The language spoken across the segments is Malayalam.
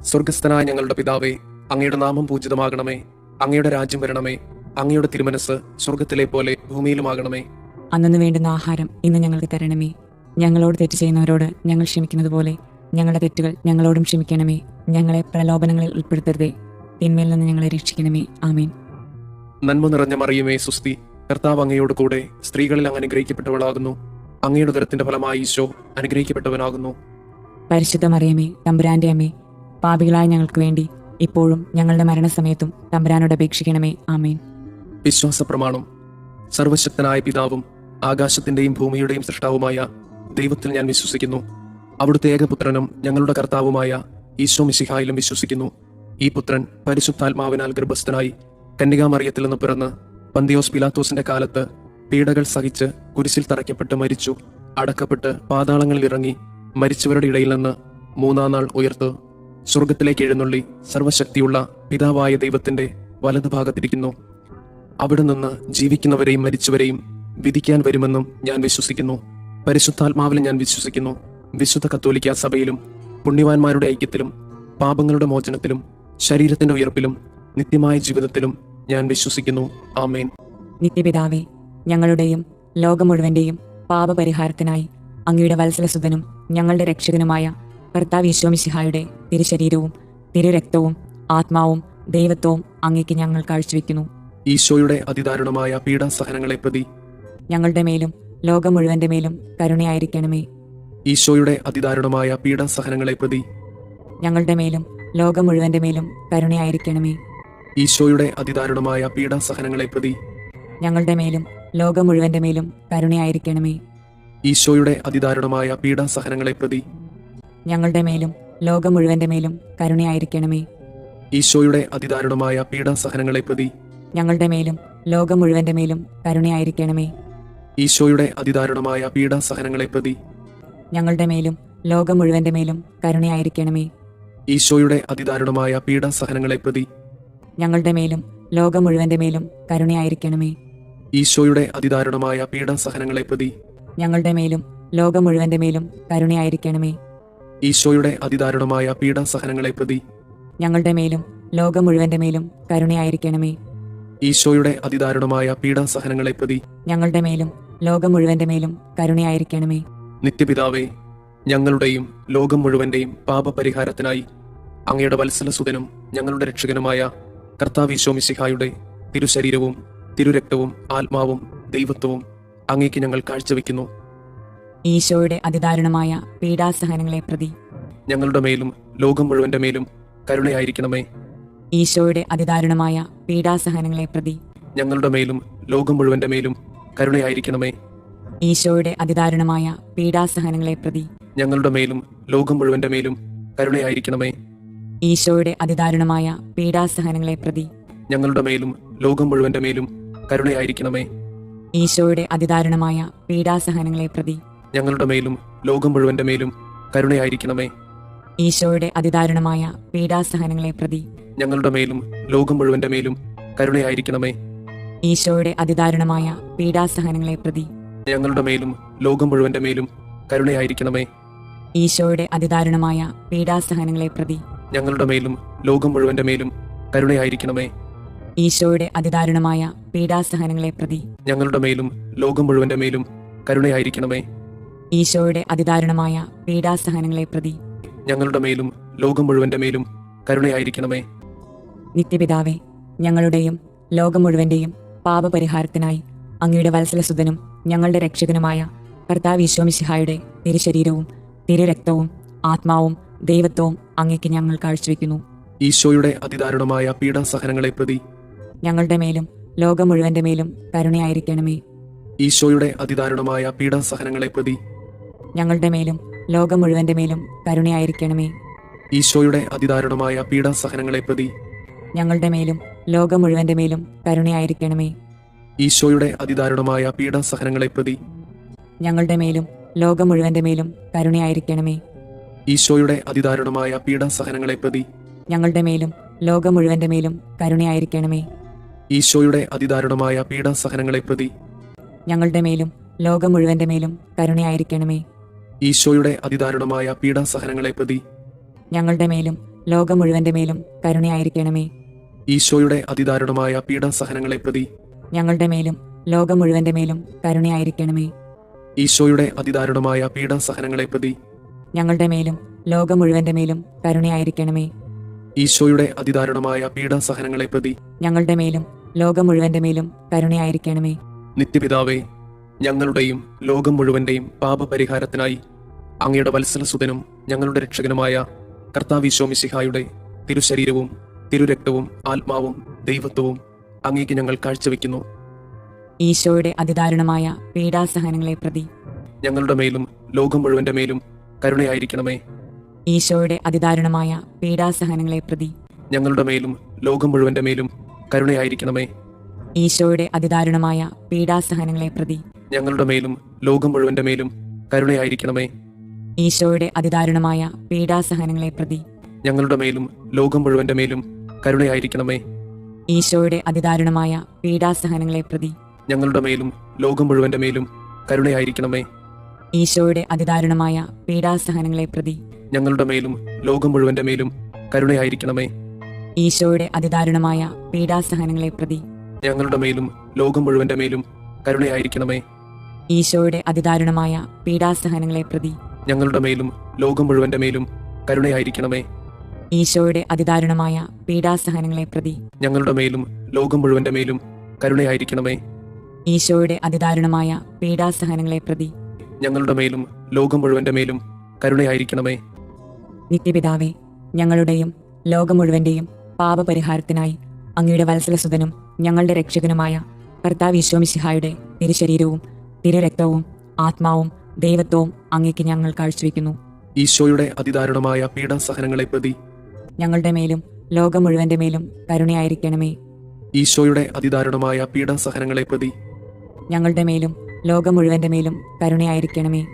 സ്വർഗസ്ഥനായ ഞങ്ങളുടെ പിതാവേ, അങ്ങയുടെ നാമം പൂജിതമാകണമേ. അങ്ങയുടെ രാജ്യം വരണമേ. അങ്ങയുടെ തിരുമനസ് സ്വർഗത്തിലെ പോലെ ഭൂമിയിലുമാകണമേ. അന്നു വേണ്ടുന്ന ആഹാരം ഇന്ന് ഞങ്ങൾക്ക് തരണമേ. ഞങ്ങളോട് തെറ്റ് ചെയ്യുന്നവരോട് ഞങ്ങൾ ക്ഷമിക്കുന്നത് പോലെ ഞങ്ങളുടെ തെറ്റുകൾ ഞങ്ങളോടും ക്ഷമിക്കണമേ. ഞങ്ങളെ പ്രലോഭനങ്ങളിൽ ഉൾപ്പെടുത്തരുതേ, തിന്മയിൽ നിന്ന് ഞങ്ങളെ രക്ഷിക്കണമേ. ആമേൻ. നന്മ നിറഞ്ഞ മറിയമേ, സുസ്തി. കർത്താവ് അങ്ങയോട് കൂടെ സ്ത്രീകളിൽ അങ്ങ് അനുഗ്രഹിക്കപ്പെട്ടവളാകുന്നു. അങ്ങയുടെ ഉദരത്തിന്റെ ഫലമായി ഈശോ അനുഗ്രഹിക്കപ്പെട്ടവനാകുന്നു. പരിശുദ്ധ മറിയമേ, തമ്പുരാന്റെ അമ്മേ, പാപികളായ ഞങ്ങൾക്ക് വേണ്ടി ഇപ്പോഴും ഞങ്ങളുടെ മരണസമയത്തും തമ്പുരാനോട് അപേക്ഷിക്കണമേ. ആമേൻ. വിശ്വാസ പ്രമാണം. സർവശക്തനായ പിതാവും ആകാശത്തിന്റെയും ഭൂമിയുടെയും സൃഷ്ടാവുമായ ദൈവത്തിൽ ഞാൻ വിശ്വസിക്കുന്നു. അവിടുത്തെ ഏകപുത്രനും ഞങ്ങളുടെ കർത്താവുമായ ഈശോ മിശിഹായിലും വിശ്വസിക്കുന്നു. ഈ പുത്രൻ പരിശുദ്ധാത്മാവിനാൽ ഗർഭസ്ഥനായി കന്യകാമറിയത്തിൽ നിന്ന് പിറന്ന് പന്തിയോസ് പിലാത്തോസിന്റെ കാലത്ത് പീഡകൾ സഹിച്ച് കുരിശിൽ തറയ്ക്കപ്പെട്ട് മരിച്ചു, അടക്കപ്പെട്ട് പാതാളങ്ങളിൽ ഇറങ്ങി, മരിച്ചവരുടെ ഇടയിൽ നിന്ന് മൂന്നാം നാൾ ഉയർത്ത് സ്വർഗത്തിലേക്ക് എഴുന്നള്ളി സർവശക്തിയുള്ള പിതാവായ ദൈവത്തിന്റെ വലതുഭാഗത്തിരിക്കുന്നു. അവിടെ നിന്ന് ജീവിക്കുന്നവരെയും മരിച്ചവരെയും വിധിക്കാൻ വരുമെന്നും ഞാൻ വിശ്വസിക്കുന്നു. പരിശുദ്ധാത്മാവിൽ ഞാൻ വിശ്വസിക്കുന്നു. വിശുദ്ധ കത്തോലിക്കാ സഭയിലും പുണ്യവാന്മാരുടെ ഐക്യത്തിലും പാപങ്ങളുടെ മോചനത്തിലും ശരീരത്തിന്റെ ഉയർപ്പിലും നിത്യമായ ജീവിതത്തിലും ഞാൻ വിശ്വസിക്കുന്നു. ആമേൻ. നിത്യപിതാവേ, ഞങ്ങളുടെയും ലോകം മുഴുവന്റെയും പാപപരിഹാരത്തിനായി അങ്ങയുടെ വത്സലസുതനും ഞങ്ങളുടെ രക്ഷകനുമായ കർത്താവ് ഈശോ മിശിഹായുടെ തിരുശരീരവും തിരുരക്തവും ആത്മാവും ദൈവത്വവും അങ്ങേക്ക് ഞങ്ങൾ കാഴ്ചവെക്കുന്നു. ഈശോയുടെ അതിദാരുണമായ പീഡാസഹനങ്ങളെ പ്രതി ഞങ്ങളുടെ മേലും ലോകം മുഴുവന്റെ മേലും കരുണയായിരിക്കണമേ. ഈശോയുടെ അതിദാരുണമായ പീഡാസഹനങ്ങളെ പ്രതി ഞങ്ങളുടെ മേലും ലോകം മുഴുവന്റെ മേലും കരുണയായിരിക്കണമേ. ഈശോയുടെ അതിദാരുണമായ പീഡാസഹനങ്ങളെ പ്രതി ഞങ്ങളുടെ മേലും ലോകം മുഴുവന്റെ മേലും കരുണയായിരിക്കണമേ. ഈശോയുടെ അതിദാരുണമായ പീഡാസഹനങ്ങളെ പ്രതി ഞങ്ങളുടെ മേലും ലോകം മുഴുവന്റെ മേലും കരുണയായിരിക്കണമേ. ഈശോയുടെ അതിദാരുണമായ പീഡാസഹനങ്ങളെ പ്രതി ഞങ്ങളുടെ മേലും ലോകം മുഴുവന്റെ മേലും കരുണയായിരിക്കണമേ. ഈശോയുടെ അതിദാരുണമായ പീഡാസഹനങ്ങളെ പ്രതി ഞങ്ങളുടെ മേലും ലോകം മുഴുവന്റെ മേലും കരുണയായിരിക്കണമേ. ഈശോയുടെ അതിദാരുണമായ പീഡാസഹനങ്ങളെ പ്രതി ഞങ്ങളുടെ മേലും ലോകം മുഴുവന്റെ മേലും കരുണയായിരിക്കണമേ. ഈശോയുടെ അതിദാരുണമായ പീഡാസഹനങ്ങളെ പ്രതി ഞങ്ങളുടെ മേലും ലോകം മുഴുവന്റെ മേലും കരുണയായിരിക്കണമേ. ഈശോയുടെ അതിദാരുണമായ പീഡാസഹനങ്ങളെ പ്രതി ഞങ്ങളുടെ മേലും ലോകം മുഴുവന്റെ മേലും കരുണയായിരിക്കണമേ. ഈശോയുടെ അതിദാരുണമായ പീഡാസഹനങ്ങളെ പ്രതി ഞങ്ങളുടെ മേലും ലോകം മുഴുവന്റെ മേലും കരുണയായിരിക്കണമേ. നിത്യപിതാവേ, ഞങ്ങളുടെയും ലോകം മുഴുവന്റെയും പാപപരിഹാരത്തിനായി അങ്ങയുടെ വത്സലസുതനും ഞങ്ങളുടെ രക്ഷകനുമായ കർത്താവ് ഈശോ മിശിഹായുടെ തിരുശരീരവും തിരുരക്തവും ആത്മാവും ദൈവത്വവും അങ്ങേക്ക് ഞങ്ങൾ കാഴ്ചവെക്കുന്നു. ഈശോയുടെ അതിദാരുണമായ പീഡാസഹനങ്ങളെ പ്രതി ഞങ്ങളുടെ മേലും ലോകം മുഴുവന്റെ മേലും കരുണയായിരിക്കണമേ. ഈശോയുടെ അതിദാരുണമായ പീഡാസഹനങ്ങളെ പ്രതി ഞങ്ങളുടെ മേലും ലോകം മുഴുവന്റെ മേലും കരുണയായിരിക്കണമേ. ഈശോയുടെ അതിദാരുണമായ പീഡാസഹനങ്ങളെ പ്രതി ഞങ്ങളുടെ മേലും ലോകം മുഴുവന്റെ മേലും കരുണയായിരിക്കണമേ. ഈശോയുടെ അതിദാരുണമായ പീഡാസഹനങ്ങളെ പ്രതി ഞങ്ങളുടെ മേലും ലോകം മുഴുവന്റെ മേലും കരുണയായിരിക്കണമേ. ഈശോയുടെ അതിദാരുണമായ പീഡാസഹനങ്ങളെ പ്രതി ഞങ്ങളുടെ മേലും ലോകം മുഴുവന്റെ മേലും കരുണയായിരിക്കണമേ. ഈശോയുടെ അതിദാരുണമായ പീഡാസഹനങ്ങളെ പ്രതി ഞങ്ങളുടെ മേലും ലോകം മുഴുവന്റെ മേലും കരുണയായിരിക്കണമേ. ഈശോയുടെ അതിദാരുണമായ പീഡാസഹനങ്ങളെ പ്രതി ഞങ്ങളുടെ മേലും ലോകം മുഴുവന്റെ മേലും കരുണയായിരിക്കണമേ. ഈശോയുടെ അതിദാരുണമായ പീഡാസഹനങ്ങളെ പ്രതി ഞങ്ങളുടെ മേലും ലോകം മുഴുവന്റെ മേലും കരുണയായിരിക്കണമേ. ഈശോയുടെ അതിദാരുണമായ പീഡാസഹനങ്ങളെ പ്രതി ഞങ്ങളുടെ മേലും ലോകം മുഴുവന്റെ മേലും കരുണയായിരിക്കണമേ. ഈശോയുടെ അതിദാരുണമായ പീഡാസഹനങ്ങളെ പ്രതി ഞങ്ങളുടെ മേലും ലോകം മുഴുവന്റെ മേലും കരുണയായിരിക്കണമേ. നിത്യപിതാവേ, ഞങ്ങളുടെയും ലോകം മുഴുവന്റെയും പാപപരിഹാരത്തിനായി അങ്ങയുടെ വത്സലസുതനും ഞങ്ങളുടെ രക്ഷകനുമായ കർത്താവ് ഈശോ മിശിഹായുടെ തിരുശരീരവും തിരുരക്തവും ആത്മാവും ദൈവത്വവും അങ്ങേക്ക് ഞങ്ങൾ കാഴ്ചവെക്കുന്നു. ഈശോയുടെ അതിദാരുണമായ പീഡാസഹനങ്ങളെ പ്രതി ഞങ്ങളുടെ മേലും ലോകം മുഴുവന്റെ മേലും കരുണയായിരിക്കണമേ. ഈശോയുടെ അതിദാരുണമായ പീഡാസഹനങ്ങളെ പ്രതി ഞങ്ങളുടെ മേലും ലോകം മുഴുവന്റെ മേലും കരുണയായിരിക്കണമേ. ഈശോയുടെ അതിദാരുണമായ പീഡാസഹനങ്ങളെ പ്രതി ഞങ്ങളുടെ മേലും ലോകം മുഴുവന്റെ മേലും കരുണയായിരിക്കണമേ. ഈശോയുടെ അതിദാരുണമായ പീഡാസഹനങ്ങളെ പ്രതി ഞങ്ങളുടെ മേലും ലോകം മുഴുവന്റെ മേലും കരുണയായിരിക്കണമേ. ഈശോയുടെ അതിദാരുണമായ പീഡാസഹനങ്ങളെ പ്രതി ഞങ്ങളുടെ മേലും ലോകം മുഴുവന്റെ മേലും കരുണയായിരിക്കണമേ. ഈശോയുടെ അതിദാരുണമായ പീഡാസഹനങ്ങളെ പ്രതി ഞങ്ങളുടെ മേലും ലോകം മുഴുവന്റെ മേലും കരുണയായിരിക്കണമേ. ഈശോയുടെ അതിദാരുണമായ പീഡാസഹനങ്ങളെ പ്രതി ഞങ്ങളുടെ മേലും ലോകം മുഴുവന്റെ മേലും കരുണയായിരിക്കണമേ. ഈശോയുടെ അതിദാരുണമായ പീഡാസഹനങ്ങളെ പ്രതി ഞങ്ങളുടെ മേലും ലോകം മുഴുവന്റെ മേലും കരുണയായിരിക്കണമേ. ഈശോയുടെ അതിദാരുണമായ പീഡാസഹനങ്ങളെ പ്രതി ഞങ്ങളുടെ മേലും ലോകം മുഴുവന്റെ മേലും കരുണയായിരിക്കണമേ. ഈശോയുടെ അതിദാരുണമായ പീഡാസഹനങ്ങളെ പ്രതി ഞങ്ങളുടെ മേലും ലോകം മുഴുവന്റെ മേലും കരുണയായിരിക്കണമേ. നിത്യപിതാവേ, ഞങ്ങളുടെയും ലോകം മുഴുവന്റെയും പാപപരിഹാരത്തിനായി അങ്ങയുടെ വത്സലസുതനും ഞങ്ങളുടെ രക്ഷകനുമായ കർത്താവീശോ മിശിഹായുടെ തിരുശരീരവും തിരുരക്തവും ആത്മാവും ദൈവത്വവും അങ്ങേക്ക് ഞങ്ങൾ കാഴ്ചവെക്കുന്നു. ഈശോയുടെ അതിദാരുണമായ പീഡാസഹനങ്ങളെ പ്രതി ഞങ്ങളുടെ മേലും ലോകം മുഴുവന്റെ മേലും കരുണയായിരിക്കണമേ. ഈശോയുടെ അതിദാരുണമായ പീഡാസഹനങ്ങളെ പ്രതി ഞങ്ങളുടെ മേലും ലോകം മുഴുവന്റെ മേലും കരുണയായിരിക്കണമേ. ഈശോയുടെ അതിദാരുണമായ പീഡാസഹനങ്ങളെ പ്രതി ഞങ്ങളുടെ മേലും ലോകം മുഴുവന്റെ മേലും കരുണയായിരിക്കണമേ. ഈശോയുടെ അതിദാരുണമായ പീഡാസഹനങ്ങളെ പ്രതി ഞങ്ങളുടെ മേലും ലോകം മുഴുവന്റെ മേലും കരുണയായിരിക്കണമേ. ഈശോയുടെ അതിദാരുണമായ പീഡാസഹനങ്ങളെ പ്രതി ഞങ്ങളുടെ മേലും ലോകം മുഴുവന്റെ മേലും കരുണയായിരിക്കണമേ. ഈശോയുടെ അതിദാരുണമായ പീഡാസഹനങ്ങളെ പ്രതി ഞങ്ങളുടെ മേലും ലോകം മുഴുവന്റെ മേലും കരുണയായിരിക്കണമേ. ഈശോയുടെ അതിദാരുണമായ പീഡാസഹനങ്ങളെ പ്രതി ഞങ്ങളുടെ മേലും ലോകം മുഴുവന്റെ മേലും കരുണയായിരിക്കണമേ. ഈശോയുടെ അതിദാരുണമായ പീഡാസഹനങ്ങളെ പ്രതി ഞങ്ങളുടെ മേലും ലോകം മുഴുവന്റെ മേലും കരുണയായിരിക്കണമേ. ഈശോയുടെ അതിദാരുണമായ പീഡാസഹനങ്ങളെ പ്രതി ഞങ്ങളുടെ മേലും ലോകം മുഴുവന്റെ മേലും കരുണയായിരിക്കണമേ. ഈശോയുടെ അതിദാരുണമായ പീഡാസഹനങ്ങളെ പ്രതി ഞങ്ങളുടെ മേലും ലോകം മുഴുവന്റെ മേലും കരുണയായിരിക്കണമേ. നിത്യപിതാവേ, ഞങ്ങളുടെയും ലോകം മുഴുവന്റെയും പാപപരിഹാരത്തിനായി അങ്ങയുടെ വത്സലസുതനും ഞങ്ങളുടെ രക്ഷകനുമായ കർത്താവ് ഈശോ മിശിഹായുടെ തിരുശരീരവും തിരുരക്തവും ആത്മാവും ദൈവത്വവും അങ്ങേക്ക് ഞങ്ങൾ കാഴ്ചവെക്കുന്നു. ഈശോയുടെ അതിദാരുണമായ പീഡാസഹനങ്ങളെ പ്രതി ഞങ്ങളുടെ മേലും ലോകം മുഴുവന്റെ മേലും കരുണയായിരിക്കണമേ. ഈശോയുടെ അതിദാരുണമായ പീഡാസഹനങ്ങളെ പ്രതി ഞങ്ങളുടെ മേലും ലോകം മുഴുവന്റെ മേലും കരുണയായിരിക്കണമേ.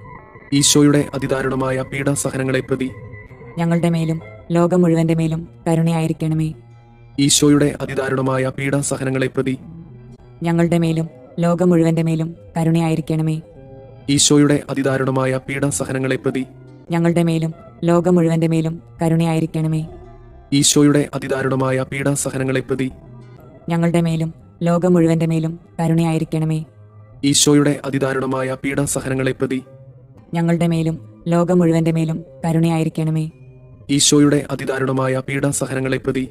ഈശോയുടെ അതിദാരുണമായ പീഡാസഹനങ്ങളെ പ്രതി ഞങ്ങളുടെ മേലും ലോകം മുഴുവന്റെ മേലും കരുണയായിരിക്കണമേ. ഈശോയുടെ അതിദാരുണമായ പീഡാസഹനങ്ങളെ പ്രതി ഞങ്ങളുടെ മേലും ലോകം മുഴുവന്റെ മേലും കരുണയായിരിക്കണമേ. ഈശോയുടെ അതിദാരുണമായ പീഡാസഹനങ്ങളെ പ്രതി ഞങ്ങളുടെ മേലും ലോകം മുഴുവന്റെ മേലും കരുണയായിരിക്കണമേ. ഈശോയുടെ അതിദാരുണമായ പീഡാസഹനങ്ങളെ പ്രതി ഞങ്ങളുടെ മേലും ലോകം മുഴുവന്റെ മേലും കരുണയായിരിക്കണമേ. ഈശോയുടെ അതിദാരുണമായ പീഡാസഹനങ്ങളെ പ്രതി ഞങ്ങളുടെ മേലും ലോകം മുഴുവന്റെ മേലും കരുണയായിരിക്കണമേ. ഈശോയുടെ അതിദാരുണമായ പീഡാസഹനങ്ങളെ പ്രതി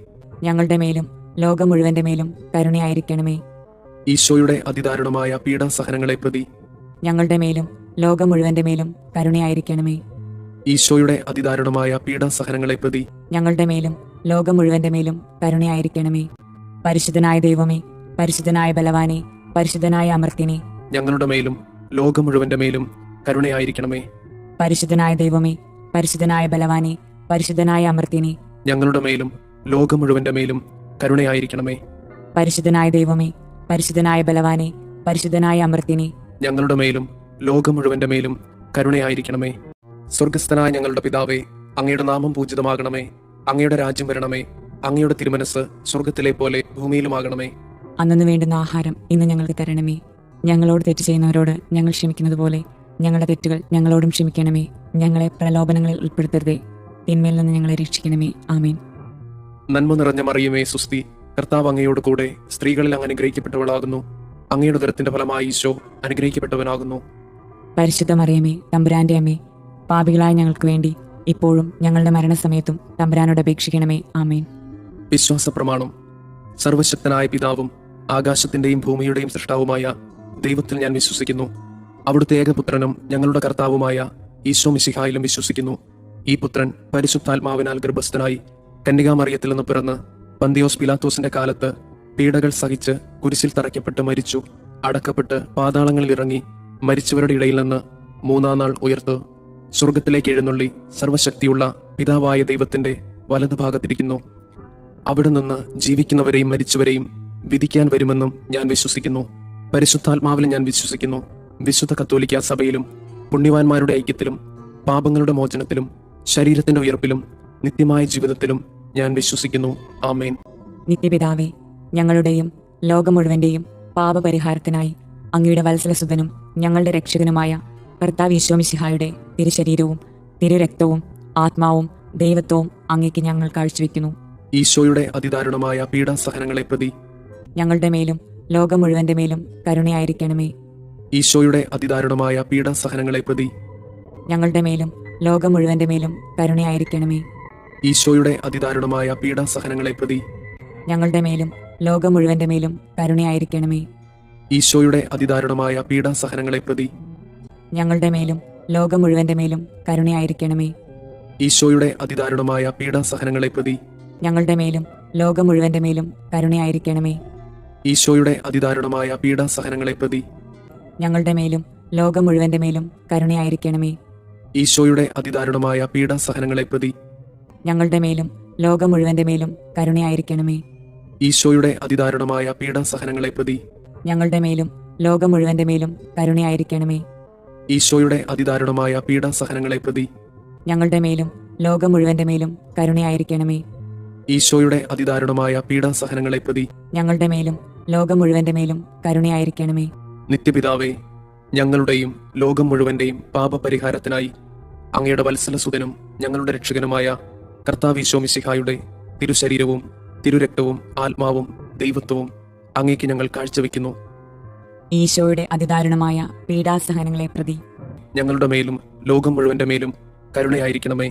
ഞങ്ങളുടെ മേലും ലോകം മുഴുവന്റെ മേലും കരുണയായിരിക്കണമേ. ഈശോയുടെ അതിദാരുണമായ പീഡാസഹനങ്ങളെ പ്രതി ഞങ്ങളുടെ മേലും ലോകം മുഴുവന്റെ മേലും കരുണയായിരിക്കണമേ. ഈശോയുടെ അതിദാരുണമായ പീഡാസഹനങ്ങളെ പ്രതി ഞങ്ങളുടെ മേലും ലോകം മുഴുവന്റെ മേലും കരുണയായിരിക്കണമേ. പരിശുദ്ധനായ ദൈവമേ, പരിശുദ്ധനായ ബലവാനെ, പരിശുദ്ധനായ അമർത്തിനെ, ഞങ്ങളുടെ മേലും ലോകം മുഴുവന്റെ മേലും കരുണയായിരിക്കണമേ. പരിശുദ്ധനായ ദൈവമേ, പരിശുദ്ധനായ ബലവാനെ, പരിശുദ്ധനായ അമർത്തിനെ, ഞങ്ങളുടെ മേലും ലോകം മുഴുവന്റെ മേലും കരുണയായിരിക്കണമേ. പരിശുദ്ധനായ ദൈവമേ, പരിശുദ്ധനായ ബലവാനെ, പരിശുദ്ധനായ അമർത്തിനെ, ഞങ്ങളുടെ മേലും ലോകം മുഴുവന്റെ മേലും കരുണയായിരിക്കണമേ. സ്വർഗസ്ഥനായ ഞങ്ങളുടെ പിതാവേ, അങ്ങയുടെ നാമം പൂജിതമാകണമേ. അങ്ങയുടെ രാജ്യം വരണമേ. അങ്ങയുടെ തിരുമനസ് സ്വർഗത്തിലെ പോലെ ഭൂമിയിലുമാകണമേ. അന്നു വേണ്ടുന്ന ആഹാരം ഇന്ന് ഞങ്ങൾക്ക് തരണമേ. ഞങ്ങളോട് തെറ്റ് ചെയ്യുന്നവരോട് ഞങ്ങൾ ക്ഷമിക്കുന്നത് പോലെ ഞങ്ങളുടെ തെറ്റുകൾ ഞങ്ങളോടും ക്ഷമിക്കണമേ. ഞങ്ങളെ പ്രലോഭനങ്ങളിൽ ഉൾപ്പെടുത്തരുതേ, തിന്മയിൽ നിന്ന് ഞങ്ങളെ രക്ഷിക്കണമേ. ആമേൻ. നന്മ നിറഞ്ഞ മറിയമേ, സുസ്തി, കർത്താവ് അങ്ങയോട് കൂടെ സ്ത്രീകളിൽ അങ്ങ് അനുഗ്രഹിക്കപ്പെട്ടവളാകുന്നു. അങ്ങയുടെ ഉദരത്തിന്റെ ഫലമായി ഈശോ അനുഗ്രഹിക്കപ്പെട്ടവനാകുന്നു. പരിശുദ്ധ മറിയമേ, തമ്പുരാന്റെ അമ്മേ, പാപികളായ ഞങ്ങൾക്ക് വേണ്ടി ഇപ്പോഴും ഞങ്ങളുടെ മരണസമയത്തും തമ്പുരാനോട് അപേക്ഷിക്കണമേ. ആമേൻ. വിശ്വാസ പ്രമാണം. സർവശക്തനായ പിതാവും ആകാശത്തിന്റെയും ഭൂമിയുടെയും സൃഷ്ടാവുമായ ദൈവത്തിൽ ഞാൻ വിശ്വസിക്കുന്നു. അവിടുത്തെ ഏകപുത്രനും ഞങ്ങളുടെ കർത്താവുമായ ഈശോ മിശിഹായിലും വിശ്വസിക്കുന്നു. ഈ പുത്രൻ പരിശുദ്ധാത്മാവിനാൽ ഗർഭസ്ഥനായി കന്യകാമറിയത്തിൽ നിന്ന് പിറന്ന് പന്തിയോസ് പിലാത്തോസിന്റെ കാലത്ത് പീഡകൾ സഹിച്ച് കുരിശിൽ തറയ്ക്കപ്പെട്ട് മരിച്ചു, അടക്കപ്പെട്ട് പാതാളങ്ങളിൽ ഇറങ്ങി, മരിച്ചവരുടെ ഇടയിൽ നിന്ന് മൂന്നാം നാൾ ഉയർത്ത് സ്വർഗത്തിലേക്ക് എഴുന്നള്ളി സർവശക്തിയുള്ള പിതാവായ ദൈവത്തിന്റെ വലതുഭാഗത്തിരിക്കുന്നു. അവിടെ നിന്ന് ജീവിക്കുന്നവരെയും മരിച്ചവരെയും വിധിക്കാൻ വരുമെന്നും ഞാൻ വിശ്വസിക്കുന്നു. പരിശുദ്ധാത്മാവിലും ഞാൻ വിശ്വസിക്കുന്നു. വിശുദ്ധ കത്തോലിക്ക സഭയിലും പുണ്യവാന്മാരുടെ ഐക്യത്തിലും പാപങ്ങളുടെ മോചനത്തിലും ശരീരത്തിന്റെ ഉയർപ്പിലും നിത്യമായ ജീവിതത്തിലും ഞാൻ വിശ്വസിക്കുന്നു. ആമേൻ. നിത്യപിതാവേ, ഞങ്ങളുടെയും ലോകം മുഴുവന്റെയും പാപപരിഹാരത്തിനായി അങ്ങയുടെ വത്സലസുതനും ഞങ്ങളുടെ രക്ഷകനുമായ കർത്താവ് ഈശോ മിശിഹായുടെ തിരുശരീരവും തിരുരക്തവും ആത്മാവും ദൈവത്വവും അങ്ങേക്ക് ഞങ്ങൾ കാഴ്ചവെക്കുന്നു. ഈശോയുടെ അതിദാരുണമായ പീഡാസഹനങ്ങളെ പ്രതി ഞങ്ങളുടെ മേലും ലോകം മുഴുവന്റെ മേലും കരുണയായിരിക്കണമേ. ഈശോയുടെ അതിദാരുണമായ പീഡാസഹനങ്ങളെ പ്രതി ഞങ്ങളുടെ മേലും ലോകം മുഴുവന്റെ മേലും കരുണയായിരിക്കണമേ. ഈശോയുടെ അതിദാരുണമായ പീഡാസഹനങ്ങളെ പ്രതി ഞങ്ങളുടെ മേലും ലോകം മുഴുവന്റെ മേലും കരുണയായിരിക്കണമേ. ഈശോയുടെ അതിദാരുണമായ പീഡാസഹനങ്ങളെ പ്രതി ഞങ്ങളുടെ മേലും ലോകം മുഴുവന്റെ മേലും കരുണയായിരിക്കണമേ. ഈശോയുടെ അതിദാരുണമായ പീഡാസഹനങ്ങളെ പ്രതി ഞങ്ങളുടെ മേലും ലോകം മുഴുവന്റെ മേലും കരുണയായിരിക്കണമേ. ഈശോയുടെ അതിദാരുണമായ പീഡാസഹനങ്ങളെ പ്രതി ഞങ്ങളുടെ മേലും ലോകം മുഴുവന്റെ മേലും കരുണയായിരിക്കണമേ. ഈശോയുടെ അതിദാരുണമായ പീഡാസഹനങ്ങളെ പ്രതി ഞങ്ങളുടെ മേലും ലോകം മുഴുവന്റെ മേലും കരുണയായിരിക്കണമേ. ഈശോയുടെ അതിദാരുണമായ പീഡാസഹനങ്ങളെ പ്രതി ഞങ്ങളുടെ മേലും ലോകം മുഴുവന്റെ മേലും കരുണയായിരിക്കണമേ. ഈശോയുടെ അതിദാരുണമായ പീഡാസഹനങ്ങളെ പ്രതി ഞങ്ങളുടെ മേലും ലോകം മുഴുവന്റെ മേലും കരുണയായിരിക്കണമേ. ഈശോയുടെ അതിദാരുണമായ പീഡാസഹനങ്ങളെ പ്രതി ഞങ്ങളുടെ മേലും ലോകം മുഴുവന്റെ മേലും കരുണയായിരിക്കണമേ. നിത്യപിതാവേ, ഞങ്ങളുടെയും ലോകം മുഴുവന്റെയും പാപപരിഹാരത്തിനായി അങ്ങയുടെ വത്സലസുതനും ഞങ്ങളുടെ രക്ഷകനുമായ കർത്താവ് മിശിഹായുടെ തിരുശരീരവും തിരുരക്തവും ആത്മാവും ദൈവത്വവും അങ്ങേക്ക് ഞങ്ങൾ കാഴ്ചവെക്കുന്നു. ഈശോയുടെ അതിദാരുണമായ പീഡാസഹനങ്ങളെ പ്രതി ഞങ്ങളുടെ മേലും ലോകം മുഴുവന്റെ മേലും കരുണയായിരിക്കണമേ.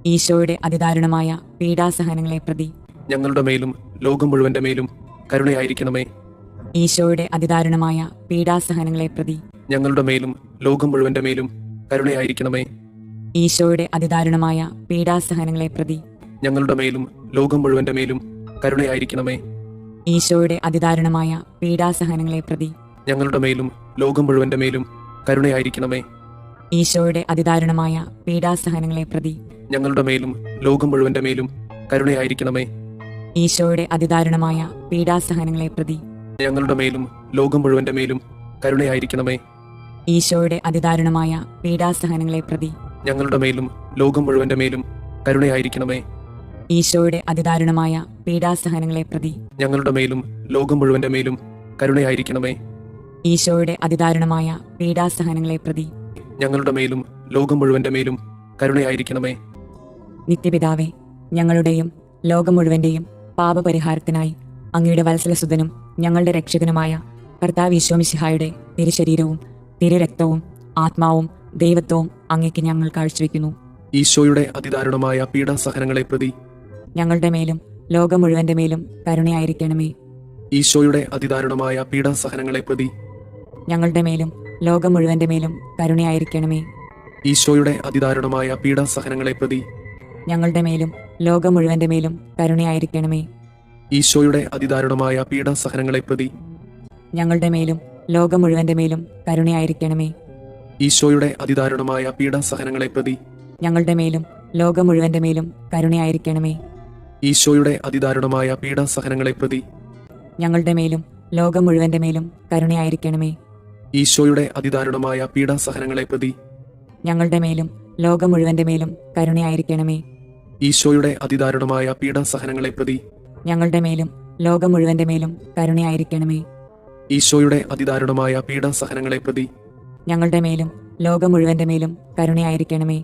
ഈശോയുടെ അതിദാരുണമായ പീഡാസഹനങ്ങളെ പ്രതി ഞങ്ങളുടെ മേലും ലോകം മുഴുവന്റെ മേലും കരുണയായിരിക്കണമേ. ഈശോയുടെ അതിദാരുണമായ പീഡാസഹനങ്ങളെ പ്രതി ഞങ്ങളുടെ മേലും ലോകം മുഴുവന്റെ മേലും കരുണയായിരിക്കണമേ. ഈശോയുടെ അതിദാരുണമായ പീഡാസഹനങ്ങളെ പ്രതി ഞങ്ങളുടെ മേലും ലോകം മുഴുവന്റെ മേലും കരുണയായിരിക്കണമേ. ഈശോയുടെ അതിദാരുണമായ പീഡാസഹനങ്ങളെ പ്രതി ഞങ്ങളുടെ മേലും ലോകം മുഴുവന്റെ മേലും കരുണയായിരിക്കണമേ. ഈശോയുടെ അതിദാരുണമായ പീഡാസഹനങ്ങളെ പ്രതി ഞങ്ങളുടെ മേലും ലോകം മുഴുവന്റെ മേലും കരുണയായിരിക്കണമേ. ഈശോയുടെ അതിദാരുണമായ പീഡാസഹനങ്ങളെ പ്രതി ഞങ്ങളുടെ മേലും ലോകം മുഴുവന്റെ മേലും കരുണയായിരിക്കണമേ. ഈശോയുടെ അതിദാരുണമായ പീഡാസഹനങ്ങളെ പ്രതി ഞങ്ങളുടെ മേലും ലോകം മുഴുവന്റെ മേലും കരുണയായിരിക്കണമേ. ഈശോയുടെ അതിദാരുണമായ പീഡാസഹനങ്ങളെ പ്രതി ഞങ്ങളുടെ മേലും ലോകം മുഴുവന്റെ മേലും കരുണയായിരിക്കണമേ. ഈശോയുടെ അതിദാരുണമായ പീഡാസഹനങ്ങളെ പ്രതി ഞങ്ങളുടെ മേലും ലോകം മുഴുവന്റെ മേലും കരുണയായിരിക്കണമേ. നിത്യപിതാവേ, ഞങ്ങളുടെയും ലോകം മുഴുവന്റെയും പാപപരിഹാരത്തിനായി അങ്ങയുടെ വത്സലസുതനും ഞങ്ങളുടെ രക്ഷകനുമായ കർത്താവ് മിശിഹായുടെ തിരുശരീരവും തിരുരക്തവും ആത്മാവും ദൈവത്വവും അങ്ങേക്ക് ഞങ്ങൾ കാഴ്ചവെക്കുന്നു. ഈശോയുടെ അതിദാരുണമായ പീഡാസഹനങ്ങളെ പ്രതി ഞങ്ങളുടെ മേലും ലോകം മുഴുവന്റെ മേലും കരുണയായിരിക്കണമേ. ഈശോയുടെ അതിദാരുണമായ പീഡാസഹനങ്ങളെ പ്രതി ഞങ്ങളുടെ മേലും ലോകം മുഴുവന്റെ മേലും കരുണയായിരിക്കണമേ. ഈശോയുടെ അതിദാരുണമായ പീഡാസഹനങ്ങളെ പ്രതി ഞങ്ങളുടെ മേലും ലോകം മുഴുവന്റെ മേലും കരുണയായിരിക്കണമേ. ഈശോയുടെ അതിദാരുണമായ പീഡാസഹനങ്ങളെ പ്രതി ഞങ്ങളുടെ മേലും ലോകം മുഴുവന്റെ മേലും കരുണയായിരിക്കണമേ. ഈശോയുടെ അതിദാരുണമായ പീഡാസഹനങ്ങളെ പ്രതി ഞങ്ങളുടെ മേലും ലോകം മുഴുവന്റെ മേലും കരുണയായിരിക്കണമേ. ഈശോയുടെ അതിദാരുണമായ പീഡാസഹനങ്ങളെ പ്രതി ഞങ്ങളുടെ മേലും ലോകം മുഴുവന്റെ മേലും കരുണയായിരിക്കണമേ. ഈശോയുടെ അതിദാരുണമായ പീഡാസഹനങ്ങളെ പ്രതി ഞങ്ങളുടെ മേലും ലോകം മുഴുവന്റെ മേലും കരുണയായിരിക്കണമേ. ഈശോയുടെ അതിദാരുണമായ പീഡാസഹനങ്ങളെ പ്രതി ഞങ്ങളുടെ മേലും ലോകം മുഴുവന്റെ മേലും കരുണയായിരിക്കണമേ. ഈശോയുടെ അതിദാരുണമായ പീഡാസഹനങ്ങളെ പ്രതി ഞങ്ങളുടെ മേലും ലോകം മുഴുവന്റെ മേലും കരുണയായിരിക്കണമേ.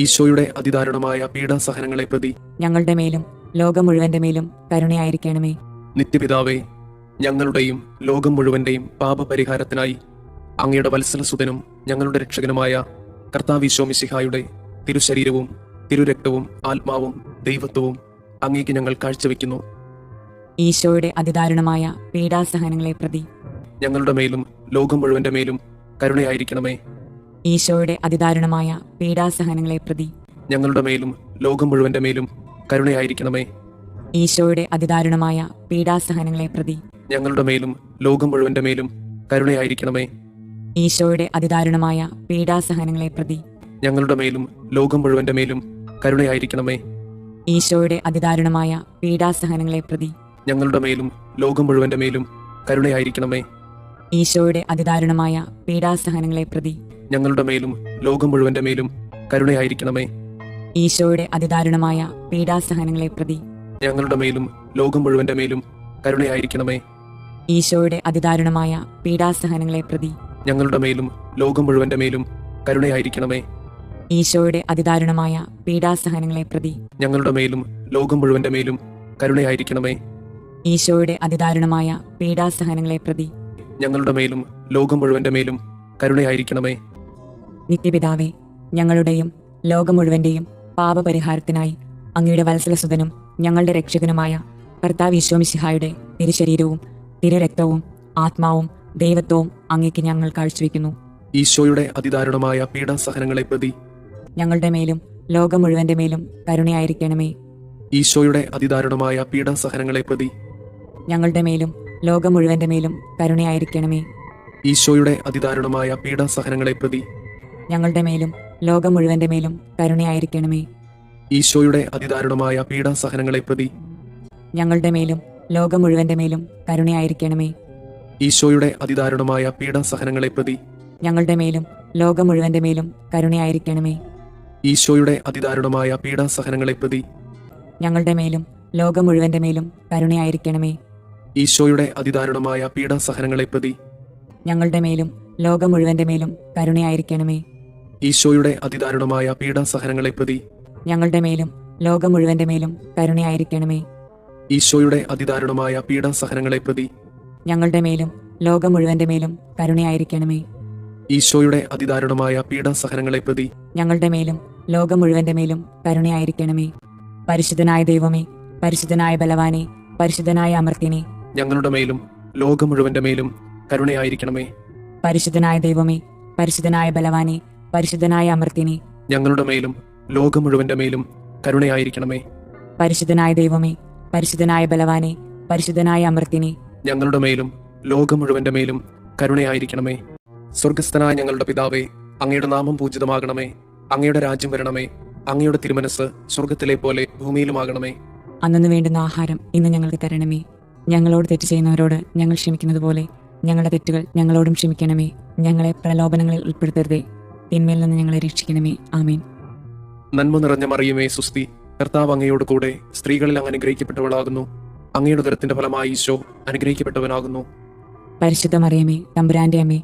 ഈശോയുടെ അതിദാരുണമായ പീഡാസഹനങ്ങളെ പ്രതി ഞങ്ങളുടെ മേലും ലോകം മുഴുവന്റെ മേലും കരുണയായിരിക്കണമേ. നിത്യപിതാവേ, ഞങ്ങളുടെയും ലോകം മുഴുവന്റെയും പാപപരിഹാരത്തിനായി അങ്ങയുടെ വത്സലസുതനും ഞങ്ങളുടെ രക്ഷകനുമായ കർത്താവ് മിശിഹായുടെ തിരുശരീരവും തിരുരക്തവും ആത്മാവും ദൈവത്വവും അങ്ങേക്ക് ഞങ്ങൾ കാഴ്ചവെക്കുന്നു. ഈശോയുടെ അതിദാരുണമായ പീഡാസഹനങ്ങളെ പ്രതി ഞങ്ങളുടെ മേലും ലോകം മുഴുവന്റെ മേലും കരുണയായിരിക്കണമേ. ഈശോയുടെ അതിദാരുണമായ പീഡാസഹനങ്ങളെ പ്രതി ഞങ്ങളുടെ മേലും ലോകം മുഴുവന്റെ മേലും കരുണയായിരിക്കണമേ. ഈശോയുടെ അതിദാരുണമായ പീഡാസഹനങ്ങളെ പ്രതി ഞങ്ങളുടെ മേലും ലോകം മുഴുവന്റെ മേലും കരുണയായിരിക്കണമേ. ഈശോയുടെ അതിദാരുണമായ പീഡാസഹനങ്ങളെ പ്രതി ഞങ്ങളുടെ മേലും ലോകം മുഴുവന്റെ മേലും കരുണയായിരിക്കണമേ. ഈശോയുടെ അതിദാരുണമായ പീഡാസഹനങ്ങളെ പ്രതി ഞങ്ങളുടെ മേലും ലോകം മുഴുവന്റെ മേലും കരുണയായിരിക്കണമേ. ഈശോയുടെ അതിദാരുണമായ പീഡാസഹനങ്ങളെ പ്രതി ഞങ്ങളുടെ മേലും ലോകം മുഴുവന്റെ മേലും കരുണയായിരിക്കണമേ. ഈശോയുടെ അതിദാരുണമായ പീഡാസഹനങ്ങളെ പ്രതി ഞങ്ങളുടെ മേലും ലോകം മുഴുവന്റെ മേലും കരുണയായിരിക്കണമേ. ഈശോയുടെ അതിദാരുണമായ പീഡാസഹനങ്ങളെ പ്രതി ഞങ്ങളുടെ മേലും ലോകം മുഴുവന്റെ മേലും കരുണയായിരിക്കണമേ. ഈശോയുടെ അതിദാരുണമായ പീഡാസഹനങ്ങളെ പ്രതി ഞങ്ങളുടെ മേലും ലോകം മുഴുവന്റെ മേലും കരുണയായിരിക്കണമേ. ഈശോയുടെ അതിദാരുണമായ പീഡാസഹനങ്ങളെ പ്രതി ഞങ്ങളുടെ മേലും ലോകം മുഴുവന്റെ മേലും കരുണയായിരിക്കണമേ. നിത്യപിതാവേ, ഞങ്ങളുടെയും ലോകം മുഴുവന്റെയും പാപപരിഹാരത്തിനായി അങ്ങയുടെ വത്സലസുതനും ഞങ്ങളുടെ രക്ഷകനുമായ കർത്താവ് ഈശോമിശിഹായുടെ തിരുശരീരവും തിരുരക്തവും ആത്മാവും ദൈവത്വവും അങ്ങേക്ക് ഞങ്ങൾ കാഴ്ചവെക്കുന്നു. ഈശോയുടെ അതിദാരുണമായ പീഡാസഹനങ്ങളെ പ്രതി ഞങ്ങളുടെ മേലും ലോകം മുഴുവന്റെ മേലും കരുണയായിരിക്കണമേ. ഈശോയുടെ അതിദാരുണമായ പീഡാസഹനങ്ങളെ പ്രതി ഞങ്ങളുടെ മേലും ലോകം മുഴുവന്റെ മേലും കരുണയായിരിക്കണമേ. ഈശോയുടെ അതിദാരുണമായ പീഡാസഹനങ്ങളെ പ്രതി ഞങ്ങളുടെ മേലും ലോകം മുഴുവന്റെ മേലും കരുണയായിരിക്കണമേ. ഈശോയുടെ അതിദാരുണമായ പീഡാസഹനങ്ങളെ പ്രതി ഞങ്ങളുടെ മേലും ലോകം മുഴുവന്റെ മേലും കരുണയായിരിക്കണമേ. ഈശോയുടെ അതിദാരുണമായ പീഡാസഹനങ്ങളെ പ്രതി ഞങ്ങളുടെ മേലും ലോകം മുഴുവന്റെ മേലും കരുണയായിരിക്കണമേ. ഈശോയുടെ അതിദാരുണമായ പീഡാസഹനങ്ങളെ പ്രതി ഞങ്ങളുടെ മേലും ലോകം മുഴുവന്റെ മേലും കരുണയായിരിക്കണമേ. ഈശോയുടെ അതിദാരുണമായ പീഡാസഹനങ്ങളെ പ്രതി ഞങ്ങളുടെ മേലും ലോകം മുഴുവന്റെ മേലും കരുണയായിരിക്കണമേ. ഈശോയുടെ അതിദാരുണമായ പീഡാസഹനങ്ങളെ പ്രതി ഞങ്ങളുടെ മേലും ലോകം മുഴുവന്റെ മേലും കരുണയായിരിക്കണമേ. ഈശോയുടെ അതിദാരുണമായ പീഡാസഹനങ്ങളെ പ്രതി ഞങ്ങളുടെ മേലും ലോകം മുഴുവന്റെ മേലും കരുണയായിരിക്കണമേ. ഈശോയുടെ അതിദാരുണമായ പീഡാസഹനങ്ങളെ പ്രതി ഞങ്ങളുടെ മേലും ലോകം മുഴുവന്റെ മേലും കരുണയായിരിക്കണമേ. പരിശുദ്ധനായ ദൈവമേ, പരിശുദ്ധനായ ബലവാനെ, പരിശുദ്ധനായ അമർത്യനെ, ഞങ്ങളുടെ മേലും ലോകം മുഴുവന്റെ മേലും കരുണയായിരിക്കണമേ. പരിശുദ്ധനായ ദൈവമേ, പരിശുദ്ധനായ ബലവാനെ, പരിശുദ്ധനായ അമർത്യനെ, ഞങ്ങളുടെ മേലും ലോകം മുഴുവന്റെ മേലും കരുണയായിരിക്കണമേ. പരിശുദ്ധനായ ദൈവമേ, പരിശുദ്ധനായ ബലവാനെ, പരിശുദ്ധനായ അമർത്യനെ, ഞങ്ങളുടെ മേലും ലോകം മുഴുവന്റെ മേലും കരുണയായിരിക്കണമേ. സ്വർഗസ്ഥനായ ഞങ്ങളുടെ പിതാവേ, അങ്ങയുടെ നാമം പൂജിതമാകണമേ. അങ്ങയുടെ രാജ്യം വരണമേ. അങ്ങയുടെ തിരുമനസ് സ്വർഗത്തിലെ പോലെ ഭൂമിയിലുമാകണമേ. അന്നു വേണ്ടുന്ന ആഹാരം ഇന്ന് ഞങ്ങൾക്ക് തരണമേ. ഞങ്ങളോട് തെറ്റ് ചെയ്യുന്നവരോട് ഞങ്ങൾ ക്ഷമിക്കുന്നത് പോലെ ഞങ്ങളുടെ തെറ്റുകൾ ഞങ്ങളോടും ക്ഷമിക്കണമേ. ഞങ്ങളെ പ്രലോഭനങ്ങളിൽ ഉൾപ്പെടുത്തരുതേ, തിന്മയിൽ നിന്ന് ഞങ്ങളെ രക്ഷിക്കണമേ. ആമേൻ. നന്മ നിറഞ്ഞ മറിയമേ, സുസ്തി, കർത്താവ് അങ്ങയോട് കൂടെ സ്ത്രീകളിൽ അങ്ങ് അനുഗ്രഹിക്കപ്പെട്ടവളാകുന്നു. അങ്ങയുടെ ഉദരത്തിന്റെ ഫലമായി ഈശോ അനുഗ്രഹിക്കപ്പെട്ടവനാകുന്നു. പരിശുദ്ധ മറിയമേ, തമ്പുരാന്റെ അമ്മേ,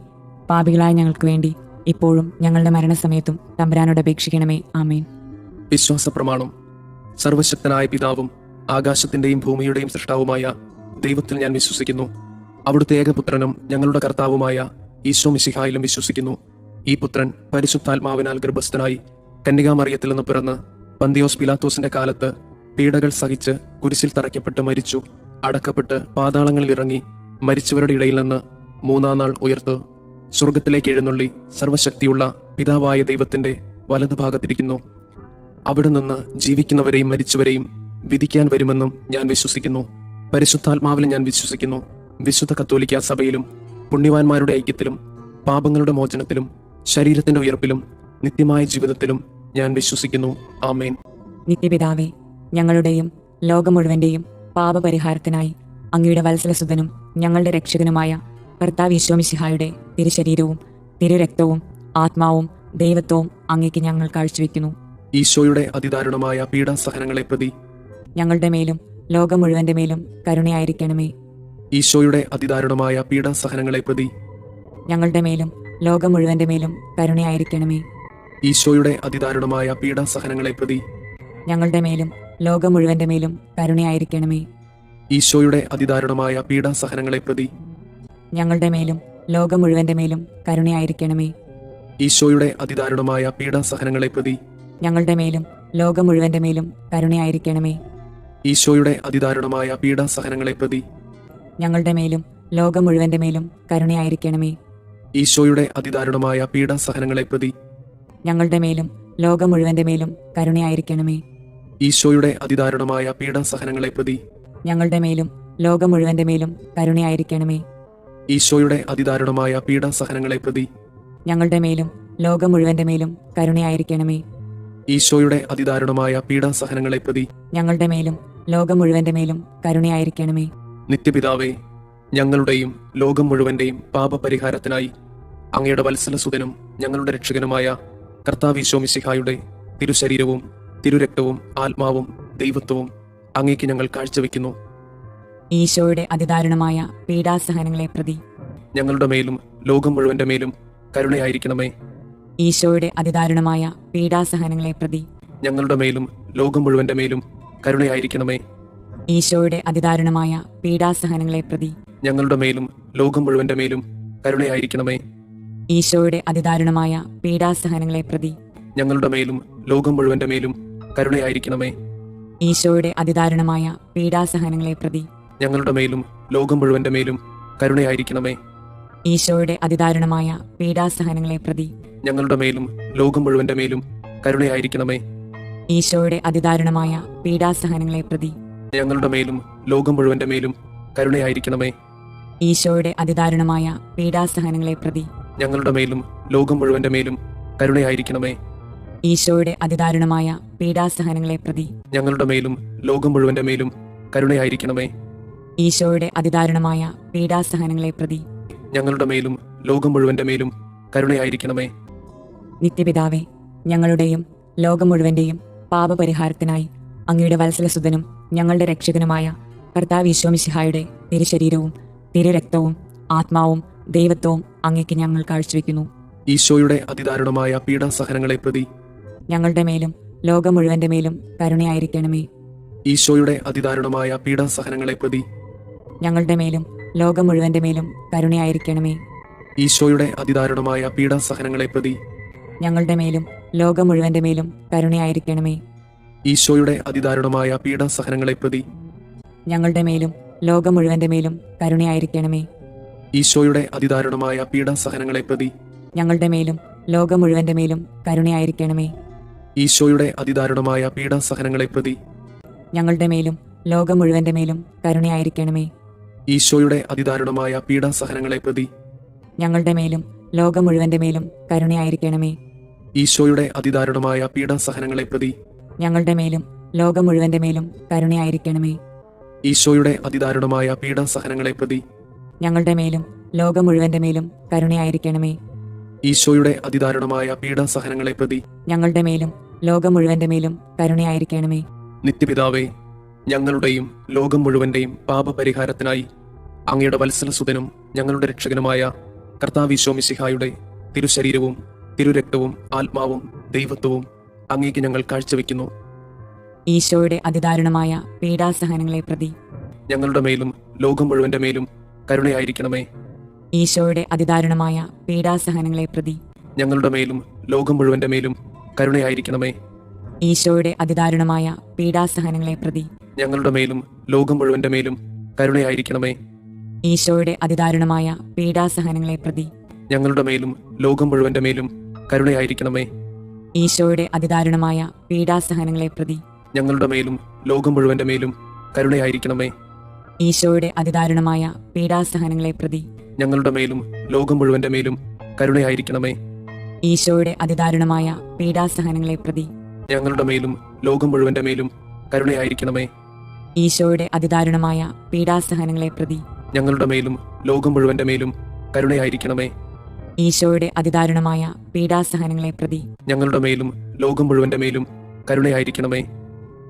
പാപികളായ ഞങ്ങൾക്ക് വേണ്ടി ഇപ്പോഴും ഞങ്ങളുടെ മരണസമയത്തും തമ്പുരാനോട് അപേക്ഷിക്കണമേ. ആമേൻ. വിശ്വാസ പ്രമാണം. സർവശക്തനായ പിതാവും ആകാശത്തിന്റെയും ഭൂമിയുടെയും സൃഷ്ടാവുമായ ദൈവത്തിൽ ഞാൻ വിശ്വസിക്കുന്നു. അവിടുത്തെ ഏകപുത്രനും ഞങ്ങളുടെ കർത്താവുമായ ഈശോ മിശിഹായിലും വിശ്വസിക്കുന്നു. ഈ പുത്രൻ പരിശുദ്ധാത്മാവിനാൽ ഗർഭസ്ഥനായി കന്യകാമറിയത്തിൽ നിന്ന് പിറന്ന് പന്തിയോസ് പിലാത്തോസിന്റെ കാലത്ത് പീഡകൾ സഹിച്ച് കുരിശിൽ തറയ്ക്കപ്പെട്ട് മരിച്ചു, അടക്കപ്പെട്ട് പാതാളങ്ങളിൽ ഇറങ്ങി മരിച്ചവരുടെ ഇടയിൽ നിന്ന് മൂന്നാം നാൾ ഉയർത്ത് സ്വർഗത്തിലേക്ക് എഴുന്നള്ളി സർവശക്തിയുള്ള പിതാവായ ദൈവത്തിന്റെ വലതുഭാഗത്തിരിക്കുന്നു. അവിടെ നിന്ന് ജീവിക്കുന്നവരെയും മരിച്ചവരെയും വിധിക്കാൻ വരുമെന്നും ഞാൻ വിശ്വസിക്കുന്നു. പരിശുദ്ധാത്മാവിലും ഞാൻ വിശ്വസിക്കുന്നു. വിശുദ്ധ കത്തോലിക്ക സഭയിലും പുണ്യവാന്മാരുടെ ഐക്യത്തിലും പാപങ്ങളുടെ മോചനത്തിലും ശരീരത്തിന്റെ ഉയർപ്പിലും നിത്യമായ ജീവിതത്തിലും ഞാൻ വിശ്വസിക്കുന്നു. ആമേൻ. നിത്യപിതാവേ, ഞങ്ങളുടെയും ലോകം മുഴുവന്റെയും പാപപരിഹാരത്തിനായി അങ്ങയുടെ വത്സലസുതനും ഞങ്ങളുടെ രക്ഷകനുമായ കർത്താവ് ഈശോമിശിഹായുടെ തിരുശരീരവും തിരുരക്തവും ആത്മാവും ദൈവത്വവും അങ്ങേക്ക് ഞങ്ങൾ കാഴ്ചവെക്കുന്നു. ഈശോയുടെ അതിദാരുണമായ പീഡാസഹനങ്ങളെ പ്രതി ഞങ്ങളുടെ മേലും ലോകം മുഴുവന്റെ മേലും കരുണയായിരിക്കണമേ. ഈശോയുടെ അതിദാരുണമായ പീഡാസഹനങ്ങളെ പ്രതി ഞങ്ങളുടെ മേലും ലോകം മുഴുവന്റെ മേലും കരുണയായിരിക്കണമേ. ഈശോയുടെ അതിദാരുണമായ പീഡാസഹനങ്ങളെ പ്രതി ഞങ്ങളുടെ മേലും ലോകം മുഴുവന്റെ മേലും കരുണയായിരിക്കണമേ. ഈശോയുടെ അതിദാരുണമായ പീഡാസഹനങ്ങളെ പ്രതി ഞങ്ങളുടെ മേലും ലോകം മുഴുവന്റെ മേലും കരുണയായിരിക്കണമേ. ഈശോയുടെ അതിദാരുണമായ പീഡാസഹനങ്ങളെ പ്രതി ഞങ്ങളുടെ മേലും ലോകം മുഴുവന്റെ മേലും കരുണയായിരിക്കണമേ. ഈശോയുടെ അതിദാരുണമായ പീഡാസഹനങ്ങളെ പ്രതി ഞങ്ങളുടെ മേലും ലോകം മുഴുവന്റെ മേലും കരുണയായിരിക്കണമേ. ഈശോയുടെ അതിദാരുണമായ പീഡാസഹനങ്ങളെ പ്രതി ഞങ്ങളുടെ മേലും ലോകം മുഴുവന്റെ മേലും കരുണയായിരിക്കണമേ. ഈശോയുടെ അതിദാരുണമായ പീഡാസഹനങ്ങളെ പ്രതി ഞങ്ങളുടെ മേലും ലോകം മുഴുവന്റെ മേലും കരുണയായിരിക്കണമേ. ഈശോയുടെ അതിദാരുണമായ പീഡാസഹനങ്ങളെ പ്രതി ഞങ്ങളുടെ മേലും ലോകം മുഴുവന്റെ മേലും കരുണയായിരിക്കണമേ. ഈശോയുടെ അതിദാരുണമായ പീഡാസഹനങ്ങളെ പ്രതി ഞങ്ങളുടെ മേലും ലോകം മുഴുവന്റെ മേലും കരുണയായിരിക്കണമേ. നിത്യപിതാവേ, ഞങ്ങളുടെയും ലോകം മുഴുവന്റെയും പാപപരിഹാരത്തിനായി അങ്ങയുടെ വത്സലസുതനും ഞങ്ങളുടെ രക്ഷകനുമായ കർത്താവ് ഈശോ മിശിഹായുടെ തിരുശരീരവും തിരുരക്തവും ആത്മാവും ദൈവത്വവും അങ്ങേക്ക് ഞങ്ങൾ കാഴ്ചവെക്കുന്നു. ഈശോയുടെ അതിദാരുണമായ പീഡാസഹനങ്ങളെ പ്രതി ഞങ്ങളുടെ മേലും ലോകം മുഴുവന്റെ മേലും കരുണയായിരിക്കണമേ. ഈശോയുടെ അതിദാരുണമായ പീഡാസഹനങ്ങളെ പ്രതി ഞങ്ങളുടെ മേലും ലോകം മുഴുവന്റെ മേലും കരുണയായിരിക്കണമേ. ഈശോയുടെ അതിദാരുണമായ പീഡാസഹനങ്ങളെ പ്രതി ഞങ്ങളുടെ മേലും ലോകം മുഴുവന്റെ മേലും കരുണയായിരിക്കണമേ. ഈശോയുടെ അതിദാരുണമായ പീഡാസഹനങ്ങളെ പ്രതി ഞങ്ങളുടെ മേലും ലോകം മുഴുവന്റെ മേലും കരുണയായിരിക്കണമേ. ഈശോയുടെ അതിദാരുണമായ പീഡാസഹനങ്ങളെ പ്രതി ഞങ്ങളുടെ മേലും ലോകം മുഴുവന്റെ മേലും കരുണയായിരിക്കണമേ. ഈശോയുടെ അതിദാരുണമായ പീഡാസഹനങ്ങളെ പ്രതി ഞങ്ങളുടെ മേലും ലോകം മുഴുവന്റെ മേലും കരുണയായിരിക്കണമേ. ഈശോയുടെ അതിദാരുണമായ പീഡാസഹനങ്ങളെ പ്രതി ഞങ്ങളുടെ മേലും ലോകം മുഴുവന്റെ മേലും കരുണയായിരിക്കണമേ. ഈശോയുടെ അതിദാരുണമായ പീഡാസഹനങ്ങളെ പ്രതി ഞങ്ങളുടെ മേലും ലോകം മുഴുവന്റെ മേലും കരുണയായിരിക്കണമേ. ഈശോയുടെ അതിദാരുണമായ പീഡാസഹനങ്ങളെ പ്രതി ഞങ്ങളുടെ മേലും ലോകം മുഴുവന്റെ മേലും കരുണയായിരിക്കണമേ. ഈശോയുടെ അതിദാരുണമായ പീഡാസഹനങ്ങളെ പ്രതി ഞങ്ങളുടെ മേലും ലോകം മുഴുവന്റെ മേലും കരുണയായിരിക്കണമേ. നിത്യപിതാവേ, ഞങ്ങളുടെയും ലോകം മുഴുവന്റെയും പാപപരിഹാരത്തിനായി അങ്ങയുടെ വത്സലസുതനും ഞങ്ങളുടെ രക്ഷകനുമായ കർത്താവ് ഈശോ മിശിഹായുടെ തിരുശരീരവും തിരുരക്തവും ആത്മാവും ദൈവത്വവും അങ്ങേക്ക് ഞങ്ങൾ കാഴ്ചവെക്കുന്നു. ഈശോയുടെ അതിദാരുണമായ പീഡാസഹനങ്ങളെ പ്രതി ഞങ്ങളുടെ മേലും ലോകം മുഴുവന്റെ മേലും കരുണയായിരിക്കണമേ. ഈശോയുടെ അതിദാരുണമായ പീഡാസഹനങ്ങളെ പ്രതി ഞങ്ങളുടെ മേലും ലോകം മുഴുവന്റെ മേലും കരുണയായിരിക്കണമേ. ഈശോയുടെ അതിദാരുണമായ പീഡാസഹനങ്ങളെ പ്രതി ഞങ്ങളുടെ മേലും ലോകം മുഴുവന്റെ മേലും കരുണയായിരിക്കണമേ. ഈശോയുടെ അതിദാരുണമായ പീഡാസഹനങ്ങളെ പ്രതി ഞങ്ങളുടെ മേലും ലോകം മുഴുവന്റെ മേലും കരുണയായിരിക്കണമേ. ഈശോയുടെ അതിദാരുണമായ പീഡാസഹനങ്ങളെ പ്രതി ഞങ്ങളുടെ മേലും ലോകം മുഴുവന്റെ മേലും കരുണയായിരിക്കണമേ. ഈശോയുടെ അതിദാരുണമായ പീഡാസഹനങ്ങളെ പ്രതി ഞങ്ങളുടെ മേലും ലോകം മുഴുവന്റെ മേലും കരുണയായിരിക്കണമേ. ഈശോയുടെ അതിദാരുണമായ പീഡാസഹനങ്ങളെ പ്രതി ഞങ്ങളുടെ മേലും ലോകം മുഴുവന്റെ മേലും കരുണയായിരിക്കണമേ. ഈശോയുടെ അതിദാരുണമായ പീഡാസഹനങ്ങളെ പ്രതി ഞങ്ങളുടെ മേലും ലോകം മുഴുവന്റെ മേലും കരുണയായിരിക്കണമേ. ഈശോയുടെ അതിദാരുണമായ പീഡാസഹനങ്ങളെ പ്രതി ഞങ്ങളുടെ മേലും ലോകം മുഴുവന്റെ മേലും കരുണയായിരിക്കണമേ. ഈശോയുടെ അതിദാരുണമായ പീഡാസഹനങ്ങളെ പ്രതി ഞങ്ങളുടെ മേലും ലോകം മുഴുവന്റെ മേലും കരുണയായിരിക്കണമേ. നിത്യപിതാവേ, ഞങ്ങളുടെയും ലോകം മുഴുവന്റെയും പാപപരിഹാരത്തിനായി അങ്ങയുടെ വത്സലസുതനും ഞങ്ങളുടെ രക്ഷകനുമായ കർത്താവ് ഈശോ മിശിഹായുടെ തിരുശരീരവും തിരുരക്തവും ആത്മാവും ദൈവത്വവും അങ്ങേക്ക് ഞങ്ങൾ കാഴ്ചവെക്കുന്നു. ഈശോയുടെ അതിദാരുണമായ പീഡാസഹനങ്ങളെ പ്രതി ഞങ്ങളുടെ മേലും ലോകം മുഴുവന്റെ മേലും കരുണയായിരിക്കണമേ. ഈശോയുടെ അതിദാരുണമായ പീഡാസഹനങ്ങളെ പ്രതി ഞങ്ങളുടെ മേലും ലോകം മുഴുവന്റെ മേലും കരുണയായിരിക്കണമേ. ഈശോയുടെ അതിദാരുണമായ പീഡാസഹനങ്ങളെ പ്രതി ഞങ്ങളുടെ മേലും ലോകം മുഴുവന്റെ മേലും കരുണയായിരിക്കണമേ. ഈശോയുടെ അതിദാരുണമായ പീഡാസഹനങ്ങളെ പ്രതി ഞങ്ങളുടെ മേലും ലോകം മുഴുവന്റെ മേലും കരുണയായിരിക്കണമേ. ഈശോയുടെ അതിദാരുണമായ പീഡാസഹനങ്ങളെ പ്രതി ഞങ്ങളുടെ മേലും ലോകം മുഴുവന്റെ മേലും കരുണയായിരിക്കണമേ. ഈശോയുടെ അതിദാരുണമായ പീഡാസഹനങ്ങളെ പ്രതി ഞങ്ങളുടെ മേലും ലോകം മുഴുവന്റെ മേലും കരുണയായിരിക്കണമേ. ഈശോയുടെ അതിദാരുണമായ പീഡാസഹനങ്ങളെ പ്രതി ഞങ്ങളുടെ മേലും ലോകം മുഴുവന്റെ മേലും കരുണയായിരിക്കണമേ. ഈശോയുടെ അതിദാരുണമായ പീഡാസഹനങ്ങളെ പ്രതി ഞങ്ങളുടെ മേലും ലോകം മുഴുവന്റെ മേലും കരുണയായിരിക്കണമേ. ഈശോയുടെ അതിദാരുണമായ പീഡാസഹനങ്ങളെ പ്രതി ഞങ്ങളുടെ മേലും ലോകം മുഴുവന്റെ മേലും കരുണയായിരിക്കണമേ.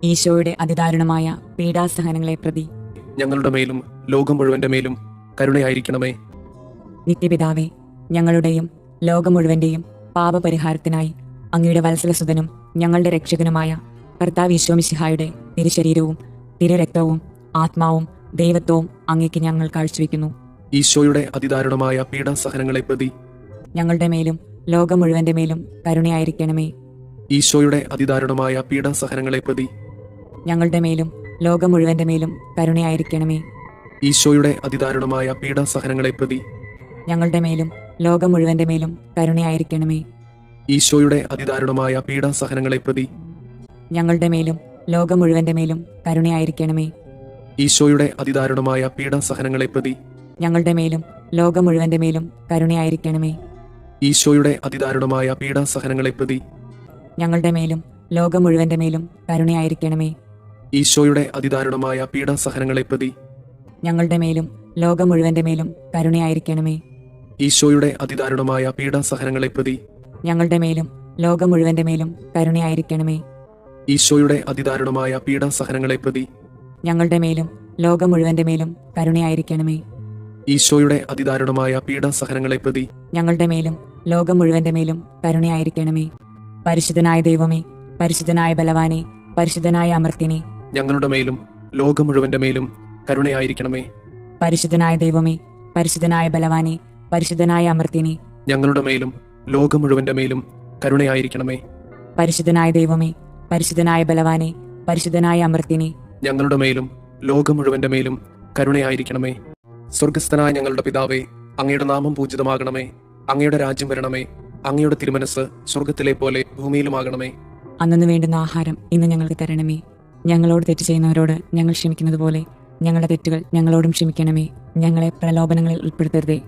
ഈശോയുടെ അതിദാരുണമായ പീഡാസഹനങ്ങളെ പ്രതി ഞങ്ങളുടെ മേലും ലോകം മുഴുവന്റെ മേലും കരുണയായിരിക്കണമേ. നിത്യപിതാവേ, ഞങ്ങളുടെയും ലോകം മുഴുവന്റെയും പാപപരിഹാരത്തിനായി അങ്ങയുടെ വത്സലസുതനും ഞങ്ങളുടെ രക്ഷകനുമായ കർത്താവ് ഈശോ മിശിഹായുടെ തിരുശരീരവും തിരുരക്തവും ആത്മാവും ദൈവത്വവും അങ്ങേക്ക് ഞങ്ങൾ കാഴ്ചവെക്കുന്നു. ഈശോയുടെ അതിദാരുണമായ പീഡാസഹനങ്ങളെ പ്രതി ഞങ്ങളുടെ മേലും ലോകം മുഴുവന്റെ മേലും കരുണയായിരിക്കണമേ. ഈശോയുടെ അതിദാരുണമായ പീഡാസഹനങ്ങളെ പ്രതി ഞങ്ങളുടെ മേലും ലോകം മുഴുവന്റെ മേലും കരുണയായിരിക്കണമേ. ഈശോയുടെ അതിദാരുണമായ പീഡാസഹനങ്ങളെ പ്രതി ഞങ്ങളുടെ മേലും ലോകം മുഴുവന്റെ മേലും കരുണയായിരിക്കണമേ. ഈശോയുടെ അതിദാരുണമായ പീഡാസഹനങ്ങളെ പ്രതി ഞങ്ങളുടെ മേലും ലോകം മുഴുവന്റെ മേലും കരുണയായിരിക്കണമേ. ഈശോയുടെ അതിദാരുണമായ പീഡാസഹനങ്ങളെ പ്രതി ഞങ്ങളുടെ മേലും ലോകം മുഴുവന്റെ മേലും കരുണയായിരിക്കണമേ. ഈശോയുടെ അതിദാരുണമായ പീഡാസഹനങ്ങളെ പ്രതി ഞങ്ങളുടെ മേലും ലോകം മുഴുവന്റെ മേലും കരുണയായിരിക്കണമേ. ഈശോയുടെ അതിദാരുണമായ പീഡാസഹനങ്ങളെ പ്രതി ഞങ്ങളുടെ മേലും ലോകം മുഴുവന്റെ മേലും കരുണയായിരിക്കണമേ. ഈശോയുടെ അതിദാരുണമായ പീഡാസഹനങ്ങളെ പ്രതി ഞങ്ങളുടെ മേലും ലോകം മുഴുവന്റെ മേലും കരുണയായിരിക്കണമേ. ഈശോയുടെ അതിദാരുണമായ പീഡാസഹനങ്ങളെ പ്രതി ഞങ്ങളുടെ മേലും ലോകം മുഴുവന്റെ മേലും കരുണയായിരിക്കണമേ. ഈശോയുടെ അതിദാരുണമായ പീഡാസഹനങ്ങളെ പ്രതി ഞങ്ങളുടെ മേലും ലോകം മുഴുവന്റെ മേലും കരുണയായിരിക്കണമേ. പരിശുദ്ധനായ ദൈവമേ, പരിശുദ്ധനായ ബലവാനെ, പരിശുദ്ധനായ അമർത്തിനെ, ഞങ്ങളുടെ മേലും ലോകം മുഴുവന്റെ മേലും കരുണയായിരിക്കണമേ. പരിശുദ്ധനായ ദൈവമേ, പരിശുദ്ധനായ ബലവാനെ, പരിശുദ്ധനായ അമർത്തിനെ, ഞങ്ങളുടെ മേലും ലോകം മുഴുവന്റെ മേലും കരുണയായിരിക്കണമേ. പരിശുദ്ധനായ ദൈവമേ, പരിശുദ്ധനായ ബലവാനെ, പരിശുദ്ധനായ അമർത്തിനെ, ഞങ്ങളുടെ മേലും ലോകം മുഴുവന്റെ മേലും കരുണയായിരിക്കണമേ. സ്വർഗസ്ഥനായ ഞങ്ങളുടെ പിതാവേ, അങ്ങയുടെ നാമം പൂജിതമാകണമേ. അങ്ങയുടെ രാജ്യം വരണമേ. അങ്ങയുടെ തിരുമനസ് സ്വർഗത്തിലെ പോലെ ഭൂമിയിലുമാകണമേ. അന്നു വേണ്ടുന്ന ആഹാരം ഇന്ന് ഞങ്ങൾക്ക് തരണമേ. ഞങ്ങളോട് തെറ്റ് ചെയ്യുന്നവരോട് ഞങ്ങൾ ക്ഷമിക്കുന്നത് പോലെ ഞങ്ങളുടെ തെറ്റുകൾ ഞങ്ങളോടും ക്ഷമിക്കണമേ. ഞങ്ങളെ പ്രലോഭനങ്ങളിൽ ഉൾപ്പെടുത്തരുതേ,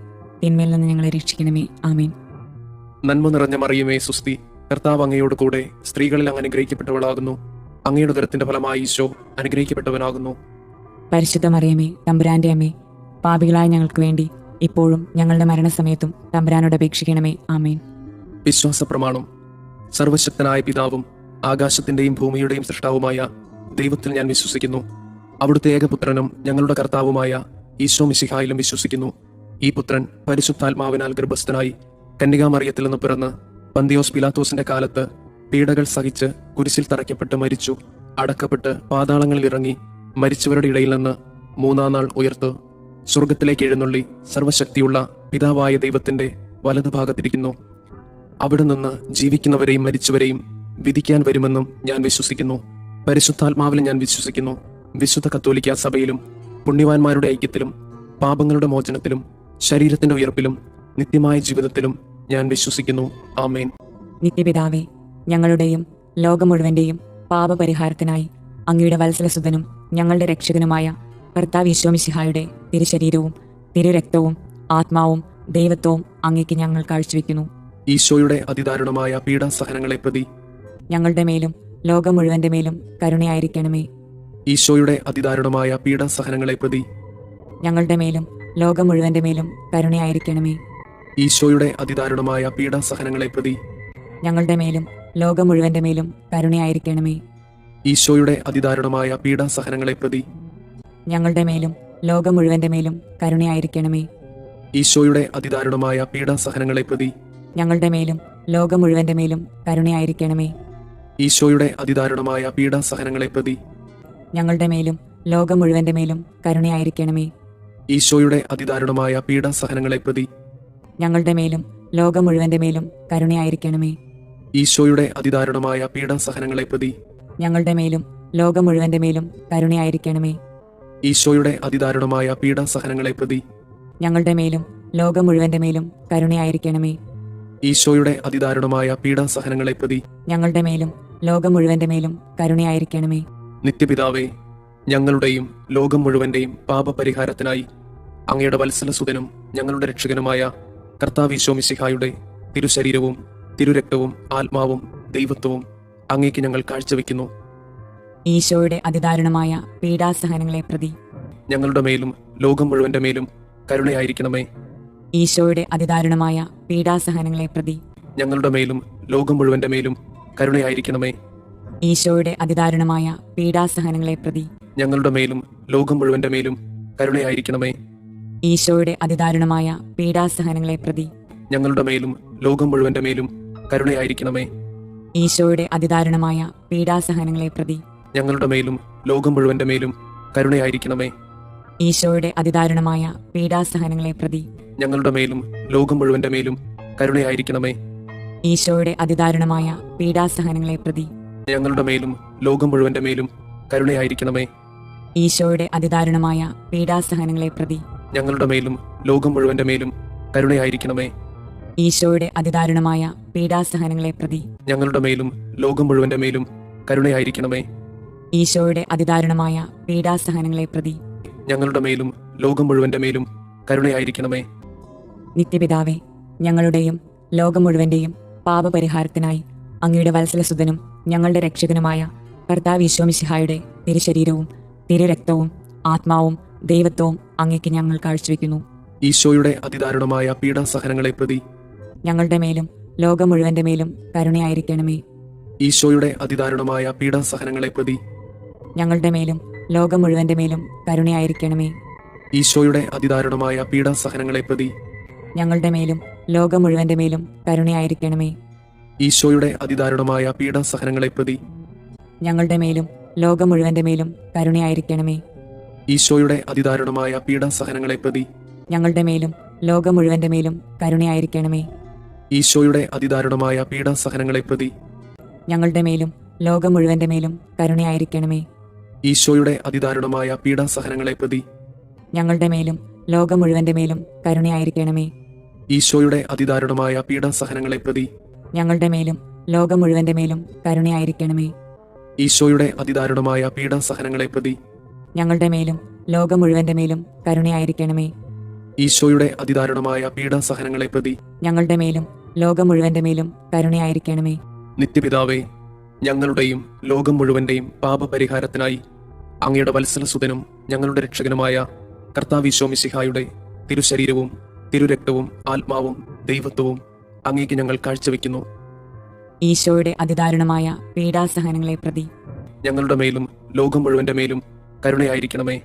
തിന്മയിൽ നിന്ന് ഞങ്ങളെ രക്ഷിക്കണമേ. ആമേൻ. നന്മ നിറഞ്ഞ മറിയമേ, സുസ്തി, കർത്താവ് അങ്ങയോട് കൂടെ സ്ത്രീകളിൽ അങ്ങ് അനുഗ്രഹിക്കപ്പെട്ടവളാകുന്നു. അങ്ങയുടെ ഉദരത്തിന്റെ ഫലമായി ഈശോ അനുഗ്രഹിക്കപ്പെട്ടവനാകുന്നു. പരിശുദ്ധ മറിയമേ, തമ്പുരാന്റെ അമ്മേ, പാപികളായ ഞങ്ങൾക്ക് വേണ്ടി ഇപ്പോഴും ഞങ്ങളുടെ മരണസമയത്തും തമ്പുരാനോട് അപേക്ഷിക്കണമേ. ആമേൻ. വിശ്വാസ പ്രമാണം. സർവശക്തനായ പിതാവും ആകാശത്തിന്റെയും ഭൂമിയുടെയും സൃഷ്ടാവുമായ ദൈവത്തിൽ ഞാൻ വിശ്വസിക്കുന്നു. അവിടുത്തെ ഏകപുത്രനും ഞങ്ങളുടെ കർത്താവുമായ ഈശോ മിശിഹായിലും വിശ്വസിക്കുന്നു. ഈ പുത്രൻ പരിശുദ്ധാത്മാവിനാൽ ഗർഭസ്ഥനായി കന്യകാമറിയത്തിൽ നിന്ന് പിറന്ന് പന്തിയോസ് പിലാത്തോസിന്റെ കാലത്ത് പീഡകൾ സഹിച്ച് കുരിശിൽ തറയ്ക്കപ്പെട്ട് മരിച്ചു, അടക്കപ്പെട്ട് പാതാളങ്ങളിൽ ഇറങ്ങി, മരിച്ചവരുടെ ഇടയിൽ നിന്ന് മൂന്നാം നാൾ ഉയർത്ത് സ്വർഗത്തിലേക്ക് എഴുന്നള്ളി സർവശക്തിയുള്ള പിതാവായ ദൈവത്തിന്റെ വലതുഭാഗത്തിരിക്കുന്നു. അവിടെ നിന്ന് ജീവിക്കുന്നവരെയും മരിച്ചവരെയും വിധിക്കാൻ വരുമെന്നും ഞാൻ വിശ്വസിക്കുന്നു. പരിശുദ്ധാത്മാവിലും ഞാൻ വിശ്വസിക്കുന്നു. വിശുദ്ധ കത്തോലിക്ക സഭയിലും പുണ്യവാന്മാരുടെ ഐക്യത്തിലും പാപങ്ങളുടെ മോചനത്തിലും ശരീരത്തിന്റെ ഉയർപ്പിലും നിത്യമായ ജീവിതത്തിലും ഞാൻ വിശ്വസിക്കുന്നു. ആമേൻ. നിത്യപിതാവേ, ഞങ്ങളുടെയും ലോകം മുഴുവന്റെയും പാപപരിഹാരത്തിനായി അങ്ങയുടെ വത്സലസുതനും ഞങ്ങളുടെ രക്ഷകനുമായ കർത്താവ് ഈശോ മിശിഹായുടെ തിരുശരീരവും തിരുരക്തവും ആത്മാവും ദൈവത്വവും അങ്ങേക്ക് ഞങ്ങൾ കാഴ്ചവെക്കുന്നു. ഈശോയുടെ അതിദാരുണമായ പീഡാസഹനങ്ങളെ പ്രതി ഞങ്ങളുടെ മേലും ലോകം മുഴുവന്റെ മേലും കരുണയായിരിക്കണമേ. ഈശോയുടെ അതിദാരുണമായ പീഡാസഹനങ്ങളെ പ്രതി ഞങ്ങളുടെ മേലും ലോകം മുഴുവന്റെ മേലും കരുണയായിരിക്കണമേ. ഈശോയുടെ അതിദാരുണമായ പീഡാസഹനങ്ങളെ പ്രതി ഞങ്ങളുടെ മേലും ലോകം മുഴുവന്റെ മേലും കരുണയായിരിക്കണമേ. ഈശോയുടെ അതിദാരുണമായ പീഡാസഹനങ്ങളെ പ്രതി ഞങ്ങളുടെ മേലും ലോകം മുഴുവന്റെ മേലും കരുണയായിരിക്കണമേ. ഈശോയുടെ അതിദാരുണമായ പീഡാസഹനങ്ങളെ പ്രതി ഞങ്ങളുടെ മേലും ലോകം മുഴുവന്റെ മേലും കരുണയായിരിക്കണമേ. ഈശോയുടെ അതിദാരുണമായ പീഡാസഹനങ്ങളെ പ്രതി ഞങ്ങളുടെ മേലും ലോകം മുഴുവന്റെ മേലും കരുണയായിരിക്കണമേ. ഈശോയുടെ അതിദാരുണമായ പീഡാസഹനങ്ങളെ പ്രതി ഞങ്ങളുടെ മേലും ലോകം മുഴുവന്റെ മേലും കരുണയായിരിക്കണമേ. ഈശോയുടെ അതിദാരുണമായ പീഡാസഹനങ്ങളെ പ്രതി ഞങ്ങളുടെ മേലും ലോകം മുഴുവന്റെ മേലും കരുണയായിരിക്കണമേ. ഈശോയുടെ അതിദാരുണമായ പീഡാസഹനങ്ങളെ പ്രതി ഞങ്ങളുടെ മേലും ലോകം മുഴുവന്റെ മേലും കരുണയായിരിക്കണമേ. ഈശോയുടെ അതിദാരുണമായ പീഡാസഹനങ്ങളെ പ്രതി ഞങ്ങളുടെ മേലും ലോകം മുഴുവന്റെ മേലും കരുണയായിരിക്കണമേ. നിത്യപിതാവേ, ഞങ്ങളുടെയും ലോകം മുഴുവന്റെയും പാപപരിഹാരത്തിനായി അങ്ങയുടെ വത്സലസുതനും ഞങ്ങളുടെ രക്ഷകനുമായ കർത്താവ് ഈശോ മിശിഹായുടെ തിരുശരീരവും തിരുരക്തവും ആത്മാവും ദൈവത്വവും അങ്ങേക്ക് ഞങ്ങൾ കാഴ്ചവെക്കുന്നു. ഈശോയുടെ അതിദാരുണമായ പീഡാസഹനങ്ങളെ പ്രതി ഞങ്ങളുടെ മേലും ലോകം മുഴുവന്റെ മേലും കരുണയായിരിക്കണമേ. ഈശോയുടെ അതിദാരുണമായ പീഡാസഹനങ്ങളെ പ്രതി ഞങ്ങളുടെ മേലും ലോകം മുഴുവന്റെ മേലും കരുണയായിരിക്കണമേ. ഈശോയുടെ അതിദാരുണമായ പീഡാസഹനങ്ങളെ പ്രതി ഞങ്ങളുടെ മേലും ലോകം മുഴുവന്റെ മേലും കരുണയായിരിക്കണമേ. ഈശോയുടെ അതിദാരുണമായ പീഡാസഹനങ്ങളെ പ്രതി ഞങ്ങളുടെ മേലും ലോകം മുഴുവന്റെ മേലും കരുണയായിരിക്കണമേ. ഈശോയുടെ അതിദാരുണമായ പീഡാസഹനങ്ങളെ പ്രതി ഞങ്ങളുടെ മേലും ലോകം മുഴുവന്റെ മേലും കരുണയായിരിക്കണമേ. ഈശോയുടെ അതിദാരുണമായ പീഡാസഹനങ്ങളെ പ്രതി ഞങ്ങളുടെ മേലും ലോകം മുഴുവന്റെ മേലും കരുണയായിരിക്കണമേ. ഈശോയുടെ അതിദാരുണമായ പീഡാസഹനങ്ങളെ പ്രതി ഞങ്ങളുടെ മേലും ലോകം മുഴുവന്റെ മേലും കരുണയായിരിക്കണമേ. ഈശോയുടെ അതിദാരുണമായ പീഡാസഹനങ്ങളെ പ്രതി ഞങ്ങളുടെ മേലും ലോകം മുഴുവന്റെ മേലും കരുണയായിരിക്കണമേ. ഈശോയുടെ അതിദാരുണമായ പീഡാസഹനങ്ങളെ പ്രതി ഞങ്ങളുടെ മേലും ലോകം മുഴുവന്റെ മേലും കരുണയായിരിക്കണമേ. ഈശോയുടെ അതിദാരുണമായ പീഡാസഹനങ്ങളെ പ്രതി ഞങ്ങളുടെ മേലും ലോകം മുഴുവന്റെ മേലും കരുണയായിരിക്കണമേ. നിത്യപിതാവേ, ഞങ്ങളുടെയും ലോകം മുഴുവന്റെയും പാപപരിഹാരത്തിനായി അങ്ങയുടെ വത്സലസുതനും ഞങ്ങളുടെ രക്ഷകനുമായ കർത്താവ് ഈശോ മിശിഹായുടെ തിരുശരീരവും തിരുരക്തവും ആത്മാവും ദൈവത്വവും അങ്ങേക്ക് ഞങ്ങൾ കാഴ്ചവെക്കുന്നു. ഈശോയുടെ അതിദാരുണമായ പീഡാസഹനങ്ങളെ പ്രതി ഞങ്ങളുടെ മേലും ലോകം മുഴുവന്റെ മേലും കരുണയായിരിക്കണമേ. ഈശോയുടെ അതിദാരുണമായ പീഡാസഹനങ്ങളെ പ്രതി ഞങ്ങളുടെ മേലും ലോകം മുഴുവന്റെ മേലും കരുണയായിരിക്കണമേ. ഈശോയുടെ അതിദാരുണമായ പീഡാസഹനങ്ങളെ പ്രതി ഞങ്ങളുടെ മേലും ലോകം മുഴുവന്റെ മേലും കരുണയായിരിക്കണമേ. ഈശോയുടെ അതിദാരുണമായ പീഡാസഹനങ്ങളെ പ്രതി ഞങ്ങളുടെ മേലും ലോകം മുഴുവന്റെ മേലും കരുണയായിരിക്കണമേ. ഈശോയുടെ അതിദാരുണമായ പീഡാസഹനങ്ങളെ പ്രതി ഞങ്ങളുടെ മേലും ലോകം മുഴുവന്റെ മേലും കരുണയായിരിക്കണമേ. ഈശോയുടെ അതിദാരുണമായ പീഡാസഹനങ്ങളെ പ്രതി ഞങ്ങളുടെ മേലും ലോകം മുഴുവന്റെ മേലും കരുണയായിരിക്കണമേ. ഈശോയുടെ അതിദാരുണമായ പീഡാസഹനങ്ങളെ പ്രതി ഞങ്ങളുടെ മേലും ലോകം മുഴുവന്റെ മേലും കരുണയായിരിക്കണമേ. ഈശോയുടെ അതിദാരുണമായ പീഡാസഹനങ്ങളെ പ്രതി ഞങ്ങളുടെ മേലും ലോകം മുഴുവന്റെ മേലും കരുണയായിരിക്കണമേ. ഈശോയുടെ അതിദാരുണമായ പീഡാസഹനങ്ങളെ പ്രതി ഞങ്ങളുടെ മേലും ലോകം മുഴുവന്റെ മേലും കരുണയായിരിക്കണമേ. ഈശോയുടെ അതിദാരുണമായ പീഡാസഹനങ്ങളെ പ്രതി ഞങ്ങളുടെ മേലും ലോകം മുഴുവന്റെ മേലും കരുണയായിരിക്കണമേ. നിത്യപിതാവേ, ഞങ്ങളുടെയും ലോകം മുഴുവന്റെയും പാപപരിഹാരത്തിനായി അങ്ങയുടെ വത്സലസുതനും ഞങ്ങളുടെ രക്ഷകനുമായ കർത്താവ് മിശിഹായുടെ തിരുശരീരവും തിരുരക്തവും ആത്മാവും ദൈവത്വവും അങ്ങേക്ക് ഞങ്ങൾ കാഴ്ചവെക്കുന്നു. ഈശോയുടെ അതിദാരുണമായ പീഡാസഹനങ്ങളെ പ്രതി ഞങ്ങളുടെ മേലും ലോകം മുഴുവന്റെ മേലും കരുണയായിരിക്കണമേ.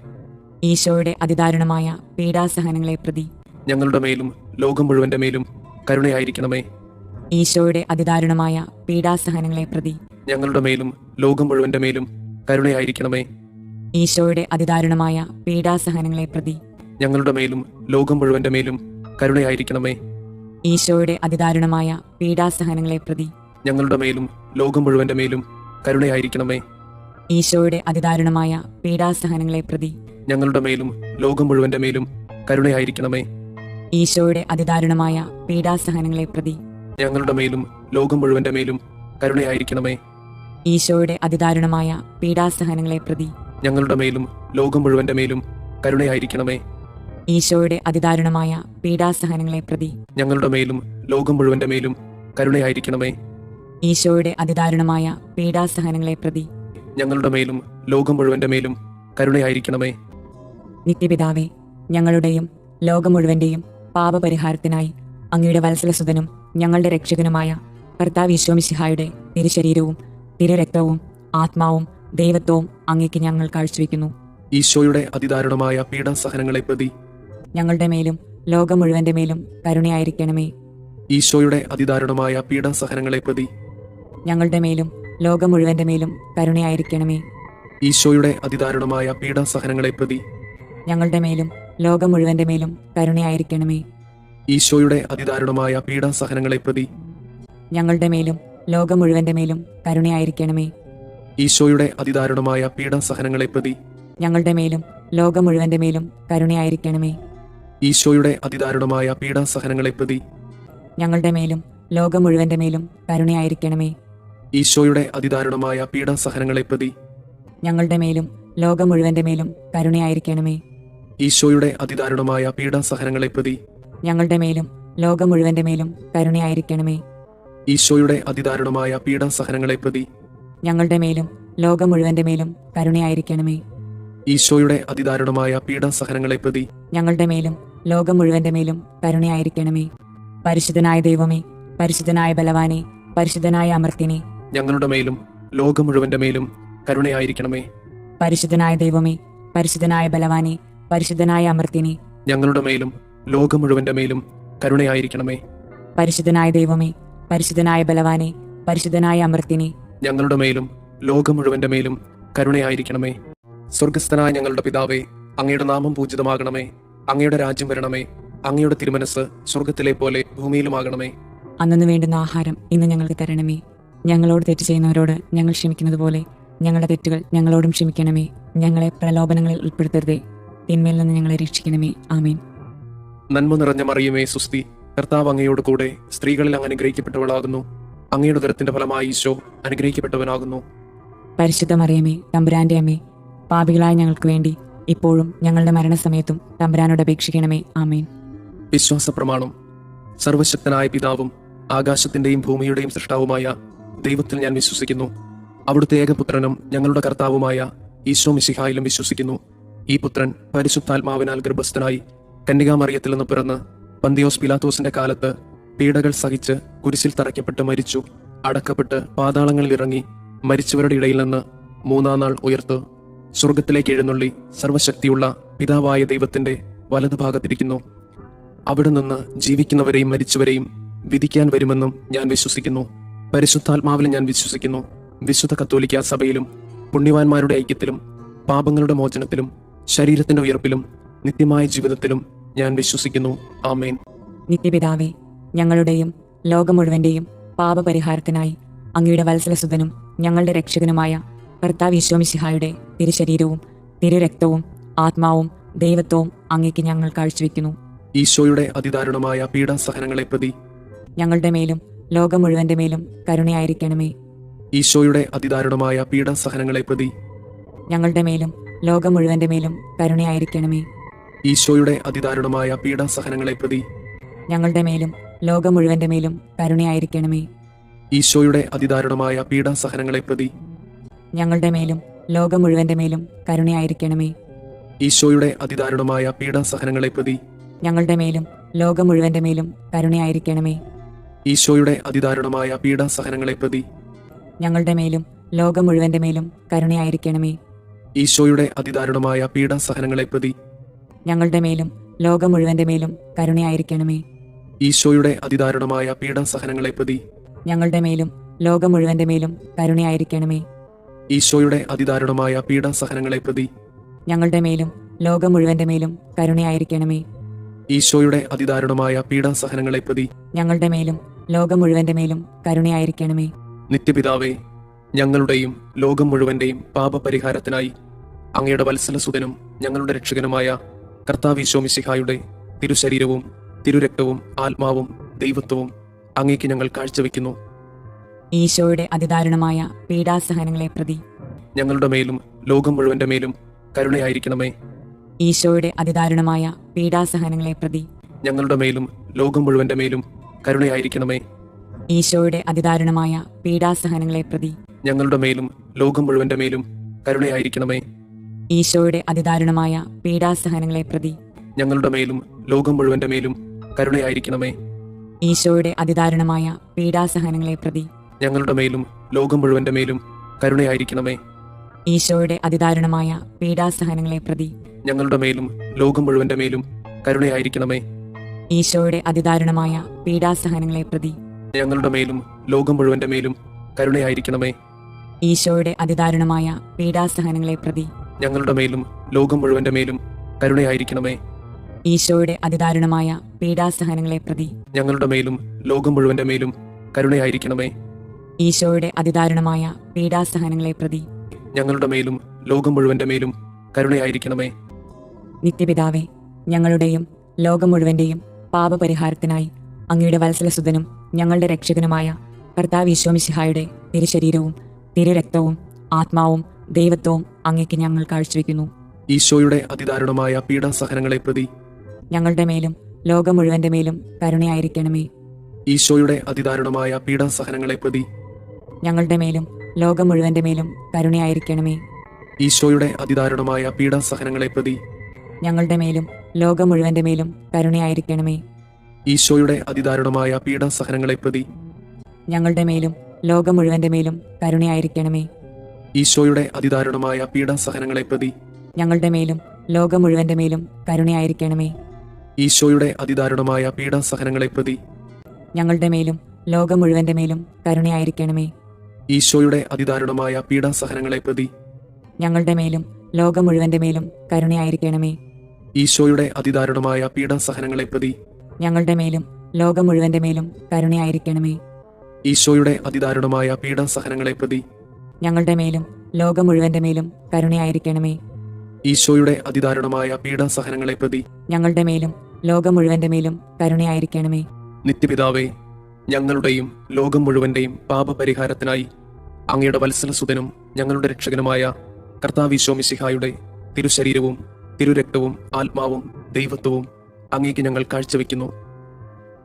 ഈശോയുടെ അതിദാരുണമായ പീഡാസഹനങ്ങളെ പ്രതി ഞങ്ങളുടെ മേലും ലോകം മുഴുവന്റെ മേലും കരുണയായിരിക്കണമേ. ഈശോയുടെ അതിദാരുണമായ പീഡാസഹനങ്ങളെ പ്രതി ഞങ്ങളുടെ മേലും ലോകം മുഴുവന്റെ മേലും കരുണയായിരിക്കണമേ. ഈശോയുടെ അതിദാരുണമായ പീഡാസഹനങ്ങളെ പ്രതി ഞങ്ങളുടെ മേലും ലോകം മുഴുവന്റെ മേലും കരുണയായിരിക്കണമേ. ഈശോയുടെ അതിദാരുണമായ പീഡാസഹനങ്ങളെ പ്രതി ഞങ്ങളുടെ മേലും ലോകം മുഴുവന്റെ മേലും കരുണയായിരിക്കണമേ. ഈശോയുടെ അതിദാരുണമായ പീഡാസഹനങ്ങളെ പ്രതി ഞങ്ങളുടെ മേലും ലോകം മുഴുവന്റെ മേലും കരുണയായിരിക്കണമേ. ഈശോയുടെ അതിദാരുണമായ പീഡാസഹനങ്ങളെ പ്രതി ഞങ്ങളുടെ മേലും ലോകം മുഴുവന്റെ മേലും കരുണയായിരിക്കണമേ. ഈശോയുടെ അതിദാരുണമായ പീഡാസഹനങ്ങളെ പ്രതി ഞങ്ങളുടെ മേലും ലോകം മുഴുവന്റെ മേലും കരുണയായിരിക്കണമേ. ഈശോയുടെ അതിദാരുണമായ പീഡാസഹനങ്ങളെ പ്രതി ഞങ്ങളുടെ മേലും ലോകം മുഴുവന്റെ മേലും കരുണയായിരിക്കണമേ. ഈശോയുടെ അതിദാരുണമായ പീഡാസഹനങ്ങളെ പ്രതി ഞങ്ങളുടെ മേലും ലോകം മുഴുവന്റെ മേലും കരുണയായിരിക്കണമേ. നിത്യപിതാവേ, ഞങ്ങളുടെയും ലോകം മുഴുവന്റെയും പാപപരിഹാരത്തിനായി അങ്ങയുടെ വത്സലസുതനും ഞങ്ങളുടെ രക്ഷകനുമായ കർത്താവ് മിശിഹായുടെ തിരുശരീരവും തിരുരക്തവും ആത്മാവും ദൈവത്വവും അങ്ങേക്ക് ഞങ്ങൾ കാഴ്ചവെക്കുന്നു. ഈശോയുടെ അതിദാരുണമായ പീഡാസഹനങ്ങളെ പ്രതി ഞങ്ങളുടെ മേലും ലോകം മുഴുവന്റെ മേലും കരുണയായിരിക്കണമേ. ഈശോയുടെ അതിദാരുണമായ പീഡാസഹനങ്ങളെ പ്രതി ഞങ്ങളുടെ മേലും ലോകം മുഴുവന്റെ മേലും കരുണയായിരിക്കണമേ. ഈശോയുടെ അതിദാരുണമായ പീഡാസഹനങ്ങളെ പ്രതി ഞങ്ങളുടെ മേലും ലോകം മുഴുവന്റെ മേലും കരുണയായിരിക്കണമേ. ഈശോയുടെ അതിദാരുണമായ പീഡാസഹനങ്ങളെ പ്രതി ഞങ്ങളുടെ മേലും ലോകം മുഴുവന്റെ മേലും കരുണയായിരിക്കണമേ. ഈശോയുടെ അതിദാരുണമായ പീഡാസഹനങ്ങളെ പ്രതി ഞങ്ങളുടെ മേലും ലോകം മുഴുവന്റെ മേലും കരുണയായിരിക്കണമേ. ഈശോയുടെ അതിദാരുണമായ പീഡാസഹനങ്ങളെ പ്രതി ഞങ്ങളുടെ മേലും ലോകം മുഴുവന്റെ മേലും കരുണയായിരിക്കണമേ. ഈശോയുടെ അതിദാരുണമായ പീഡാസഹനങ്ങളെ പ്രതി ഞങ്ങളുടെ മേലും ലോകം മുഴുവന്റെ മേലും കരുണയായിരിക്കണമേ. ഈശോയുടെ അതിദാരുണമായ പീഡാസഹനങ്ങളെ പ്രതി ഞങ്ങളുടെ മേലും ലോകം മുഴുവന്റെ മേലും കരുണയായിരിക്കണമേ. ഈശോയുടെ അതിദാരുണമായ പീഡാസഹനങ്ങളെ പ്രതി ഞങ്ങളുടെ മേലും ലോകം മുഴുവന്റെ മേലും കരുണയായിരിക്കണമേ. ഈശോയുടെ അതിദാരുണമായ പീഡാസഹനങ്ങളെ പ്രതി ഞങ്ങളുടെ മേലും ലോകം മുഴുവന്റെ മേലും കരുണയായിരിക്കണമേ. പരിശുദ്ധനായ ദൈവമേ, പരിശുദ്ധനായ ബലവാനെ, പരിശുദ്ധനായ അമർത്തിനെ, ഞങ്ങളുടെ മേലും ലോകം മുഴുവന്റെ മേലും കരുണയായിരിക്കണമേ. പരിശുദ്ധനായ ദൈവമേ, പരിശുദ്ധനായ ബലവാനെ, പരിശുദ്ധനായ അമർത്തിനെ, ഞങ്ങളുടെ മേലും ലോകം മുഴുവന്റെ മേലും കരുണയായിരിക്കണമേ. പരിശുദ്ധനായ ദൈവമേ, പരിശുദ്ധനായ ബലവാനെ, പരിശുദ്ധനായ അമർത്തിനെ, ഞങ്ങളുടെ മേലും ലോകം മുഴുവന്റെ മേലും കരുണയായിരിക്കണമേ. സ്വർഗസ്ഥനായ ഞങ്ങളുടെ പിതാവേ, അങ്ങയുടെ നാമം പൂജിതമാകണമേ. അങ്ങയുടെ രാജ്യം വരണമേ. അങ്ങയുടെ തിരുമനസ് സ്വർഗത്തിലെ പോലെ ഭൂമിയിലുമാകണമേ. അന്നു വേണ്ടുന്ന ആഹാരം ഇന്ന് ഞങ്ങൾക്ക് തരണമേ. ഞങ്ങളോട് തെറ്റ് ചെയ്യുന്നവരോട് ഞങ്ങൾ ക്ഷമിക്കുന്നത് പോലെ ഞങ്ങളുടെ തെറ്റുകൾ ഞങ്ങളോടും ക്ഷമിക്കണമേ. ഞങ്ങളെ പ്രലോഭനങ്ങളിൽ ഉൾപ്പെടുത്തരുതേ, തിന്മയിൽ നിന്ന് ഞങ്ങളെ രക്ഷിക്കണമേ. ആമേൻ. നന്മ നിറഞ്ഞ മറിയമേ, സുസ്തി, കർത്താവ് അങ്ങയോട് കൂടെ സ്ത്രീകളിൽ അങ്ങ് അനുഗ്രഹിക്കപ്പെട്ടവളാകുന്നു. അങ്ങയുടെ ഉദരത്തിന്റെ ഫലമായി ഈശോ അനുഗ്രഹിക്കപ്പെട്ടവനാകുന്നു. പരിശുദ്ധ മറിയമേ, തമ്പുരാന്റെ അമ്മേ, പാപികളായ ഞങ്ങൾക്ക് വേണ്ടി ഇപ്പോഴും ഞങ്ങളുടെ മരണസമയത്തും തമ്പുരാനോട് അപേക്ഷിക്കണമേ. ആമേൻ. വിശ്വാസ പ്രമാണം. സർവശക്തനായ പിതാവും ആകാശത്തിന്റെയും ഭൂമിയുടെയും സൃഷ്ടാവുമായ ദൈവത്തിൽ ഞാൻ വിശ്വസിക്കുന്നു. അവിടുത്തെ ഏകപുത്രനും ഞങ്ങളുടെ കർത്താവുമായ ഈശോ മിശിഹായിലും വിശ്വസിക്കുന്നു. ഈ പുത്രൻ പരിശുദ്ധാത്മാവിനാൽ ഗർഭസ്ഥനായി കന്യകാമറിയത്തിൽ നിന്ന് പിറന്ന് പന്തിയോസ് പിലാത്തോസിന്റെ കാലത്ത് പീഡകൾ സഹിച്ച് കുരിശിൽ തറയ്ക്കപ്പെട്ട് മരിച്ചു, അടക്കപ്പെട്ട് പാതാളങ്ങളിൽ ഇറങ്ങി, മരിച്ചവരുടെ ഇടയിൽ നിന്ന് മൂന്നാം നാൾ ഉയർത്ത് സ്വർഗത്തിലേക്ക് എഴുന്നള്ളി സർവശക്തിയുള്ള പിതാവായ ദൈവത്തിന്റെ വലതുഭാഗത്തിരിക്കുന്നു. അവിടെ നിന്ന് ജീവിക്കുന്നവരെയും മരിച്ചവരെയും വിധിക്കാൻ വരുമെന്നും ഞാൻ വിശ്വസിക്കുന്നു. പരിശുദ്ധാത്മാവിലും ഞാൻ വിശ്വസിക്കുന്നു. വിശുദ്ധ കത്തോലിക്കാ സഭയിലും പുണ്യവാന്മാരുടെ ഐക്യത്തിലും പാപങ്ങളുടെ മോചനത്തിലും ശരീരത്തിന്റെ ഉയർപ്പിലും നിത്യമായ ജീവിതത്തിലും ഞാൻ വിശ്വസിക്കുന്നു. ആമേൻ. നിത്യപിതാവേ, ഞങ്ങളുടെയും ലോകം മുഴുവന്റെയും പാപപരിഹാരത്തിനായി അങ്ങയുടെ വത്സലസുതനും ഞങ്ങളുടെ രക്ഷകനുമായ കർത്താവ് ഈശോ മിശിഹായുടെ തിരുശരീരവും തിരുരക്തവും ആത്മാവും ദൈവത്വവും അങ്ങേക്ക് ഞങ്ങൾ കാഴ്ചവെക്കുന്നു. ഈശോയുടെ അതിദാരുണമായ പീഡാസഹനങ്ങളെ പ്രതി ഞങ്ങളുടെ മേലും ലോകം മുഴുവന്റെ മേലും കരുണയായിരിക്കണമേ. ഈശോയുടെ അതിദാരുണമായ പീഡാസഹനങ്ങളെ പ്രതി ഞങ്ങളുടെ മേലും ലോകം മുഴുവന്റെ മേലും കരുണയായിരിക്കണമേ. ഈശോയുടെ അതിദാരുണമായ പീഡാസഹനങ്ങളെ പ്രതി ഞങ്ങളുടെ മേലും ലോകം മുഴുവന്റെ മേലും കരുണയായിരിക്കണമേ. ഈശോയുടെ അതിദാരുണമായ പീഡാസഹനങ്ങളെ പ്രതി ഞങ്ങളുടെ മേലും ലോകം മുഴുവന്റെ മേലും കരുണയായിരിക്കണമേ. ഈശോയുടെ അതിദാരുണമായ പീഡാസഹനങ്ങളെ പ്രതി ഞങ്ങളുടെ മേലും ലോകം മുഴുവന്റെ മേലും കരുണയായിരിക്കണമേ. ഈശോയുടെ അതിദാരുണമായ പീഡാസഹനങ്ങളെ പ്രതി ഞങ്ങളുടെ മേലും ലോകം മുഴുവന്റെ മേലും കരുണയായിരിക്കണമേ. ഈശോയുടെ അതിദാരുണമായ പീഡാസഹനങ്ങളെ പ്രതി ഞങ്ങളുടെ മേലും ലോകം മുഴുവന്റെ മേലും കരുണയായിരിക്കണമേ. ഈശോയുടെ അതിദാരുണമായ പീഡാസഹനങ്ങളെ പ്രതി ഞങ്ങളുടെ മേലും ലോകം മുഴുവന്റെ മേലും കരുണയായിരിക്കണമേ. ഈശോയുടെ അതിദാരുണമായ പീഡാസഹനങ്ങളെ പ്രതി ഞങ്ങളുടെ മേലും ലോകം മുഴുവന്റെ മേലും കരുണയായിരിക്കണമേ. ഈശോയുടെ അതിദാരുണമായ പീഡാസഹനങ്ങളെ പ്രതി ഞങ്ങളുടെ മേലും ലോകം മുഴുവന്റെ മേലും കരുണയായിരിക്കണമേ. നിത്യപിതാവേ, ഞങ്ങളുടെയും ലോകം മുഴുവന്റെയും പാപപരിഹാരത്തിനായി അങ്ങയുടെ വത്സലസുതനും ഞങ്ങളുടെ രക്ഷകനുമായ കർത്താവ് ഈശോ മിശിഹായുടെ തിരുശരീരവും തിരുരക്തവും ആത്മാവും ദൈവത്വവും അങ്ങേക്ക് ഞങ്ങൾ കാഴ്ചവെക്കുന്നു. ഈശോയുടെ അതിദാരുണമായ പീഡാസഹനങ്ങളെ പ്രതി ഞങ്ങളുടെ മേലും ലോകം മുഴുവന്റെ മേലും കരുണയായിരിക്കണമേ. ഈശോയുടെ അതിദാരുണമായ പീഡാസഹനങ്ങളെ പ്രതി ഞങ്ങളുടെ മേലും ലോകം മുഴുവന്റെ മേലും കരുണയായിരിക്കണമേ. ഈശോയുടെ അതിദാരുണമായ പീഡാസഹനങ്ങളെ പ്രതി ഞങ്ങളുടെ മേലും ലോകം മുഴുവന്റെ മേലും കരുണയായിരിക്കണമേ. ഈശോയുടെ അതിദാരുണമായ പീഡാസഹനങ്ങളെ പ്രതി ഞങ്ങളുടെ മേലും ലോകം മുഴുവന്റെ മേലും കരുണയായിരിക്കണമേ. ഈശോയുടെ അതിദാരുണമായ പീഡാസഹനങ്ങളെ പ്രതി ഞങ്ങളുടെ മേലും ലോകം മുഴുവന്റെ മേലും കരുണയായിരിക്കണമേ. ഈശോയുടെ അതിദാരുണമായ പീഡാസഹനങ്ങളെ പ്രതി ഞങ്ങളുടെ മേലും ലോകം മുഴുവന്റെ മേലും കരുണയായിരിക്കണമേ. ഈശോയുടെ അതിദാരുണമായ പീഡാസഹനങ്ങളെ പ്രതി ഞങ്ങളുടെ മേലും ലോകം മുഴുവന്റെ മേലും കരുണയായിരിക്കണമേ. ഈശോയുടെ അതിദാരുണമായ പീഡാസഹനങ്ങളെ പ്രതി ഞങ്ങളുടെ മേലും ലോകം മുഴുവന്റെ മേലും കരുണയായിരിക്കണമേ. ഈശോയുടെ അതിദാരുണമായ പീഡാസഹനങ്ങളെ പ്രതി ഞങ്ങളുടെ മേലും ലോകം മുഴുവന്റെ മേലും കരുണയായിരിക്കണമേ. ഈശോയുടെ അതിദാരുണമായ പീഡാസഹനങ്ങളെ പ്രതി ഞങ്ങളുടെ മേലും ലോകം മുഴുവന്റെ മേലും കരുണയായിരിക്കണമേ. നിത്യപിതാവേ, ഞങ്ങളുടെയും ലോകം മുഴുവന്റെയും പാപപരിഹാരത്തിനായി അങ്ങയുടെ വത്സലസുതനും ഞങ്ങളുടെ രക്ഷകനുമായ കർത്താവ് ഈശോ മിശിഹായുടെ തിരുശരീരവും തിരുരക്തവും ആത്മാവും ദൈവത്വവും അങ്ങേക്ക് ഞങ്ങൾ കാഴ്ചവെക്കുന്നു. ഈശോയുടെ അതിദാരുണമായ പീഡാസഹനങ്ങളെ പ്രതി ഞങ്ങളുടെ മേലും ലോകം മുഴുവന്റെ മേലും കരുണയായിരിക്കണമേ. ഈശോയുടെ അതിദാരുണമായ പീഡാസഹനങ്ങളെ പ്രതി ഞങ്ങളുടെ മേലും ലോകം മുഴുവന്റെ മേലും കരുണയായിരിക്കണമേ. ഈശോയുടെ അതിദാരുണമായ പീഡാസഹനങ്ങളെ പ്രതി ഞങ്ങളുടെ മേലും ലോകം മുഴുവന്റെ മേലും കരുണയായിരിക്കണമേ. ഈശോയുടെ അതിദാരുണമായ പീഡാസഹനങ്ങളെ പ്രതി ഞങ്ങളുടെ മേലും ലോകം മുഴുവന്റെ മേലും കരുണയായിരിക്കണമേ. ഈശോയുടെ അതിദാരുണമായ പീഡാസഹനങ്ങളെ പ്രതി ഞങ്ങളുടെ മേലും ലോകം മുഴുവന്റെ മേലും കരുണയായിരിക്കണമേ. ഈശോയുടെ അതിദാരുണമായ പീഡാസഹനങ്ങളെ പ്രതി ഞങ്ങളുടെ മേലും ലോകം മുഴുവന്റെ മേലും കരുണയായിരിക്കണമേ. ഈശോയുടെ അതിദാരുണമായ പീഡാസഹനങ്ങളെ പ്രതി ഞങ്ങളുടെ മേലും ലോകം മുഴുവന്റെ മേലും കരുണയായിരിക്കണമേ. ഈശോയുടെ അതിദാരുണമായ പീഡാസഹനങ്ങളെ പ്രതി ഞങ്ങളുടെ മേലും ലോകം മുഴുവന്റെ മേലും കരുണയായിരിക്കണമേ. ഈശോയുടെ അതിദാരുണമായ പീഡാസഹനങ്ങളെ പ്രതി ഞങ്ങളുടെ മേലും ലോകം മുഴുവന്റെ മേലും കരുണയായിരിക്കണമേ. ഈശോയുടെ അതിദാരുണമായ പീഡാസഹനങ്ങളെ പ്രതി ഞങ്ങളുടെ മേലും ലോകം മുഴുവന്റെ മേലും കരുണയായിരിക്കണമേ. നിത്യപിതാവേ, ഞങ്ങളുടെയും ലോകം മുഴുവന്റെയും പാപപരിഹാരത്തിനായി അങ്ങയുടെ വത്സലസുതനും ഞങ്ങളുടെ രക്ഷകനുമായ കർത്താവ് ഈശോ മിശിഹായുടെ തിരുശരീരവും തിരുരക്തവും ആത്മാവും ദൈവത്വവും അങ്ങേക്ക് ഞങ്ങൾ കാഴ്ചവെക്കുന്നു.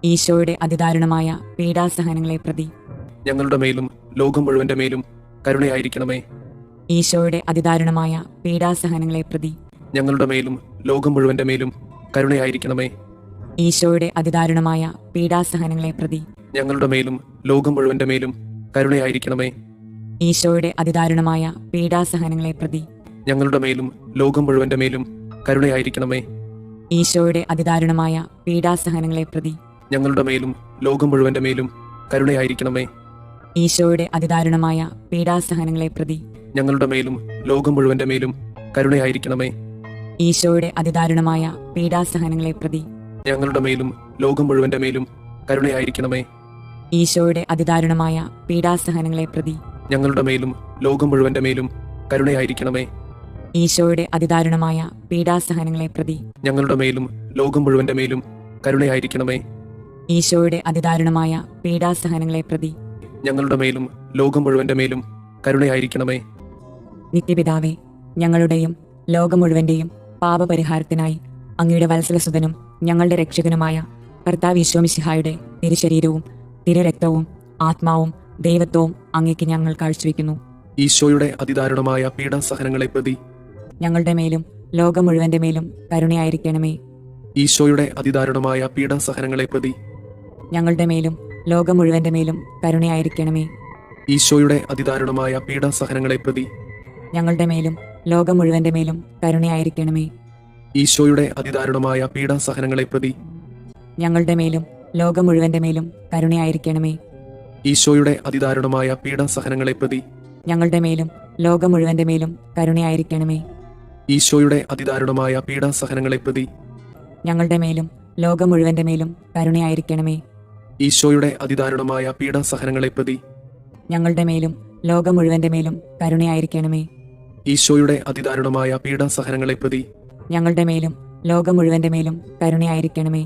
ഈശോയുടെ അതിദാരുണമായ പീഡാസഹനങ്ങളെ പ്രതി ഞങ്ങളുടെ മേലും ലോകം മുഴുവന്റെ മേലും കരുണയായിരിക്കണമേ. ഈശോയുടെ അതിദാരുണമായ പീഡാസഹനങ്ങളെ പ്രതി ഞങ്ങളുടെ മേലും ലോകം മുഴുവന്റെ മേലും കരുണയായിരിക്കണമേ. ഈശോയുടെ അതിദാരുണമായ പീഡാസഹനങ്ങളെ പ്രതി ഞങ്ങളുടെ മേലും ലോകം മുഴുവന്റെ മേലും കരുണയായിരിക്കണമേ. ഈശോയുടെ അതിദാരുണമായ പീഡാസഹനങ്ങളെ പ്രതി ഞങ്ങളുടെ മേലും ലോകം മുഴുവന്റെ മേലും കരുണയായിരിക്കണമേ. ഈശോയുടെ അതിദാരുണമായ പീഡാസഹനങ്ങളെ പ്രതി ഞങ്ങളുടെ മേലും ലോകം മുഴുവന്റെ മേലും കരുണയായിരിക്കണമേ. ഈശോയുടെ അതിദാരുണമായ പീഡാസഹനങ്ങളെ പ്രതി ഞങ്ങളുടെ മേലും ലോകം മുഴുവന്റെ മേലും കരുണയായിരിക്കണമേ. ഈശോയുടെ അതിദാരുണമായ പീഡാസഹനങ്ങളെ പ്രതി ഞങ്ങളുടെ മേലും ലോകം മുഴുവന്റെ മേലും കരുണയായിരിക്കണമേ. ഈശോയുടെ അതിദാരുണമായ പീഡാസഹനങ്ങളെ പ്രതി ഞങ്ങളുടെ മേലും ലോകം മുഴുവന്റെ മേലും കരുണയായിരിക്കണമേ. ഈശോയുടെ അതിദാരുണമായ പീഡാസഹനങ്ങളെ പ്രതി ഞങ്ങളുടെ മേലും ലോകം മുഴുവന്റെ മേലും കരുണയായിരിക്കണമേ. ഈശോയുടെ അതിദാരുണമായ പീഡാസഹനങ്ങളെ പ്രതി ഞങ്ങളുടെ മേലും ലോകം മുഴുവന്റെ മേലും കരുണയായിരിക്കണമേ. നിത്യപിതാവേ, ഞങ്ങളുടെയും ലോകം മുഴുവന്റെയും പാപപരിഹാരത്തിനായി അങ്ങയുടെ വത്സലസുതനും ഞങ്ങളുടെ രക്ഷകനുമായ കർത്താവ് ഈശോ മിശിഹായുടെ തിരുശരീരവും തിരുരക്തവും ആത്മാവും ദൈവത്വവും അങ്ങേക്ക് ഞങ്ങൾ കാഴ്ചവെക്കുന്നു. ഈശോയുടെ അതിദാരുണമായ പീഡാസഹനങ്ങളെ പ്രതി ഞങ്ങളുടെ മേലും ലോകം മുഴുവന്റെ മേലും കരുണയായിരിക്കണമേ. ഈശോയുടെ അതിദാരുണമായ പീഡാസഹനങ്ങളെ പ്രതി ഞങ്ങളുടെ മേലും ലോകം മുഴുവന്റെ മേലും കരുണയായിരിക്കണമേ. ഈശോയുടെ അതിദാരുണമായ പീഡാസഹനങ്ങളെ പ്രതി ഞങ്ങളുടെ മേലും ലോകം മുഴുവന്റെ മേലും കരുണയായിരിക്കണമേ. ഈശോയുടെ അതിദാരുണമായ പീഡാസഹനങ്ങളെ പ്രതി ഞങ്ങളുടെ മേലും ലോകം മുഴുവന്റെ മേലും കരുണയായിരിക്കണമേ. ഈശോയുടെ അതിദാരുണമായ പീഡാസഹനങ്ങളെ പ്രതി ഞങ്ങളുടെ മേലും ലോകം മുഴുവന്റെ മേലും കരുണയായിരിക്കണമേ. ഈശോയുടെ അതിദാരുണമായ പീഡാസഹനങ്ങളെ പ്രതി ഞങ്ങളുടെ മേലും ലോകം മുഴുവന്റെ മേലും കരുണയായിരിക്കണമേ. ഈശോയുടെ അതിദാരുണമായ പീഡാസഹനങ്ങളെ പ്രതി ഞങ്ങളുടെ മേലും ലോകം മുഴുവന്റെ മേലും കരുണയായിരിക്കണമേ. ഈശോയുടെ അതിദാരുണമായ പീഡാസഹനങ്ങളെ പ്രതി ഞങ്ങളുടെ മേലും ലോകം മുഴുവന്റെ മേലും കരുണയായിരിക്കണമേ.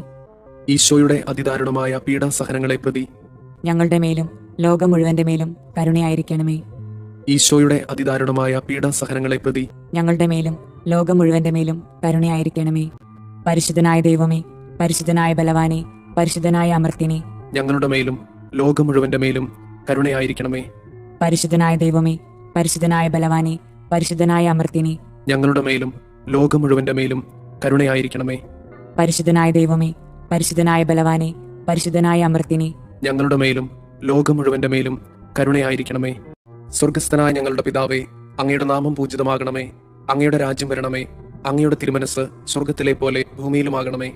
ഈശോയുടെ അതിദാരുണമായ പീഡാസഹനങ്ങളെ പ്രതി ഞങ്ങളുടെ മേലും ലോകം മുഴുവന്റെ മേലും കരുണയായിരിക്കണമേ. ഈശോയുടെ അതിദാരുണമായ പീഡാസഹനങ്ങളെ പ്രതി ഞങ്ങളുടെ മേലും ലോകം മുഴുവന്റെ മേലും കരുണയായിരിക്കണമേ. പരിശുദ്ധനായ ദൈവമേ, പരിശുദ്ധനായ ബലവാനെ, പരിശുദ്ധനായ അമർത്തിനെ, ഞങ്ങളുടെ മേലും ലോകം മുഴുവന്റെ മേലും കരുണയായിരിക്കണമേ. പരിശുദ്ധനായ ദൈവമേ, പരിശുദ്ധനായ ബലവാനെ, പരിശുദ്ധനായ അമർത്തിനെ, ഞങ്ങളുടെ മേലും ലോകം മുഴുവന്റെ മേലും കരുണയായിരിക്കണമേ. പരിശുദ്ധനായ ദൈവമേ, പരിശുദ്ധനായ ബലവാനെ, പരിശുദ്ധനായ അമർത്തിനെ, ഞങ്ങളുടെ മേലും ലോകം മുഴുവന്റെ മേലും കരുണയായിരിക്കണമേ. സ്വർഗസ്ഥനായ ഞങ്ങളുടെ പിതാവേ, അങ്ങയുടെ നാമം പൂജിതമാകണമേ. അങ്ങയുടെ രാജ്യം വരണമേ. അങ്ങയുടെ തിരുമനസ് സ്വർഗത്തിലെ പോലെ ഭൂമിയിലുമാകണമേ.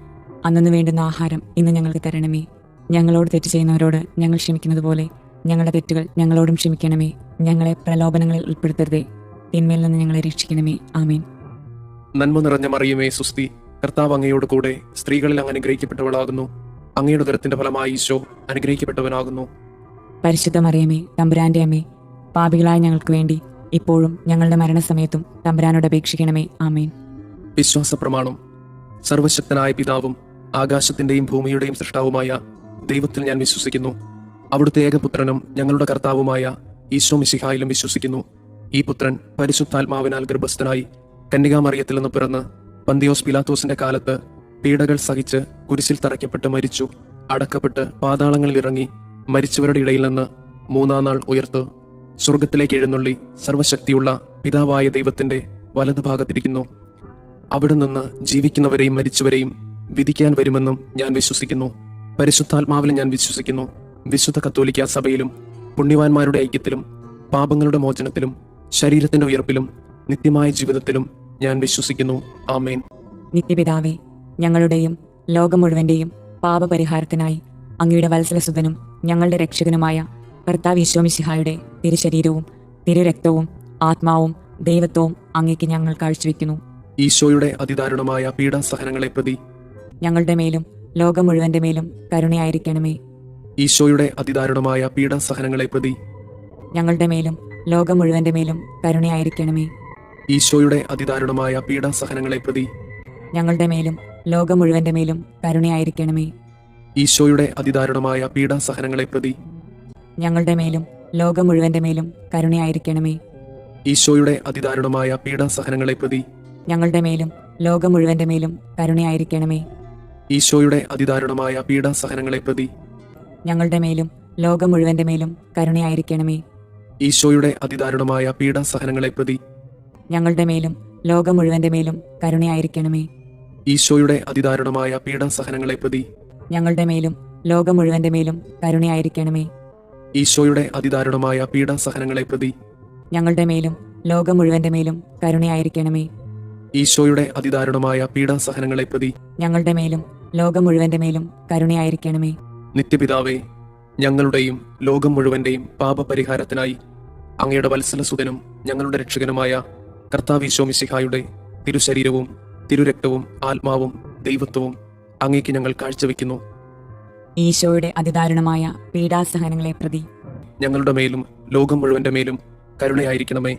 അന്നു വേണ്ടുന്ന ആഹാരം ഇന്ന് ഞങ്ങൾക്ക് തരണമേ. ഞങ്ങളോട് തെറ്റ് ചെയ്യുന്നവരോട് ഞങ്ങൾ ക്ഷമിക്കുന്നത് പോലെ ഞങ്ങളുടെ തെറ്റുകൾ ഞങ്ങളോടും ക്ഷമിക്കണമേ. ഞങ്ങളെ പ്രലോഭനങ്ങളിൽ ഉൾപ്പെടുത്തരുതേ, തിന്മയിൽ നിന്ന് ഞങ്ങളെ രക്ഷിക്കണമേ. ആമേൻ. നന്മ നിറഞ്ഞ മറിയമേ സുസ്തി, കർത്താവ് അങ്ങയോട് കൂടെ സ്ത്രീകളിൽ അങ്ങ് അനുഗ്രഹിക്കപ്പെട്ടവളാകുന്നു. അങ്ങയുടെ ഉദരത്തിന്റെ ഫലമായി ഈശോ അനുഗ്രഹിക്കപ്പെട്ടവനാകുന്നു. പരിശുദ്ധ മറിയമേ, തമ്പുരാന്റെ അമ്മേ, പാപികളായ ഞങ്ങൾക്ക് വേണ്ടി ഇപ്പോഴും ഞങ്ങളുടെ മരണസമയത്തും തമ്പുരാനോട് അപേക്ഷിക്കണമേ. ആമേൻ. വിശ്വാസ പ്രമാണം. സർവശക്തനായ പിതാവും ആകാശത്തിന്റെയും ഭൂമിയുടെയും സൃഷ്ടാവുമായ ദൈവത്തിൽ ഞാൻ വിശ്വസിക്കുന്നു. അവിടുത്തെ ഏകപുത്രനും ഞങ്ങളുടെ കർത്താവുമായ ഈശോ മിശിഹായിലും വിശ്വസിക്കുന്നു. ഈ പുത്രൻ പരിശുദ്ധാത്മാവിനാൽ ഗർഭസ്ഥനായി കന്യകാമറിയത്തിൽ നിന്ന് പിറന്ന് പന്തിയോസ് പിലാത്തോസിന്റെ കാലത്ത് പീഡകൾ സഹിച്ച് കുരിശിൽ തറയ്ക്കപ്പെട്ട് മരിച്ചു, അടക്കപ്പെട്ട് പാതാളങ്ങളിൽ ഇറങ്ങി, മരിച്ചവരുടെ ഇടയിൽ നിന്ന് മൂന്നാം നാൾ ഉയർത്തു, സ്വർഗത്തിലേക്ക് എഴുന്നള്ളി സർവശക്തിയുള്ള പിതാവായ ദൈവത്തിന്റെ വലതുഭാഗത്തിരിക്കുന്നു. അവിടെ നിന്ന് ജീവിക്കുന്നവരെയും മരിച്ചവരെയും വിധിക്കാൻ വരുമെന്നും ഞാൻ വിശ്വസിക്കുന്നു. പരിശുദ്ധാത്മാവിൽ ഞാൻ വിശ്വസിക്കുന്നു. വിശുദ്ധ കത്തോലിക്ക സഭയിലും പുണ്യവാന്മാരുടെ ഐക്യത്തിലും പാപങ്ങളുടെ മോചനത്തിലും ശരീരത്തിന്റെ ഉയർപ്പിലും നിത്യമായ ജീവിതത്തിലും ഞാൻ വിശ്വസിക്കുന്നു. ആമേൻ. നിത്യപിതാവേ, ഞങ്ങളുടെയും ലോകം മുഴുവന്റെയും പാപപരിഹാരത്തിനായി അങ്ങയുടെ വത്സലസുതനും ഞങ്ങളുടെ രക്ഷകനുമായ കർത്താവ് ഈശോ മിശിഹായുടെ തിരുശരീരവും തിരുരക്തവും ആത്മാവും ദൈവത്വവും അങ്ങേക്ക് ഞങ്ങൾ കാഴ്ചവെക്കുന്നു. ഈശോയുടെ അതിദാരുണമായ പീഡാസഹനങ്ങളെ പ്രതി ഞങ്ങളുടെ മേലും ലോകം മുഴുവന്റെ മേലും കരുണയായിരിക്കണമേ. ഈശോയുടെ അതിദാരുണമായ പീഡാസഹനങ്ങളെ പ്രതി ഞങ്ങളുടെ മേലും ലോകം മുഴുവന്റെ മേലും കരുണയായിരിക്കണമേ. ഈശോയുടെ അതിദാരുണമായ പീഡാസഹനങ്ങളെ പ്രതി ഞങ്ങളുടെ മേലും ലോകം മുഴുവന്റെ മേലും കരുണയായിരിക്കണമേ. ഈശോയുടെ അതിദാരുണമായ പീഡാസഹനങ്ങളെ പ്രതി ഞങ്ങളുടെ മേലും ലോകം മുഴുവന്റെ മേലും കരുണയായിരിക്കണമേ. ഈശോയുടെ അതിദാരുണമായ പീഡാസഹനങ്ങളെ പ്രതി ഞങ്ങളുടെ മേലും ലോകം മുഴുവന്റെ മേലും കരുണയായിരിക്കണമേ. ഈശോയുടെ അതിദാരുണമായ പീഡാസഹനങ്ങളെ പ്രതി ഞങ്ങളുടെ മേലും ലോകം മുഴുവന്റെ മേലും കരുണയായിരിക്കണമേ. ഈശോയുടെ അതിദാരുണമായ പീഡാസഹനങ്ങളെ പ്രതി ഞങ്ങളുടെ മേലും ലോകം മുഴുവന്റെ മേലും കരുണയായിരിക്കണമേ. ഈശോയുടെ അതിദാരുണമായ പീഡാസഹനങ്ങളെ പ്രതി ഞങ്ങളുടെ മേലും ലോകം മുഴുവന്റെ മേലും കരുണയായിരിക്കണമേ. ഈശോയുടെ അതിദാരുണമായ പീഡാസഹനങ്ങളെ പ്രതി ഞങ്ങളുടെ മേലും ലോകം മുഴുവന്റെ മേലും കരുണയായിരിക്കണമേ. ഈശോയുടെ അതിദാരുണമായ പീഡാസഹനങ്ങളെ പ്രതി ഞങ്ങളുടെ മേലും ലോകം മുഴുവന്റെ മേലും കരുണയായിരിക്കണമേ. നിത്യപിതാവേ, ഞങ്ങളുടെയും ലോകം മുഴുവന്റെയും പാപപരിഹാരത്തിനായി അങ്ങയുടെ വത്സലസുതനും ഞങ്ങളുടെ രക്ഷകനുമായ കർത്താവ് ഈശോ മിശിഹായുടെ തിരുശരീരവും തിരുരക്തവും ആത്മാവും ദൈവത്വവും അങ്ങേക്ക് ഞങ്ങൾ കാഴ്ചവെക്കുന്നു. ഈശോയുടെ അതിദാരുണമായ പീഡാസഹനങ്ങളെ പ്രതി ഞങ്ങളുടെ മേലും ലോകം മുഴുവന്റെ മേലും കരുണയായിരിക്കണമേ.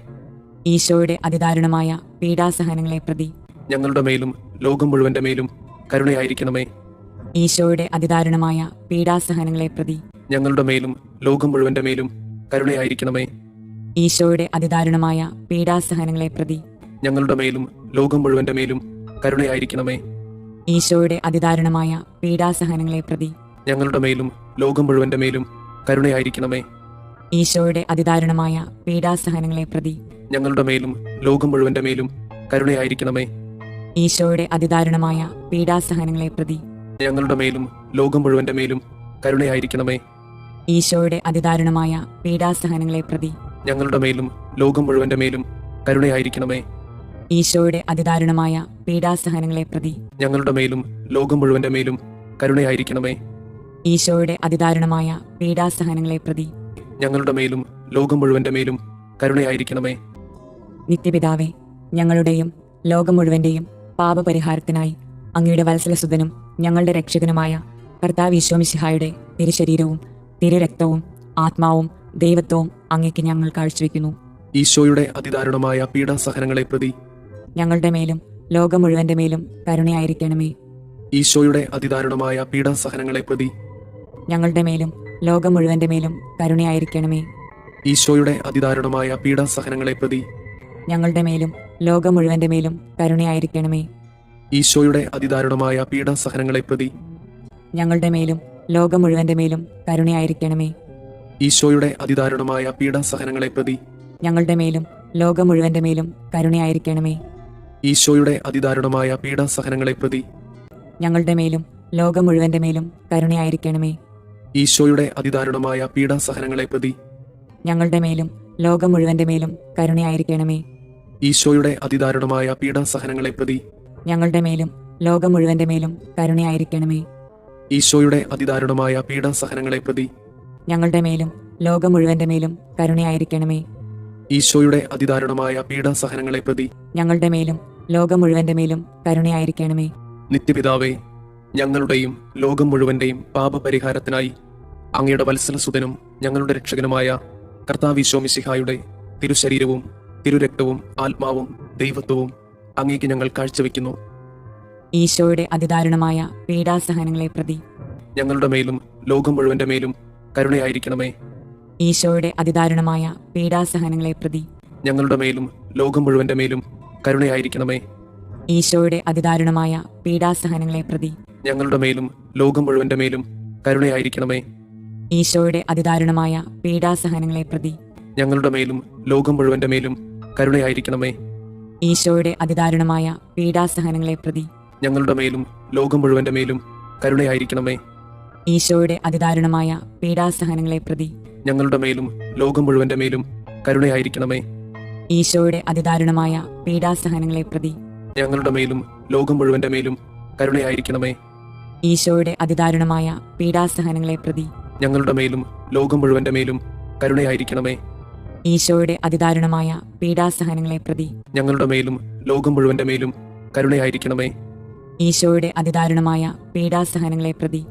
ഈശോയുടെ അതിദാരുണമായ പീഡാസഹനങ്ങളെ പ്രതി ഞങ്ങളുടെ മേലും ലോകം മുഴുവന്റെ മേലും കരുണയായിരിക്കണമേ. ഈശോയുടെ അതിദാരുണമായ പീഡാസഹനങ്ങളെ പ്രതി ഞങ്ങളുടെ മേലും ലോകം മുഴുവന്റെ മേലും കരുണയായിരിക്കണമേ. ഈശോയുടെ അതിദാരുണമായ പീഡാസഹനങ്ങളെ പ്രതി ഞങ്ങളുടെ മേലും ലോകം മുഴുവന്റെ മേലും കരുണയായിരിക്കണമേ. ഈശോയുടെ അതിദാരുണമായ പീഡാസഹനങ്ങളെ പ്രതി ഞങ്ങളുടെ മേലും ലോകം മുഴുവന്റെ മേലും കരുണയായിരിക്കണമേ. ഈശോയുടെ അതിദാരുണമായ പീഡാസഹനങ്ങളെ പ്രതി ഞങ്ങളുടെ മേലും ലോകം മുഴുവന്റെ മേലും കരുണയായിരിക്കണമേ. ഈശോയുടെ അതിദാരുണമായ പീഡാസഹനങ്ങളെ പ്രതി ഞങ്ങളുടെ മേലും ലോകം മുഴുവന്റെ മേലും കരുണയായിരിക്കണമേ. ഈശോയുടെ അതിദാരുണമായ പീഡാസഹനങ്ങളെ പ്രതി ഞങ്ങളുടെ മേലും ലോകം മുഴുവന്റെ മേലും കരുണയായിരിക്കണമേ. ഈശോയുടെ അതിദാരുണമായ പീഡാസഹനങ്ങളെ പ്രതി ഞങ്ങളുടെ മേലും ലോകം മുഴുവന്റെ മേലും കരുണയായിരിക്കണമേ. ഈശോയുടെ അതിദാരുണമായ പീഡാസഹനങ്ങളെ പ്രതി ഞങ്ങളുടെ മേലും ലോകം മുഴുവന്റെ മേലും കരുണയായിരിക്കണമേ. നിത്യപിതാവേ, ഞങ്ങളുടെയും ലോകം മുഴുവന്റെയും പാപപരിഹാരത്തിനായി അങ്ങയുടെ വത്സലസുതനും ഞങ്ങളുടെ രക്ഷകനുമായ കർത്താവ് ഈശോ മിശിഹായുടെ തിരുശരീരവും തിരുരക്തവും ആത്മാവും ദൈവത്വവും അങ്ങേക്ക് ഞങ്ങൾ കാഴ്ചവെക്കുന്നു. ഈശോയുടെ അതിദാരുണമായ പീഡാസഹനങ്ങളെ പ്രതി ഞങ്ങളുടെ മേലും ലോകം മുഴുവന്റെ മേലും കരുണയായിരിക്കണമേ. ഈശോയുടെ അതിദാരുണമായ പീഡാസഹനങ്ങളെ പ്രതി ഞങ്ങളുടെ മേലും ലോകം മുഴുവന്റെ മേലും കരുണയായിരിക്കണമേ. ഈശോയുടെ അതിദാരുണമായ പീഡാസഹനങ്ങളെ പ്രതി ഞങ്ങളുടെ മേലും ലോകം മുഴുവന്റെ മേലും കരുണയായിരിക്കണമേ. ഈശോയുടെ അതിദാരുണമായ പീഡാസഹനങ്ങളെ പ്രതി ഞങ്ങളുടെ മേലും ലോകം മുഴുവന്റെ മേലും കരുണയായിരിക്കണമേ. ഈശോയുടെ അതിദാരുണമായ പീഡാസഹനങ്ങളെ പ്രതി ഞങ്ങളുടെ മേലും ലോകം മുഴുവന്റെ മേലും കരുണയായിരിക്കണമേ. ഈശോയുടെ അതിദാരുണമായ പീഡാസഹനങ്ങളെ പ്രതി ഞങ്ങളുടെ മേലും ലോകം മുഴുവന്റെ മേലും കരുണയായിരിക്കണമേ. ഈശോയുടെ അതിദാരുണമായ പീഡാസഹനങ്ങളെ പ്രതി ഞങ്ങളുടെ മേലും ലോകം മുഴുവന്റെ മേലും കരുണയായിരിക്കണമേ. ഈശോയുടെ അതിദാരുണമായ പീഡാസഹനങ്ങളെ പ്രതി ഞങ്ങളുടെ മേലും ലോകം മുഴുവന്റെ മേലും കരുണയായിരിക്കണമേ. ഈശോയുടെ അതിദാരുണമായ പീഡാസഹനങ്ങളെ പ്രതി ഞങ്ങളുടെ മേലും ലോകം മുഴുവന്റെ മേലും കരുണയായിരിക്കണമേ. ഈശോയുടെ അതിദാരുണമായ പീഡാസഹനങ്ങളെ പ്രതി ഞങ്ങളുടെ മേലും ലോകം മുഴുവന്റെ മേലും കരുണയായിരിക്കണമേ. നിത്യപിതാവേ, ഞങ്ങളുടെയും ലോകം മുഴുവന്റെയും പാപപരിഹാരത്തിനായി അങ്ങയുടെ വത്സലസുതനും ഞങ്ങളുടെ രക്ഷകനുമായ കർത്താവ് ഈശോ മിശിഹായുടെ തിരുശരീരവും തിരുരക്തവും ആത്മാവും ദൈവത്വവും അങ്ങേക്ക് ഞങ്ങൾ കാഴ്ചവെക്കുന്നു. ഈശോയുടെ അതിദാരുണമായ പീഡാസഹനങ്ങളെ പ്രതി ഞങ്ങളുടെ മേലും ലോകം മുഴുവന്റെ മേലും കരുണയായിരിക്കണമേ. ഈശോയുടെ അതിദാരുണമായ പീഡാസഹനങ്ങളെ പ്രതി ഞങ്ങളുടെ മേലും ലോകം മുഴുവന്റെ മേലും കരുണയായിരിക്കണമേ. ഈശോയുടെ അതിദാരുണമായ പീഡാസഹനങ്ങളെ പ്രതി ഞങ്ങളുടെ മേലും ലോകം മുഴുവന്റെ മേലും കരുണയായിരിക്കണമേ. ഈശോയുടെ അതിദാരുണമായ പീഡാസഹനങ്ങളെ പ്രതി ഞങ്ങളുടെ മേലും ലോകം മുഴുവന്റെ മേലും കരുണയായിരിക്കണമേ. ഈശോയുടെ അതിദാരുണമായ പീഡാസഹനങ്ങളെ പ്രതി ഞങ്ങളുടെ മേലും ലോകം മുഴുവന്റെ മേലും കരുണയായിരിക്കണമേ. ഈശോയുടെ അതിദാരുണമായ പീഡാസഹനങ്ങളെ പ്രതി ഞങ്ങളുടെ മേലും ലോകം മുഴുവന്റെ മേലും കരുണയായിരിക്കണമേ. ഈശോയുടെ അതിദാരുണമായ പീഡാസഹനങ്ങളെ പ്രതി ഞങ്ങളുടെ മേലും ലോകം മുഴുവന്റെ മേലും കരുണയായിരിക്കണമേ. ഈശോയുടെ അതിദാരുണമായ പീഡാസഹനങ്ങളെ പ്രതി ഞങ്ങളുടെ മേലും ലോകം മുഴുവന്റെ മേലും കരുണയായിരിക്കണമേ. ഈശോയുടെ അതിദാരുണമായ പീഡാസഹനങ്ങളെ പ്രതി ഞങ്ങളുടെ മേലും ലോകം മുഴുവന്റെ മേലും കരുണയായിരിക്കണമേ. ഈശോയുടെ അതിദാരുണമായ പീഡാസഹനങ്ങളെ പ്രതി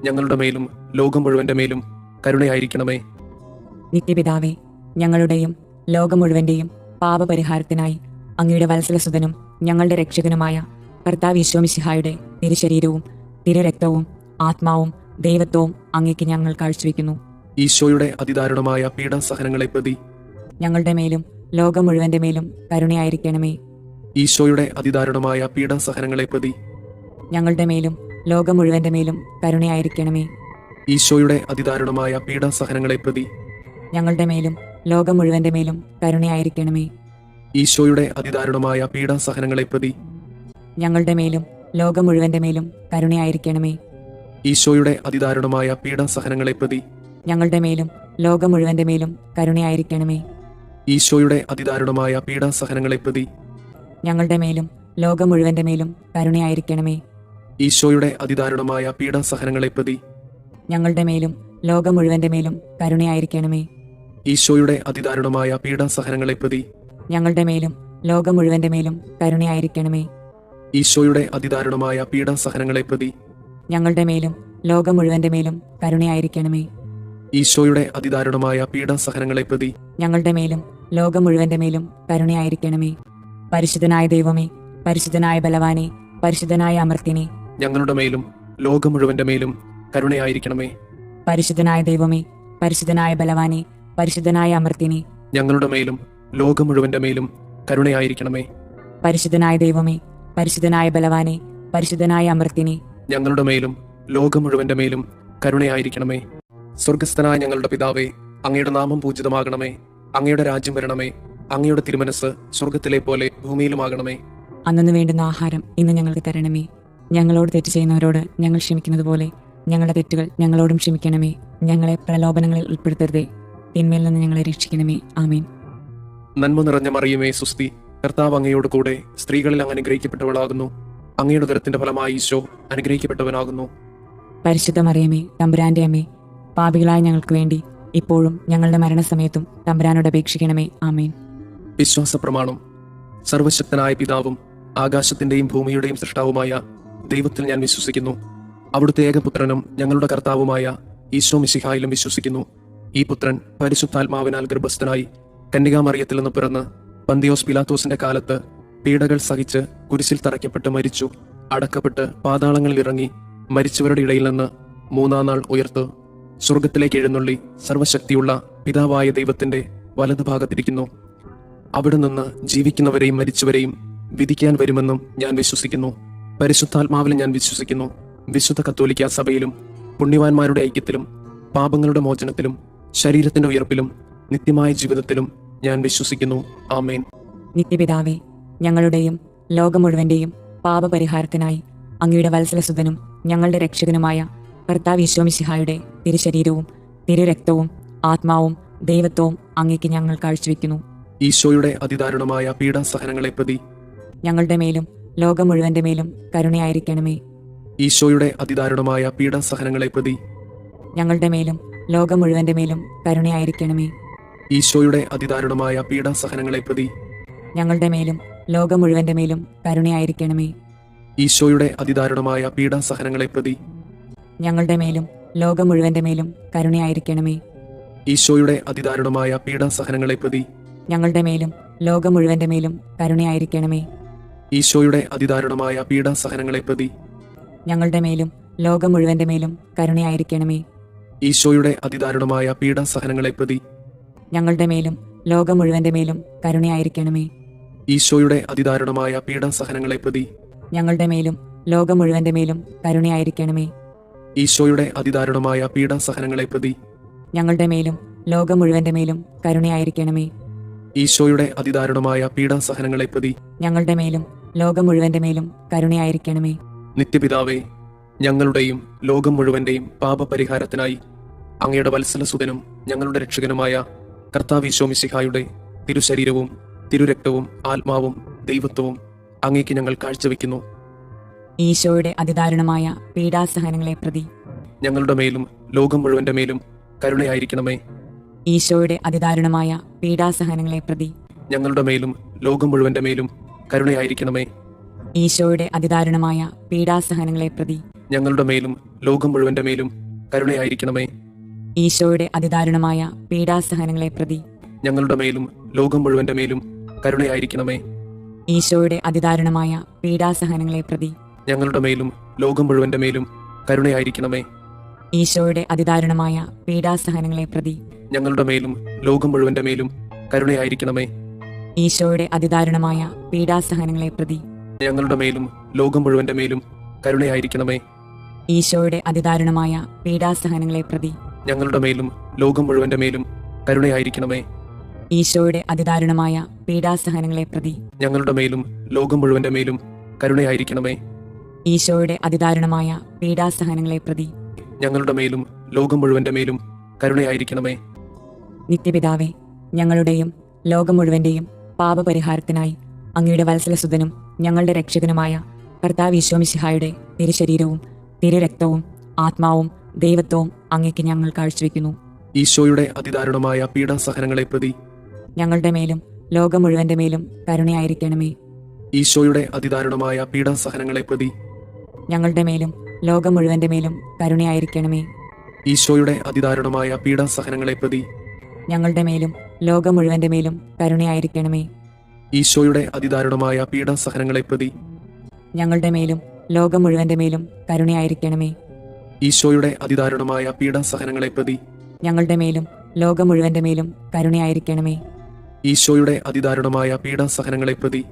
ഞങ്ങളുടെ മേലും ലോകം മുഴുവന്റെ മേലും കരുണയായിരിക്കണമേ. നിത്യപിതാവേ, ഞങ്ങളുടെയും ലോകം മുഴുവന്റെയും പാപപരിഹാരത്തിനായി അങ്ങയുടെ വത്സലസുതനും ഞങ്ങളുടെ രക്ഷകനുമായ കർത്താവ് ഈശോ മിശിഹായുടെ തിരുശരീരവും തിരുരക്തവും ആത്മാവും ദൈവത്വവും അങ്ങേക്ക് ഞങ്ങൾ കാഴ്ചവെക്കുന്നു. ഈശോയുടെ അതിദാരുണമായ പീഡാസഹനങ്ങളെ പ്രതി ഞങ്ങളുടെ മേലും ലോകം മുഴുവന്റെ മേലും കരുണയായിരിക്കണമേ. ഈശോയുടെ അതിദാരുണമായ പീഡാസഹനങ്ങളെ പ്രതി ഞങ്ങളുടെ മേലും ലോകം മുഴുവന്റെ മേലും കരുണയായിരിക്കണമേ. ഈശോയുടെ അതിദാരുണമായ പീഡാസഹനങ്ങളെ പ്രതി ഞങ്ങളുടെ മേലും ലോകം മുഴുവന്റെ മേലും കരുണയായിരിക്കണമേ. ഈശോയുടെ അതിദാരുണമായ പീഡാസഹനങ്ങളെ പ്രതി ഞങ്ങളുടെ മേലും ലോകം മുഴുവന്റെ മേലും കരുണയായിരിക്കണമേ. ഈശോയുടെ അതിദാരുണമായ പീഡാസഹനങ്ങളെ പ്രതി ഞങ്ങളുടെ മേലും ലോകം മുഴുവന്റെ മേലും കരുണയായിരിക്കണമേ. ഈശോയുടെ അതിദാരുണമായ പീഡാസഹനങ്ങളെ പ്രതി ഞങ്ങളുടെ മേലും ലോകം മുഴുവന്റെ മേലും കരുണയായിരിക്കണമേ. ഈശോയുടെ അതിദാരുണമായ പീഡാസഹനങ്ങളെ പ്രതി ഞങ്ങളുടെ മേലും ലോകം മുഴുവന്റെ മേലും കരുണയായിരിക്കണമേ. ഈശോയുടെ അതിദാരുണമായ പീഡാസഹനങ്ങളെ പ്രതി ഞങ്ങളുടെ മേലും ലോകം മുഴുവന്റെ മേലും കരുണയായിരിക്കണമേ. ഈശോയുടെ അതിദാരുണമായ പീഡാസഹനങ്ങളെ പ്രതി ഞങ്ങളുടെ മേലും ലോകം മുഴുവന്റെ മേലും കരുണയായിരിക്കണമേ. ഈശോയുടെ അതിദാരുണമായ പീഡാസഹനങ്ങളെ പ്രതി ഞങ്ങളുടെ മേലും ലോകം മുഴുവന്റെ മേലും കരുണയായിരിക്കണമേ. പരിശുദ്ധനായ ദൈവമേ, പരിശുദ്ധനായ ബലവാനെ, പരിശുദ്ധനായ അമർത്തിനെ, ഞങ്ങളുടെ മേലും ലോകം മുഴുവന്റെ മേലും കരുണയായിരിക്കണമേ. പരിശുദ്ധനായ ദൈവമേ, പരിശുദ്ധനായ ബലവാനെ, പരിശുദ്ധനായ അമർത്തിനെ, ഞങ്ങളുടെ മേലും ലോകം മുഴുവന്റെ മേലും കരുണയായിരിക്കണമേ. പരിശുദ്ധനായ ദൈവമേ, പരിശുദ്ധനായ ബലവാനെ, പരിശുദ്ധനായ അമർത്തിനെ, ഞങ്ങളുടെ മേലും ലോകം മുഴുവന്റെ മേലും കരുണയായിരിക്കണമേ. സ്വർഗസ്ഥനായ ഞങ്ങളുടെ പിതാവേ, അങ്ങയുടെ നാമം പൂജിതമാകണമേ. അങ്ങയുടെ രാജ്യം വരണമേ. അങ്ങയുടെ തിരുമനസ് സ്വർഗത്തിലെ പോലെ ഭൂമിയിലുമാകണമേ. അന്നു വേണ്ടുന്ന ആഹാരം ഇന്ന് ഞങ്ങൾക്ക് തരണമേ. ഞങ്ങളോട് തെറ്റ് ചെയ്യുന്നവരോട് ഞങ്ങൾ ക്ഷമിക്കുന്നത് പോലെ ഞങ്ങളുടെ തെറ്റുകൾ ഞങ്ങളോടും ക്ഷമിക്കണമേ. ഞങ്ങളെ പ്രലോഭനങ്ങളിൽ ഉൾപ്പെടുത്തരുതേ, തിന്മയിൽ നിന്ന് ഞങ്ങളെ രക്ഷിക്കണമേ. ആമേൻ. നന്മ നിറഞ്ഞ മറിയമേ, സുസ്തി, കർത്താവ് അങ്ങയോട് കൂടെ സ്ത്രീകളിൽ അങ്ങ് അനുഗ്രഹിക്കപ്പെട്ടവളാകുന്നു. അങ്ങയുടെ ഉദരത്തിന്റെ ഫലമായി ഈശോ അനുഗ്രഹിക്കപ്പെട്ടവനാകുന്നു. പരിശുദ്ധ മറിയമേ, തമ്പുരാന്റെ അമ്മേ, പാപികളായ ഞങ്ങൾക്ക് വേണ്ടി ഇപ്പോഴും ഞങ്ങളുടെ മരണസമയത്തും തമ്പുരാനോട് അപേക്ഷിക്കണമേ. ആമേൻ. വിശ്വാസ പ്രമാണം. സർവശക്തനായ പിതാവും ആകാശത്തിന്റെയും ഭൂമിയുടെയും സൃഷ്ടാവുമായ ദൈവത്തിൽ ഞാൻ വിശ്വസിക്കുന്നു. അവിടുത്തെ ഏകപുത്രനും ഞങ്ങളുടെ കർത്താവുമായ ഈശോ മിശിഹായിലും വിശ്വസിക്കുന്നു. ഈ പുത്രൻ പരിശുദ്ധാത്മാവിനാൽ ഗർഭസ്ഥനായി കന്യകാമറിയത്തിൽ നിന്ന് പിറന്ന് പന്തിയോസ് പിലാത്തോസിന്റെ കാലത്ത് പീഡകൾ സഹിച്ച് കുരിശിൽ തറയ്ക്കപ്പെട്ട് മരിച്ചു, അടക്കപ്പെട്ട് പാതാളങ്ങളിൽ ഇറങ്ങി, മരിച്ചവരുടെ ഇടയിൽ നിന്ന് മൂന്നാം നാൾ ഉയർത്ത് സ്വർഗത്തിലേക്ക് എഴുന്നള്ളി സർവശക്തിയുള്ള പിതാവായ ദൈവത്തിന്റെ വലതുഭാഗത്തിരിക്കുന്നു. അവിടെ നിന്ന് ജീവിക്കുന്നവരെയും മരിച്ചവരെയും വിധിക്കാൻ വരുമെന്നും ഞാൻ വിശ്വസിക്കുന്നു. പരിശുദ്ധാത്മാവിൽ ഞാൻ വിശ്വസിക്കുന്നു. വിശുദ്ധ കത്തോലിക്ക സഭയിലും പുണ്യവാന്മാരുടെ ഐക്യത്തിലും പാപങ്ങളുടെ മോചനത്തിലും ശരീരത്തിന്റെ ഉയർപ്പിലും നിത്യമായ ജീവിതത്തിലും ഞാൻ വിശ്വസിക്കുന്നു. ആമേൻ. നിത്യപിതാവേ, ഞങ്ങളുടെയും ലോകം മുഴുവന്റെയും പാപപരിഹാരത്തിനായി അങ്ങയുടെ വത്സലസുതനും ഞങ്ങളുടെ രക്ഷകനുമായ കർത്താവ് ഈശോ മിശിഹായുടെ തിരുശരീരവും തിരുരക്തവും ആത്മാവും ദൈവത്വവും അങ്ങേക്ക് ഞങ്ങൾ കാഴ്ചവെക്കുന്നു. ഈശോയുടെ അതിദാരുണമായ പീഡാസഹനങ്ങളെ പ്രതി ഞങ്ങളുടെ മേലും ലോകം മുഴുവന്റെ മേലും കരുണയായിരിക്കണമേ. ഈശോയുടെ അതിദാരുണമായ പീഡാസഹനങ്ങളെ പ്രതി ഞങ്ങളുടെ മേലും ലോകം മുഴുവന്റെ മേലും കരുണയായിരിക്കണമേ. ഈശോയുടെ അതിദാരുണമായ പീഡാസഹനങ്ങളെ പ്രതി ഞങ്ങളുടെ മേലും ലോകം മുഴുവന്റെ മേലും കരുണയായിരിക്കണമേ. ഈശോയുടെ അതിദാരുണമായ പീഡാസഹനങ്ങളെ പ്രതി ഞങ്ങളുടെ മേലും ലോകം മുഴുവന്റെ മേലും കരുണയായിരിക്കണമേ. ഈശോയുടെ അതിദാരുണമായ പീഡാസഹനങ്ങളെ പ്രതി ഞങ്ങളുടെ മേലും ലോകം മുഴുവന്റെ മേലും കരുണയായിരിക്കണമേ. ഈശോയുടെ അതിദാരുണമായ പീഡാസഹനങ്ങളെ പ്രതി ഞങ്ങളുടെ മേലും ലോകം മുഴുവന്റെ മേലും കരുണയായിരിക്കണമേ. ഈശോയുടെ അതിദാരുണമായ പീഡാസഹനങ്ങളെ പ്രതി ഞങ്ങളുടെ മേലും ലോകം മുഴുവന്റെ മേലും കരുണയായിരിക്കണമേ. ഈശോയുടെ അതിദാരുണമായ പീഡാസഹനങ്ങളെ പ്രതി ഞങ്ങളുടെ മേലും ലോകം മുഴുവന്റെ മേലും കരുണയായിരിക്കണമേ. ഈശോയുടെ അതിദാരുണമായ പീഡാസഹനങ്ങളെ പ്രതി ഞങ്ങളുടെ മേലും ലോകം മുഴുവന്റെ മേലും കരുണയായിരിക്കണമേ. ഈശോയുടെ അതിദാരുണമായ പീഡാസഹനങ്ങളെ പ്രതി ഞങ്ങളുടെ മേലും ലോകം മുഴുവന്റെ മേലും കരുണയായിരിക്കണമേ. നിത്യപിതാവേ, ഞങ്ങളുടെയും ലോകം മുഴുവന്റെയും പാപപരിഹാരത്തിനായി അങ്ങയുടെ വത്സലസുതനും ഞങ്ങളുടെ രക്ഷകനുമായ കർത്താവ് ഈശോ മിശിഹായുടെ തിരുശരീരവും തിരുരക്തവും ആത്മാവും ദൈവത്വവും അങ്ങേക്ക് ഞങ്ങൾ കാഴ്ചവെക്കുന്നു. ഈശോയുടെ അതിദാരുണമായ പീഡാസഹനങ്ങളെ പ്രതി ഞങ്ങളുടെ മേലും ലോകം മുഴുവന്റെ മേലും കരുണയായിരിക്കണമേ. ഈശോയുടെ അതിദാരുണമായ പീഡാസഹനങ്ങളെ പ്രതി ഞങ്ങളുടെ മേലും ലോകം മുഴുവന്റെ മേലും കരുണയായിരിക്കണമേ. ഈശോയുടെ അതിദാരുണമായ പീഡാസഹനങ്ങളെ പ്രതി ഞങ്ങളുടെ മേലും ലോകം മുഴുവന്റെ മേലും കരുണയായിരിക്കണമേ. ഈശോയുടെ അതിദാരുണമായ പീഡാസഹനങ്ങളെ പ്രതി ഞങ്ങളുടെ മേലും ലോകം മുഴുവന്റെ മേലും കരുണയായിരിക്കണമേ. ഈശോയുടെ അതിദാരുണമായ പീഡാസഹനങ്ങളെ പ്രതി ഞങ്ങളുടെ മേലും ലോകം മുഴുവന്റെ മേലും കരുണയായിരിക്കണമേ. ഈശോയുടെ അതിദാരുണമായ പീഡാസഹനങ്ങളെ പ്രതി ഞങ്ങളുടെ മേലും ലോകം മുഴുവന്റെ മേലും കരുണയായിരിക്കണമേ. ഈശോയുടെ അതിദാരുണമായ പീഡാസഹനങ്ങളെ പ്രതി ഞങ്ങളുടെ മേലും ലോകം മുഴുവന്റെ മേലും കരുണയായിരിക്കണമേ. ഈശോയുടെ അതിദാരുണമായ പീഡാസഹനങ്ങളെ പ്രതി ഞങ്ങളുടെ മേലും ലോകം മുഴുവന്റെ മേലും കരുണയായിരിക്കണമേ. ഈശോയുടെ അതിദാരുണമായ പീഡാസഹനങ്ങളെ പ്രതി ഞങ്ങളുടെ മേലും ലോകം മുഴുവന്റെ മേലും കരുണയായിരിക്കണമേ. ഈശോയുടെ അതിദാരുണമായ പീഡാസഹനങ്ങളെ പ്രതി ഞങ്ങളുടെ മേലും ലോകം മുഴുവന്റെ മേലും കരുണയായിരിക്കണമേ. നിത്യപിതാവേ, ഞങ്ങളുടെയും ലോകം മുഴുവന്റെയും പാപപരിഹാരത്തിനായി അങ്ങയുടെ വത്സലസുതനും ഞങ്ങളുടെ രക്ഷകനുമായ കർത്താവ് ഈശോ മിശിഹായുടെ തിരുശരീരവും തിരുരക്തവും ആത്മാവും ദൈവത്വവും അങ്ങേക്ക് ഞങ്ങൾ കാഴ്ചവെക്കുന്നു. ഈശോയുടെ അതിദാരുണമായ പീഡാസഹനങ്ങളെ പ്രതി ഞങ്ങളുടെ മേലും ലോകം മുഴുവന്റെ മേലും കരുണയായിരിക്കണമേ. ഈശോയുടെ അതിദാരുണമായ പീഡാസഹനങ്ങളെ പ്രതി ഞങ്ങളുടെ മേലും ലോകം മുഴുവന്റെ മേലും കരുണയായിരിക്കണമേ. ഈശോയുടെ അതിദാരുണമായ പീഡാസഹനങ്ങളെ പ്രതി ഞങ്ങളുടെ മേലും ലോകം മുഴുവന്റെ മേലും കരുണയായിരിക്കണമേ. ഈശോയുടെ അതിദാരുണമായ പീഡാസഹനങ്ങളെ പ്രതി ഞങ്ങളുടെ മേലും ലോകം മുഴുവന്റെ മേലും കരുണയായിരിക്കണമേ. ഈശോയുടെ അതിദാരുണമായ പീഡാസഹനങ്ങളെ പ്രതി ഞങ്ങളുടെ മേലും ലോകം മുഴുവന്റെ മേലും കരുണയായിരിക്കണമേ. ഈശോയുടെ അതിദാരുണമായ പീഡാസഹനങ്ങളെ പ്രതി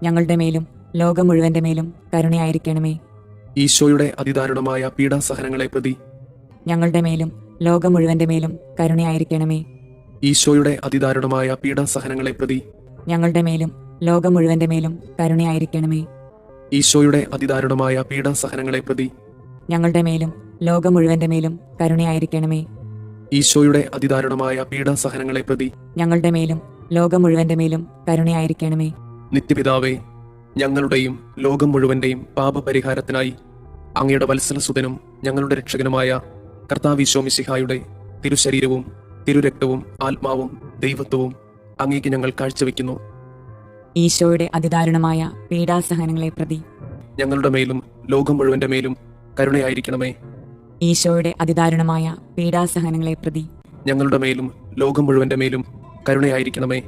ഞങ്ങളുടെ മേലും ലോകം മുഴുവന്റെ മേലും കരുണയായിരിക്കണമേ. ഈശോയുടെ അതിദാരുണമായ പീഡാസഹനങ്ങളെ പ്രതി ഞങ്ങളുടെ മേലും ലോകം മുഴുവന്റെ മേലും കരുണയായിരിക്കണമേ. ഈശോയുടെ അതിദാരുണമായ പീഡാസഹനങ്ങളെ പ്രതി ഞങ്ങളുടെ മേലും ലോകം മുഴുവന്റെ മേലും കരുണയായിരിക്കണമേ. ഈശോയുടെ അതിദാരുണമായ പീഡാസഹനങ്ങളെ പ്രതി ഞങ്ങളുടെ മേലും ലോകം മുഴുവന്റെ മേലും കരുണയായിരിക്കണമേ. ഈശോയുടെ അതിദാരുണമായ പീഡാസഹനങ്ങളെ പ്രതി ഞങ്ങളുടെ മേലും ലോകം മുഴുവന്റെ മേലും കരുണയായിരിക്കണമേ. നിത്യപിതാവേ, ഞങ്ങളുടെയും ലോകം മുഴുവന്റെയും പാപപരിഹാരത്തിനായി അങ്ങയുടെ വത്സലസുതനും ഞങ്ങളുടെ രക്ഷകനുമായ കർത്താവ് ഈശോ മിശിഹായുടെ തിരുശരീരവും തിരുരക്തവും ആത്മാവും ദൈവത്വവും അങ്ങേക്ക് ഞങ്ങൾ കാഴ്ചവെക്കുന്നു. ഈശോയുടെ അതിദാരുണമായ പീഡാസഹനങ്ങളെ പ്രതി ഞങ്ങളുടെ മേലും ലോകം മുഴുവന്റെ മേലും കരുണയായിരിക്കണമേ. ഈശോയുടെ അതിദാരുണമായ പീഡാസഹനങ്ങളെ പ്രതി ഞങ്ങളുടെ മേലും ലോകം മുഴുവന്റെ മേലും കരുണയായിരിക്കണമേ.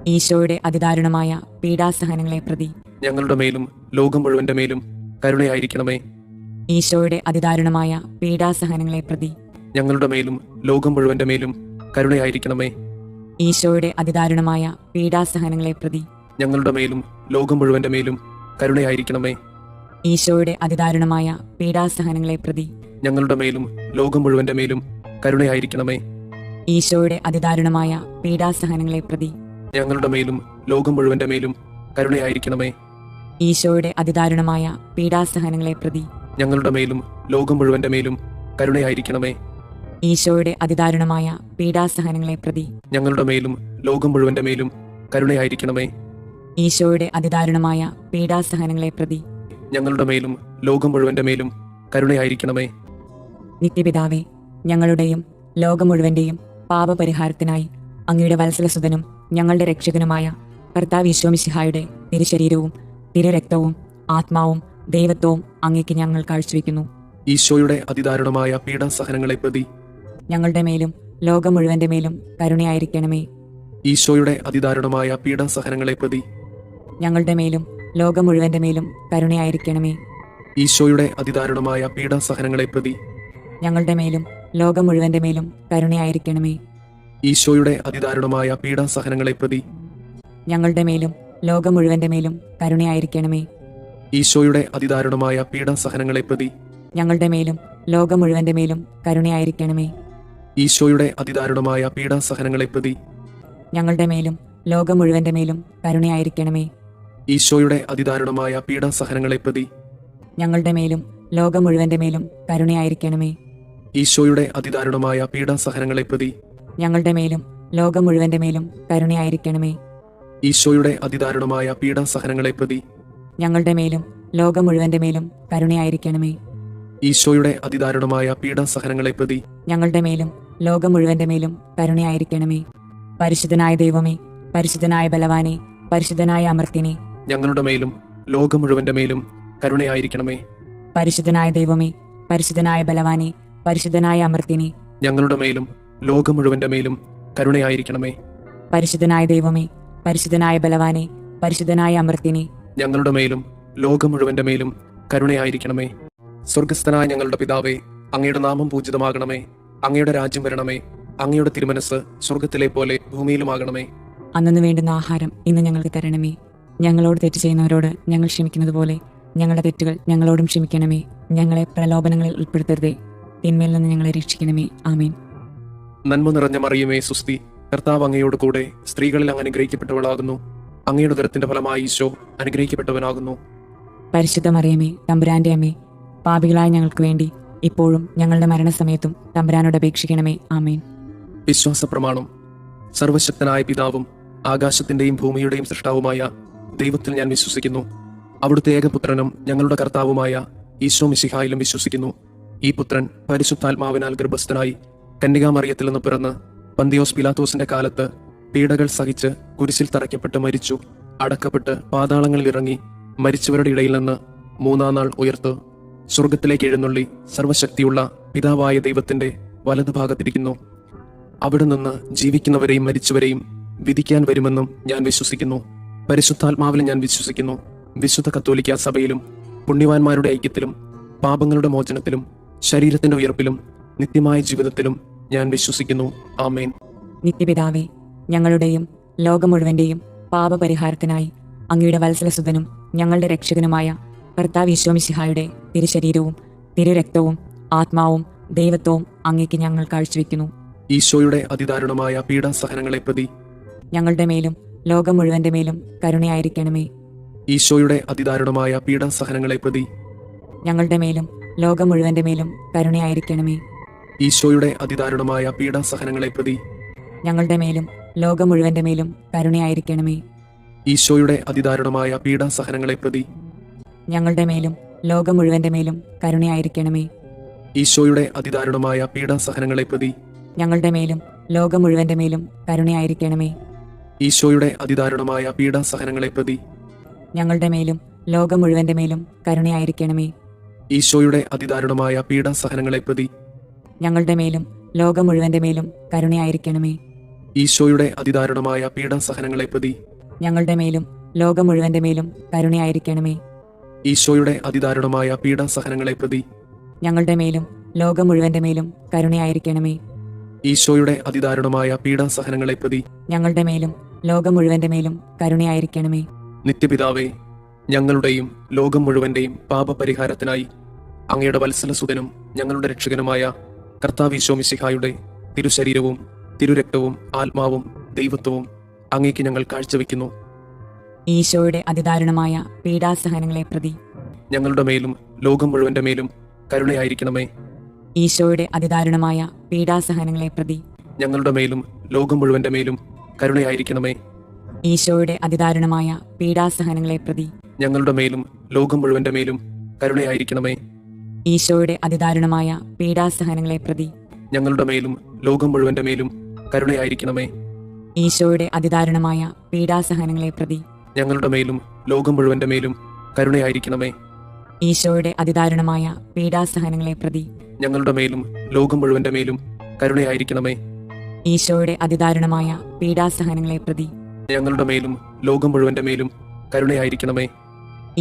ഈശോയുടെ അതിദാരുണമായ പീഡാസഹനങ്ങളെ പ്രതി ഞങ്ങളുടെ മേലും ലോകം മുഴുവന്റെ മേലും കരുണയായിരിക്കണമേ. ഈശോയുടെ അതിദാരുണമായ പീഡാസഹനങ്ങളെ പ്രതി ഞങ്ങളുടെ മേലും ലോകം മുഴുവന്റെ മേലും കരുണയായിരിക്കണമേ. ഈശോയുടെ അതിദാരുണമായ പീഡാസഹനങ്ങളെ പ്രതി ഞങ്ങളുടെ മേലും ലോകം മുഴുവന്റെ മേലും കരുണയായിരിക്കണമേ. ഈശോയുടെ അതിദാരുണമായ പീഡാസഹനങ്ങളെ പ്രതി ഞങ്ങളുടെ മേലും ലോകം മുഴുവന്റെ മേലും കരുണയായിരിക്കണമേ. ഈശോയുടെ അതിദാരുണമായ പീഡാസഹനങ്ങളെ പ്രതി ഞങ്ങളുടെ മേലും ലോകം മുഴുവന്റെ മേലും കരുണയായിരിക്കണമേ. ഈശോയുടെ അതിദാരുണമായ പീഡാസഹനങ്ങളെ പ്രതി ഞങ്ങളുടെ മേലും ലോകം മുഴുവന്റെ മേലും കരുണയായിരിക്കണമേ. ഈശോയുടെ അതിദാരുണമായ പീഡാസഹനങ്ങളെ പ്രതി ഞങ്ങളുടെ മേലും ലോകം മുഴുവന്റെ മേലും കരുണയായിരിക്കണമേ. ഈശോയുടെ അതിദാരുണമായ പീഡാസഹനങ്ങളെ പ്രതി ഞങ്ങളുടെ മേലും ലോകം മുഴുവന്റെ മേലും കരുണയായിരിക്കണമേ. നിത്യപിതാവേ, ഞങ്ങളുടെയും ലോകം മുഴുവന്റെയും പാപപരിഹാരത്തിനായി അങ്ങയുടെ വത്സലസുതനും ഞങ്ങളുടെ രക്ഷകനുമായ കർത്താവ് ഈശോ മിശിഹായുടെ തിരുശരീരവും തിരുരക്തവും ആത്മാവും ദൈവത്വവും അങ്ങേക്ക് ഞങ്ങൾ കാഴ്ചവെക്കുന്നു. ഈശോയുടെ അതിദാരുണമായ പീഡാസഹനങ്ങളെ പ്രതി ഞങ്ങളുടെ മേലും ലോകം മുഴുവന്റെ മേലും കരുണയായിരിക്കണമേ. ഈശോയുടെ അതിദാരുണമായ പീഡാസഹനങ്ങളെ പ്രതി ഞങ്ങളുടെ മേലും ലോകം മുഴുവന്റെ മേലും കരുണയായിരിക്കണമേ. ഈശോയുടെ അതിദാരുണമായ പീഡാസഹനങ്ങളെ പ്രതി ഞങ്ങളുടെ മേലും ലോകം മുഴുവന്റെ മേലും കരുണയായിരിക്കണമേ. ഈശോയുടെ അതിദാരുണമായ പീഡാസഹനങ്ങളെ പ്രതി ഞങ്ങളുടെ മേലും ലോകം മുഴുവന്റെ മേലും കരുണയായിരിക്കണമേ. ഈശോയുടെ അതിദാരുണമായ പീഡാസഹനങ്ങളെ പ്രതി ഞങ്ങളുടെ മേലും ലോകം മുഴുവന്റെ മേലും കരുണയായിരിക്കണമേ. ഈശോയുടെ അതിദാരുണമായ പീഡാസഹനങ്ങളെ പ്രതി ഞങ്ങളുടെ മേലും ലോകം മുഴുവന്റെ മേലും കരുണയായിരിക്കണമേ. ഈശോയുടെ അതിദാരുണമായ പീഡാസഹനങ്ങളെ പ്രതി ഞങ്ങളുടെ മേലും ലോകം മുഴുവന്റെ മേലും കരുണയായിരിക്കണമേ. ഈശോയുടെ അതിദാരുണമായ പീഡാസഹനങ്ങളെ പ്രതി ഞങ്ങളുടെ മേലും ലോകം മുഴുവന്റെ മേലും കരുണയായിരിക്കണമേ. ഈശോയുടെ അതിദാരുണമായ പീഡാസഹനങ്ങളെ പ്രതി ഞങ്ങളുടെ മേലും ലോകം മുഴുവന്റെ മേലും കരുണയായിരിക്കണമേ. ഈശോയുടെ അതിദാരുണമായ പീഡാസഹനങ്ങളെ പ്രതി ഞങ്ങളുടെ മേലും ലോകം മുഴുവന്റെ മേലും കരുണയായിരിക്കണമേ. പരിശുദ്ധനായ ദൈവമേ, പരിശുദ്ധനായ ബലവാനെ, പരിശുദ്ധനായ അമർത്യനെ, ഞങ്ങളുടെ മേലും ലോകം മുഴുവന്റെ മേലും കരുണയായിരിക്കണമേ. പരിശുദ്ധനായ ദൈവമേ, പരിശുദ്ധനായ ബലവാനെ, പരിശുദ്ധനായ അമർത്യനെ, ഞങ്ങളുടെ മേലും ലോകം മുഴുവന്റെ മേലും കരുണയായിരിക്കണമേ. പരിശുദ്ധനായ ദൈവമേ, പരിശുദ്ധനായ ബലവാനെ, പരിശുദ്ധനായ അമർത്യനെ, ഞങ്ങളുടെ മേലും ലോകം മുഴുവന്റെ മേലും കരുണയായിരിക്കണമേ. സ്വർഗസ്ഥനായ ഞങ്ങളുടെ പിതാവേ, അങ്ങയുടെ നാമം പൂജിതമാകണമേ. അങ്ങയുടെ രാജ്യം വരണമേ. അങ്ങയുടെ തിരുമനസ് സ്വർഗത്തിലെ പോലെ ഭൂമിയിലുമാകണമേ. അന്നു വേണ്ടുന്ന ആഹാരം ഇന്ന് ഞങ്ങൾക്ക് തരണമേ. ഞങ്ങളോട് തെറ്റ് ചെയ്യുന്നവരോട് ഞങ്ങൾ ക്ഷമിക്കുന്നത് പോലെ ഞങ്ങളുടെ തെറ്റുകൾ ഞങ്ങളോടും ക്ഷമിക്കണമേ. ഞങ്ങളെ പ്രലോഭനങ്ങളിൽ ഉൾപ്പെടുത്തരുതേ, തിന്മയിൽ നിന്ന് ഞങ്ങളെ രക്ഷിക്കണമേ. ആമേൻ. നന്മ നിറഞ്ഞ മറിയമേ, സുസ്തി, കർത്താവ് അങ്ങയോട് കൂടെ സ്ത്രീകളിൽ അങ്ങ് അനുഗ്രഹിക്കപ്പെട്ടവളാകുന്നു. അങ്ങയുടെ ഉദരത്തിന്റെ ഫലമായി ഈശോ അനുഗ്രഹിക്കപ്പെട്ടവനാകുന്നു. പരിശുദ്ധ മറിയമേ, തമ്പുരാന്റെ അമ്മേ, പാപികളായ ഞങ്ങൾക്ക് വേണ്ടി ഇപ്പോഴും ഞങ്ങളുടെ മരണസമയത്തും തമ്പുരാനോട് അപേക്ഷിക്കണമേ. ആമേൻ. വിശ്വാസ പ്രമാണം. സർവശക്തനായ പിതാവും ആകാശത്തിന്റെയും ഭൂമിയുടെയും സൃഷ്ടാവുമായ ദൈവത്തിൽ ഞാൻ വിശ്വസിക്കുന്നു. അവിടുത്തെ ഏകപുത്രനും ഞങ്ങളുടെ കർത്താവുമായ ഈശോ മിശിഹായിലും വിശ്വസിക്കുന്നു. ഈ പുത്രൻ പരിശുദ്ധാത്മാവിനാൽ ഗർഭസ്ഥനായി കന്യകാമറിയത്തിൽ നിന്ന് പിറന്ന് പന്തിയോസ് പിലാത്തോസിന്റെ കാലത്ത് പീഡകൾ സഹിച്ച് കുരിശിൽ തറയ്ക്കപ്പെട്ട് മരിച്ചു, അടക്കപ്പെട്ട് പാതാളങ്ങളിൽ ഇറങ്ങി, മരിച്ചവരുടെ ഇടയിൽ നിന്ന് മൂന്നാം നാൾ ഉയർത്ത് സ്വർഗത്തിലേക്ക് എഴുന്നള്ളി സർവശക്തിയുള്ള പിതാവായ ദൈവത്തിന്റെ വലതുഭാഗത്തിരിക്കുന്നു. അവിടെ നിന്ന് ജീവിക്കുന്നവരെയും മരിച്ചവരെയും വിധിക്കാൻ വരുമെന്നും ഞാൻ വിശ്വസിക്കുന്നു. പരിശുദ്ധാത്മാവിൽ ഞാൻ വിശ്വസിക്കുന്നു. വിശുദ്ധ കത്തോലിക്കാ സഭയിലും പുണ്യവാന്മാരുടെ ഐക്യത്തിലും പാപങ്ങളുടെ മോചനത്തിലും ശരീരത്തിന്റെ ഉയർപ്പിലും നിത്യമായ ജീവിതത്തിലും ഞാൻ വിശ്വസിക്കുന്നു. ആമേൻ. നിത്യപിതാവേ, ഞങ്ങളുടെയും ലോകം മുഴുവന്റെയും പാപപരിഹാരത്തിനായി അങ്ങയുടെ വത്സലസുതനും ഞങ്ങളുടെ രക്ഷകനുമായ കർത്താവ് ഈശോ മിശിഹായുടെ തിരുശരീരവും തിരുരക്തവും ആത്മാവും ദൈവത്വവും അങ്ങേക്ക് ഞങ്ങൾ കാഴ്ചവെക്കുന്നു. ഈശോയുടെ അതിദാരുണമായ പീഡാസഹനങ്ങളെ പ്രതി ഞങ്ങളുടെ മേലും ലോകം മുഴുവന്റെ മേലും കരുണയായിരിക്കണമേ. ഈശോയുടെ അതിദാരുണമായ പീഡാസഹനങ്ങളെ പ്രതി ഞങ്ങളുടെ മേലും ലോകം മുഴുവന്റെ മേലും കരുണയായിരിക്കണമേ. ഈശോയുടെ അതിദാരുണമായ പീഡാസഹനങ്ങളെ പ്രതി ഞങ്ങളുടെ മേലും ലോകം മുഴുവന്റെ മേലും കരുണയായിരിക്കണമേ. ഈശോയുടെ അതിദാരുണമായ പീഡാസഹനങ്ങളെ പ്രതി ഞങ്ങളുടെ മേലും ലോകം മുഴുവന്റെ മേലും കരുണയായിരിക്കണമേ. ഈശോയുടെ അതിദാരുണമായ പീഡാസഹനങ്ങളെ പ്രതി ഞങ്ങളുടെ മേലും ലോകം മുഴുവന്റെ മേലും കരുണയായിരിക്കണമേ. ഈശോയുടെ അതിദാരുണമായ പീഡാസഹനങ്ങളെ പ്രതി ഞങ്ങളുടെ മേലും ലോകം മുഴുവന്റെ മേലും കരുണയായിരിക്കണമേ. ഈശോയുടെ അതിദാരുണമായ പീഡാസഹനങ്ങളെ പ്രതി ഞങ്ങളുടെ മേലും ലോകം മുഴുവന്റെ മേലും കരുണയായിരിക്കണമേ. ഈശോയുടെ അതിദാരുണമായ പീഡാസഹനങ്ങളെ പ്രതി ഞങ്ങളുടെ മേലും ലോകം മുഴുവന്റെ മേലും കരുണയായിരിക്കണമേ. ഈശോയുടെ അതിദാരുണമായ പീഡാസഹനങ്ങളെ പ്രതി ഞങ്ങളുടെ മേലും ലോകം മുഴുവന്റെ മേലും കരുണയായിരിക്കണമേ. ഈശോയുടെ അതിദാരുണമായ പീഡാസഹനങ്ങളെ പ്രതി ഞങ്ങളുടെ മേലും ലോകം മുഴുവന്റെ മേലും കരുണയായിരിക്കണമേ. നിത്യപിതാവേ, ഞങ്ങളുടെയും ലോകം മുഴുവന്റെയും പാപപരിഹാരത്തിനായി അങ്ങയുടെ വത്സലസുതനും ഞങ്ങളുടെ രക്ഷകനുമായ കർത്താവ് ഈശോ മിശിഹായുടെ തിരുശരീരവും തിരുരക്തവും ആത്മാവും ദൈവത്വവും അങ്ങേക്ക് ഞങ്ങൾ കാഴ്ചവെക്കുന്നു. ഈശോയുടെ അതിദാരുണമായ പീഡാസഹനങ്ങളെ പ്രതി ഞങ്ങളുടെ മേലും ലോകം മുഴുവന്റെ മേലും കരുണയായിരിക്കണമേ. ഈശോയുടെ അതിദാരുണമായ പീഡാസഹനങ്ങളെ പ്രതി ഞങ്ങളുടെ മേലും ലോകം മുഴുവന്റെ മേലും കരുണയായിരിക്കണമേ. ഈശോയുടെ അതിദാരുണമായ പീഡാസഹനങ്ങളെ പ്രതി ഞങ്ങളുടെ മേലും ലോകം മുഴുവന്റെ മേലും കരുണയായിരിക്കണമേ. ഈശോയുടെ അതിദാരുണമായ പീഡാസഹനങ്ങളെ പ്രതി ഞങ്ങളുടെ മേലും ലോകം മുഴുവന്റെ മേലും കരുണയായിരിക്കണമേ. ഈശോയുടെ അതിദാരുണമായ പീഡാസഹനങ്ങളെ പ്രതി ഞങ്ങളുടെ മേലും ലോകം മുഴുവന്റെ മേലും കരുണയായിരിക്കണമേ. ഈശോയുടെ അതിദാരുണമായ പീഡാസഹനങ്ങളെ പ്രതി ഞങ്ങളുടെ മേലും ലോകം മുഴുവന്റെ മേലും കരുണയായിരിക്കണമേ. ഈശോയുടെ അതിദാരുണമായ പീഡാസഹനങ്ങളെ പ്രതി ഞങ്ങളുടെ മേലും ലോകം മുഴുവന്റെ മേലും കരുണയായിരിക്കണമേ.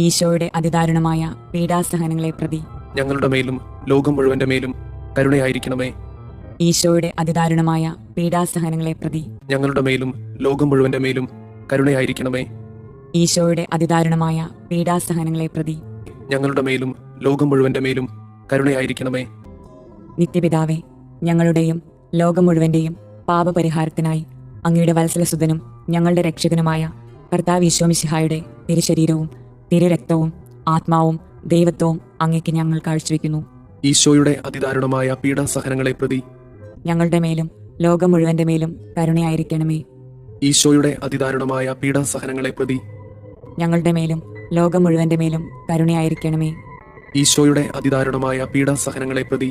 ഈശോയുടെ അതിദാരുണമായ പീഡാസഹനങ്ങളെ പ്രതി ഞങ്ങളുടെ മേലും ലോകം മുഴുവന്റെ മേലും കരുണയായിരിക്കണമേ. ഈശോയുടെ അതിദാരുണമായ പീഡാസഹനങ്ങളെ പ്രതി ഞങ്ങളുടെ മേലും ലോകം മുഴുവന്റെ മേലും കരുണയായിരിക്കണമേ. ഈശോയുടെ അതിദാരുണമായ പീഡാസഹനങ്ങളെ പ്രതി ഞങ്ങളുടെ മേലും ലോകം മുഴുവന്റെ മേലും കരുണയായിരിക്കണമേ. നിത്യപിതാവേ, ഞങ്ങളുടെയും ലോകം മുഴുവന്റെയും പാപപരിഹാരത്തിനായി അങ്ങയുടെ വത്സലസുതനും ഞങ്ങളുടെ രക്ഷകനുമായ കർത്താവ് ഈശോ മിശിഹായുടെ തിരുശരീരവും തിരുരക്തവും ആത്മാവും ദൈവത്വവും അങ്ങേക്ക് ഞങ്ങൾ കാഴ്ചവെക്കുന്നു. ഈശോയുടെ അതിദാരുണമായ പീഡാസഹനങ്ങളെ പ്രതി ഞങ്ങളുടെ മേലും ലോകം മുഴുവന്റെ മേലും കരുണയായിരിക്കണമേ. ഈശോയുടെ അതിദാരുണമായ പീഡാസഹനങ്ങളെ പ്രതി ഞങ്ങളുടെ മേലും ലോകം മുഴുവന്റെ മേലും കരുണയായിരിക്കണമേ. ഈശോയുടെ അതിദാരുണമായ പീഡാസഹനങ്ങളെ പ്രതി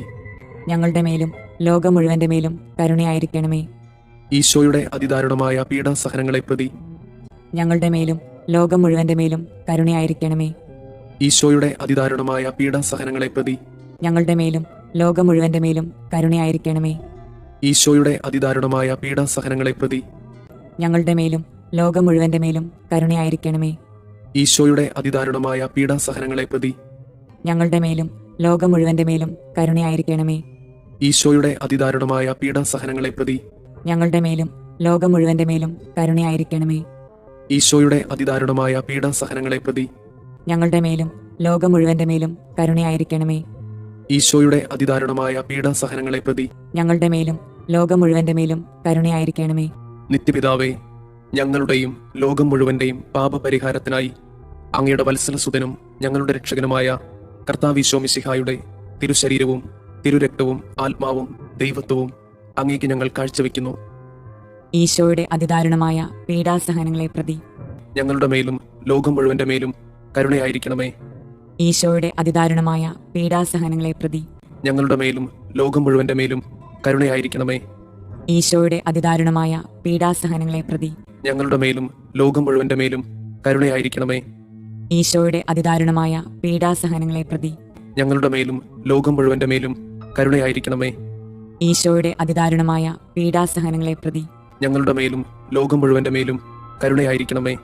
ഞങ്ങളുടെ മേലും ലോകം മുഴുവന്റെ മേലും കരുണയായിരിക്കണമേ. ഈശോയുടെ അതിദാരുണമായ പീഡാസഹനങ്ങളെ പ്രതി ഞങ്ങളുടെ മേലും ലോകം മുഴുവന്റെ മേലും കരുണയായിരിക്കണമേ. ഈശോയുടെ അതിദാരുണമായ പീഡാസഹനങ്ങളെ പ്രതി ഞങ്ങളുടെ മേലും ലോകം മുഴുവന്റെ മേലും കരുണയായിരിക്കണമേ. ഈശോയുടെ അതിദാരുണമായ പീഡാസഹനങ്ങളെ പ്രതി ഞങ്ങളുടെ മേലും ലോകം മുഴുവന്റെ മേലും കരുണയായിരിക്കണമേ. ഈശോയുടെ അതിദാരുണമായ പീഡാസഹനങ്ങളെ പ്രതി ഞങ്ങളുടെ മേലും ലോകം മുഴുവന്റെ മേലും കരുണയായിരിക്കണമേ. ഈശോയുടെ അതിദാരുണമായ പീഡാസഹനങ്ങളെ പ്രതി ഞങ്ങളുടെ മേലും ലോകം മുഴുവന്റെ മേലും കരുണയായിരിക്കണമേ. ഈശോയുടെ അതിദാരുണമായ പീഡാസഹനങ്ങളെ പ്രതി ഞങ്ങളുടെ മേലും ലോകം മുഴുവന്റെ മേലും കരുണയായിരിക്കണമേ. ഈശോയുടെ അതിദാരുണമായ പീഡാസഹനങ്ങളെ പ്രതി ഞങ്ങളുടെ മേലും ലോകം മുഴുവന്റെ മേലും കരുണയായിരിക്കണമേ. നിത്യപിതാവേ, ഞങ്ങളുടെയും ലോകം മുഴുവന്റെയും പാപപരിഹാരത്തിനായി അങ്ങയുടെ വത്സലസുതനും ഞങ്ങളുടെ രക്ഷകനുമായ കർത്താവ് ഈശോ മിശിഹായുടെ തിരുശരീരവും തിരുരക്തവും ആത്മാവും ദൈവത്വവും അങ്ങേക്ക് ഞങ്ങൾ കാഴ്ചവെക്കുന്നു. ഈശോയുടെ അതിദാരുണമായ പീഡാസഹനങ്ങളെ പ്രതി ഞങ്ങളുടെ മേലും ലോകം മുഴുവന്റെ മേലും കരുണയായിരിക്കണമേ. ഈശോയുടെ അതിദാരുണമായ പീഡാസഹനങ്ങളെ പ്രതി ഞങ്ങളുടെ മേലും ലോകം മുഴുവന്റെ മേലും കരുണയായിരിക്കണമേ. ഈശോയുടെ അതിദാരുണമായ പീഡാസഹനങ്ങളെ പ്രതി ഞങ്ങളുടെ മേലും ലോകം മുഴുവന്റെ മേലും കരുണയായിരിക്കണമേ. ഈശോയുടെ അതിദാരുണമായ പീഡാസഹനങ്ങളെ പ്രതി ഞങ്ങളുടെ മേലും ലോകം മുഴുവന്റെ മേലും കരുണയായിരിക്കണമേ. ഈശോയുടെ അതിദാരുണമായ പീഡാസഹനങ്ങളെ പ്രതി ഞങ്ങളുടെ മേലും ലോകം മുഴുവന്റെ മേലും കരുണയായിരിക്കണമേ.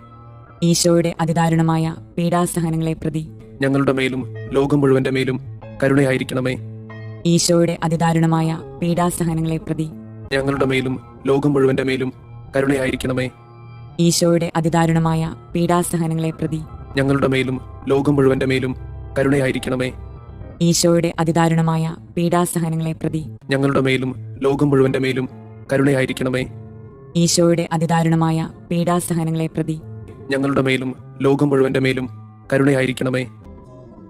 ഈശോയുടെ അതിദാരുണമായ പീഡാസഹനങ്ങളെ പ്രതി ഞങ്ങളുടെ മേലും ലോകം മുഴുവന്റെ മേലും കരുണയായിരിക്കണമേ. ഈശോയുടെ അതിദാരുണമായ പീഡാസഹനങ്ങളെ പ്രതി ഞങ്ങളുടെ മേലും ലോകം മുഴുവന്റെ മേലും കരുണയായിരിക്കണമേ. ഈശോയുടെ അതിദാരുണമായ പീഡാസഹനങ്ങളെ പ്രതി ഞങ്ങളുടെ മേലും ലോകം മുഴുവന്റെ മേലും കരുണയായിരിക്കണമേ. ഈശോയുടെ അതിദാരുണമായ പീഡാസഹനങ്ങളെ പ്രതി ഞങ്ങളുടെ മേലും ലോകം മുഴുവന്റെ മേലും കരുണയായിരിക്കണമേ. ഈശോയുടെ അതിദാരുണമായ പീഡാസഹനങ്ങളെ പ്രതി ഞങ്ങളുടെ മേലും ലോകം മുഴുവന്റെ മേലും കരുണയായിരിക്കണമേ.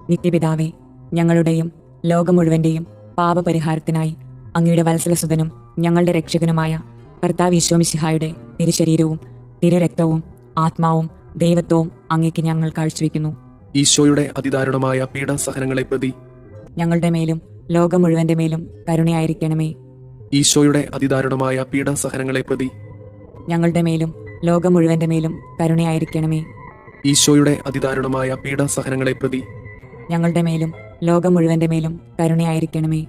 നിത്യപിതാവേ, ഞങ്ങളുടെയും ലോകം മുഴുവന്റെയും പാപപരിഹാരത്തിനായി അങ്ങയുടെ വത്സലസുതനും ഞങ്ങളുടെ രക്ഷകനുമായ കർത്താവ് ഈശോമിശിഹായുടെ തിരുശരീരവും തിരുരക്തവും ആത്മാവും ദൈവത്വവും അങ്ങേക്ക് ഞങ്ങൾ കാഴ്ചവെക്കുന്നു. ഈശോയുടെ അതിദാരുണമായ പീഡാസഹനങ്ങളെ പ്രതി ഞങ്ങളുടെ മേലും ലോകം മുഴുവന്റെ മേലും കരുണയായിരിക്കണമേ. ഈശോയുടെ അതിദാരുണമായ പീഡാസഹനങ്ങളെ പ്രതി ഞങ്ങളുടെ മേലും ലോകം മുഴുവന്റെ മേലും കരുണയായിരിക്കണമേ. ഈശോയുടെ അതിദാരുണമായ പീഡാസഹനങ്ങളെ പ്രതി ഞങ്ങളുടെ മേലും ലോകം മുഴുവന്റെ മേലും കരുണയായിരിക്കണമേ.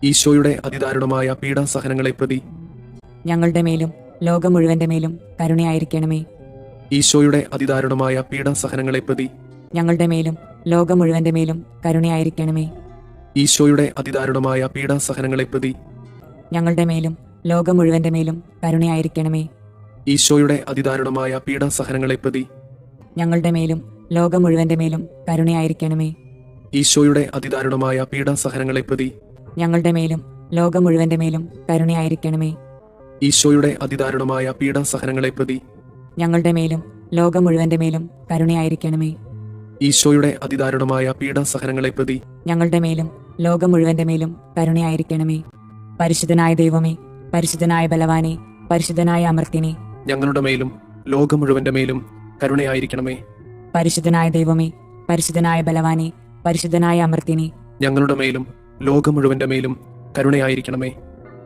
ഈശോയുടെ അതിദാരുണമായ പീഡാസഹനങ്ങളെ പ്രതി ഞങ്ങളുടെ മേലും ലോകം മുഴുവന്റെ മേലും കരുണയായിരിക്കണമേ. ഈശോയുടെ അതിദാരുണമായ പീഡാസഹനങ്ങളെ പ്രതി ഞങ്ങളുടെ മേലും ലോകം മുഴുവന്റെ മേലും കരുണയായിരിക്കണമേ. ഈശോയുടെ അതിദാരുണമായ പീഡാസഹനങ്ങളെ പ്രതി ഞങ്ങളുടെ മേലും ലോകം മുഴുവന്റെ മേലും കരുണയായിരിക്കണമേ. ഈശോയുടെ അതിദാരുണമായ പീഡാസഹനങ്ങളെ പ്രതി ഞങ്ങളുടെ മേലും ലോകം മുഴുവന്റെ മേലും കരുണയായിരിക്കണമേ. ഈശോയുടെ അതിദാരുണമായ പീഡാസഹനങ്ങളെ പ്രതി ഞങ്ങളുടെ മേലും ലോകം മുഴുവന്റെ മേലും കരുണയായിരിക്കണമേ. ഈശോയുടെ അതിദാരുണമായ പീഡാസഹനങ്ങളെ പ്രതി ഞങ്ങളുടെ മേലും ലോകം മുഴുവന്റെ മേലും കരുണയായിരിക്കണമേ. ഈശോയുടെ അതിദാരുണമായ പീഡാസഹനങ്ങളെ പ്രതി ഞങ്ങളുടെ മേലും ലോകം മുഴുവന്റെ മേലും കരുണയായിരിക്കണമേ. പരിശുദ്ധനായ ദൈവമേ, പരിശുദ്ധനായ ബലവാനെ, പരിശുദ്ധനായ അമർത്യനെ, ഞങ്ങളുടെ മേലും ലോകം മുഴുവന്റെ മേലും കരുണയായിരിക്കണമേ. പരിശുദ്ധനായ ദൈവമേ, പരിശുദ്ധനായ ബലവാനെ, പരിശുദ്ധനായ അമർത്യനെ, ഞങ്ങളുടെ മേലും ലോകം മുഴുവന്റെ മേലും കരുണയായിരിക്കണമേ.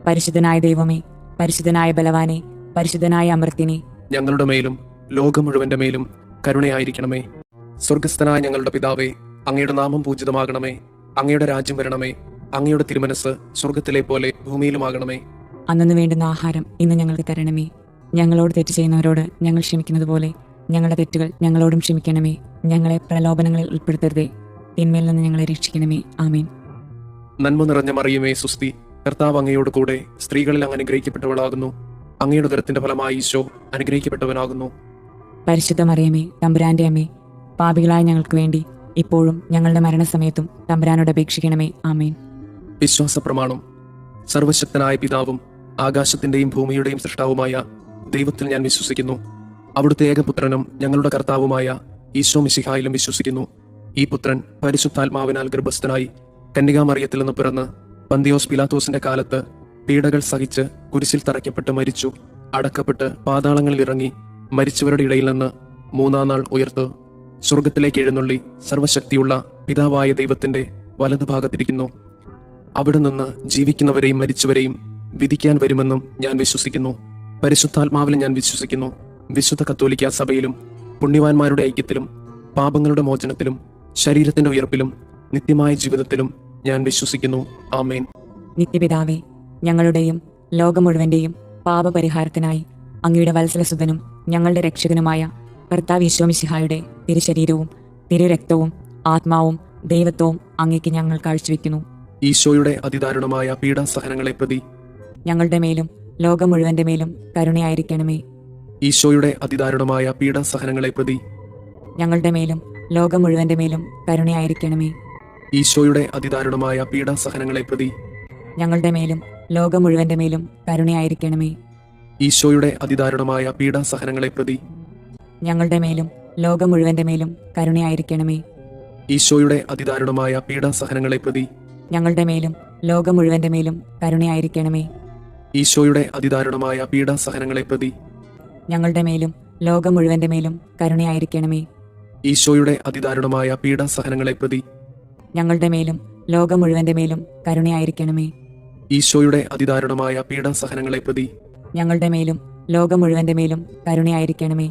പരിശുദ്ധനായ ദൈവമേ, പരിശുദ്ധനായ ബലവാനെ, പരിശുദ്ധനായ അമർത്യനെ, ഞങ്ങളുടെ മേലും ലോകം മുഴുവന്റെ മേലും കരുണയായിരിക്കണമേ. സ്വർഗസ്ഥനായ ഞങ്ങളുടെ പിതാവേ, അങ്ങയുടെ നാമം പൂജിതമാകണമേ. അങ്ങയുടെ രാജ്യം വരണമേ. അങ്ങയുടെ തിരുമനസ് സ്വർഗത്തിലെ പോലെ ഭൂമിയിലുമാകണമേ. അന്നു വേണ്ടുന്ന ആഹാരം ഇന്ന് ഞങ്ങൾക്ക് തരണമേ. ഞങ്ങളോട് തെറ്റ് ചെയ്യുന്നവരോട് ഞങ്ങൾ ക്ഷമിക്കുന്നത് പോലെ ഞങ്ങളുടെ തെറ്റുകൾ ഞങ്ങളോടും ക്ഷമിക്കണമേ. ഞങ്ങളെ പ്രലോഭനങ്ങളിൽ ഉൾപ്പെടുത്തരുതേ, തിന്മയിൽ നിന്ന് ഞങ്ങളെ രക്ഷിക്കണമേ. ആമേൻ. നന്മ നിറഞ്ഞ മറിയമേ, സുസ്തി, കർത്താവ് അങ്ങയോട് കൂടെ സ്ത്രീകളിൽ അങ്ങ് അനുഗ്രഹിക്കപ്പെട്ടവളാകുന്നു. അങ്ങയുടെ ഉദരത്തിന്റെ ഫലമായി ഈശോ അനുഗ്രഹിക്കപ്പെട്ടവനാകുന്നു. പരിശുദ്ധ മറിയമേ, തമ്പുരാന്റെ അമ്മേ, പാപികളായ ഞങ്ങൾക്ക് വേണ്ടി ഇപ്പോഴും ഞങ്ങളുടെ മരണസമയത്തും തമ്പുരാനോട് അപേക്ഷിക്കണമേ. ആമേൻ. വിശ്വാസ പ്രമാണം. സർവശക്തനായ പിതാവും ആകാശത്തിന്റെയും ഭൂമിയുടെയും സൃഷ്ടാവുമായ ദൈവത്തിൽ ഞാൻ വിശ്വസിക്കുന്നു. അവിടുത്തെ ഏകപുത്രനും ഞങ്ങളുടെ കർത്താവുമായ ഈശോ മിശിഹായിലും വിശ്വസിക്കുന്നു. ഈ പുത്രൻ പരിശുദ്ധാത്മാവിനാൽ ഗർഭസ്ഥനായി കന്യകാമറിയത്തിൽ നിന്ന് പിറന്ന് പന്തിയോസ് പിലാത്തോസിന്റെ കാലത്ത് പീഡകൾ സഹിച്ച് കുരിശിൽ തറയ്ക്കപ്പെട്ട് മരിച്ചു, അടക്കപ്പെട്ട് പാതാളങ്ങളിൽ ഇറങ്ങി മരിച്ചവരുടെ ഇടയിൽ നിന്ന് മൂന്നാം നാൾ ഉയർത്ത് സ്വർഗത്തിലേക്ക് എഴുന്നള്ളി സർവശക്തിയുള്ള പിതാവായ ദൈവത്തിന്റെ വലതുഭാഗത്തിരിക്കുന്നു. അവിടെ നിന്ന് ജീവിക്കുന്നവരെയും മരിച്ചവരെയും വിധിക്കാൻ വരുമെന്നും ഞാൻ വിശ്വസിക്കുന്നു. പരിശുദ്ധാത്മാവിലും ഞാൻ വിശ്വസിക്കുന്നു. വിശുദ്ധ കത്തോലിക്ക സഭയിലും പുണ്യവാന്മാരുടെ ഐക്യത്തിലും പാപങ്ങളുടെ മോചനത്തിലും ശരീരത്തിന്റെ ഉയർപ്പിലും നിത്യമായ ജീവിതത്തിലും ഞാൻ വിശ്വസിക്കുന്നു. ആമേൻ. നിത്യപിതാവേ, ഞങ്ങളുടെയും ലോകം മുഴുവന്റെയും പാപപരിഹാരത്തിനായി അങ്ങയുടെ വത്സലസുതനും ഞങ്ങളുടെ രക്ഷകനുമായ കർത്താവ് ഈശോമിശിഹായുടെ തിരുശരീരവും തിരുരക്തവും ആത്മാവും ദൈവത്വവും അങ്ങേക്ക് ഞങ്ങൾ കാഴ്ചവെക്കുന്നു. ഈശോയുടെ അതിദാരുണമായ പീഡാസഹനങ്ങളെ പ്രതി ഞങ്ങളുടെ മേലും ലോകം മുഴുവന്റെ മേലും കരുണയായിരിക്കണമേ. ഈശോയുടെ അതിദാരുണമായ പീഡാസഹനങ്ങളെ പ്രതി ഞങ്ങളുടെ മേലും ലോകം മുഴുവന്റെ മേലും കരുണയായിരിക്കണമേ. ഈശോയുടെ അതിദാരുണമായ പീഡാസഹനങ്ങളെ പ്രതി ഞങ്ങളുടെ മേലും ലോകം മുഴുവന്റെ മേലും കരുണയായിരിക്കണമേ. ഈശോയുടെ അതിദാരുണമായ പീഡാസഹനങ്ങളെ പ്രതി ഞങ്ങളുടെ മേലും ലോകം മുഴുവന്റെ മേലും കരുണയായിരിക്കണമേ. ഈശോയുടെ അതിദാരുണമായ പീഡാസഹനങ്ങളെ പ്രതി ഞങ്ങളുടെ മേലും ലോകം മുഴുവന്റെ മേലും കരുണയായിരിക്കണമേ. ഈശോയുടെ അതിദാരുണമായ പീഡാസഹനങ്ങളെ പ്രതി ഞങ്ങളുടെ മേലും ലോകം മുഴുവന്റെ മേലും കരുണയായിരിക്കണമേ. ഈശോയുടെ അതിദാരുണമായ പീഡാസഹനങ്ങളെ പ്രതി ഞങ്ങളുടെ മേലും ലോകം മുഴുവന്റെ മേലും കരുണയായിരിക്കണമേ. ഈശോയുടെ അതിദാരുണമായ പീഡാസഹനങ്ങളെ പ്രതി ഞങ്ങളുടെ മേലും ലോകം മുഴുവന്റെ മേലും കരുണയായിരിക്കണമേ.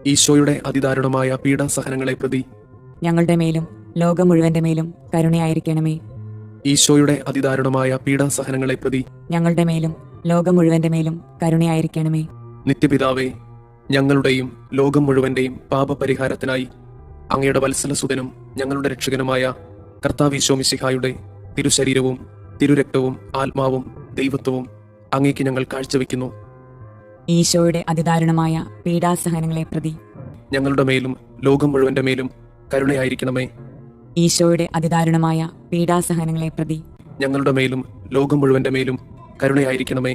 ഈശോയുടെ അതിദാരുണമായ പീഡാസഹനങ്ങളെ പ്രതി ഞങ്ങളുടെ മേലും ലോകം മുഴുവന്റെ മേലും കരുണയായിരിക്കണമേ. ഈശോയുടെ അതിദാരുണമായ പീഡാസഹനങ്ങളെ പ്രതി ഞങ്ങളുടെ മേലും ലോകം മുഴുവന്റെ മേലും കരുണയായിരിക്കണമേ. നിത്യപിതാവേ, ഞങ്ങളുടെയും ലോകം മുഴുവന്റെയും പാപപരിഹാരത്തിനായി അങ്ങയുടെ വത്സലസുതനും ഞങ്ങളുടെ രക്ഷകനുമായ കർത്താവ് മിശിഹായുടെ തിരുശരീരവും തിരുരക്തവും ആത്മാവും ദൈവത്വവും അങ്ങേക്ക് ഞങ്ങൾ കാഴ്ചവെക്കുന്നു. ഈശോയുടെ അതിദാരുണമായ പീഡാസഹനങ്ങളെ പ്രതി ഞങ്ങളുടെ മേലും ലോകം മുഴുവന്റെ മേലും കരുണയായിരിക്കണമേ. ഈശോയുടെ അതിദാരുണമായ പീഡാസഹനങ്ങളെ പ്രതി ഞങ്ങളുടെ മേലും ലോകം മുഴുവന്റെ മേലും കരുണയായിരിക്കണമേ.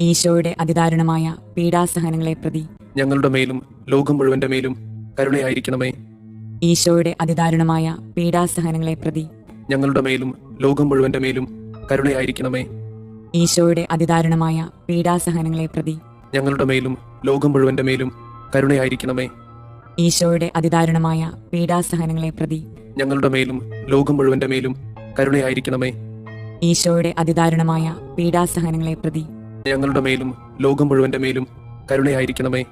ഈശോയുടെ അതിദാരുണമായ പീഡാസഹനങ്ങളെ പ്രതി ഞങ്ങളുടെ മേലും ലോകം മുഴുവന്റെ മേലും കരുണയായിരിക്കണമേ. ഈശോയുടെ അതിദാരുണമായ പീഡാസഹനങ്ങളെ പ്രതി ഞങ്ങളുടെ മേലും ലോകം മുഴുവന്റെ മേലും കരുണയായിരിക്കണമേ. ഈശോയുടെ അതിദാരുണമായ പീഡാസഹനങ്ങളെ പ്രതി ഞങ്ങളുടെ മേലും ലോകം മുഴുവന്റെ മേലും കരുണയായിരിക്കണമേ. ഈശോയുടെ അതിദാരുണമായ പീഡാസഹനങ്ങളെ പ്രതി ഞങ്ങളുടെ മേലും ലോകം മുഴുവന്റെ മേലും കരുണയായിരിക്കണമേ. ഈശോയുടെ അതിദാരുണമായ പീഡാസഹനങ്ങളെ പ്രതി ഞങ്ങളുടെ മേലും ലോകം മുഴുവന്റെ മേലും കരുണയായിരിക്കണമേ.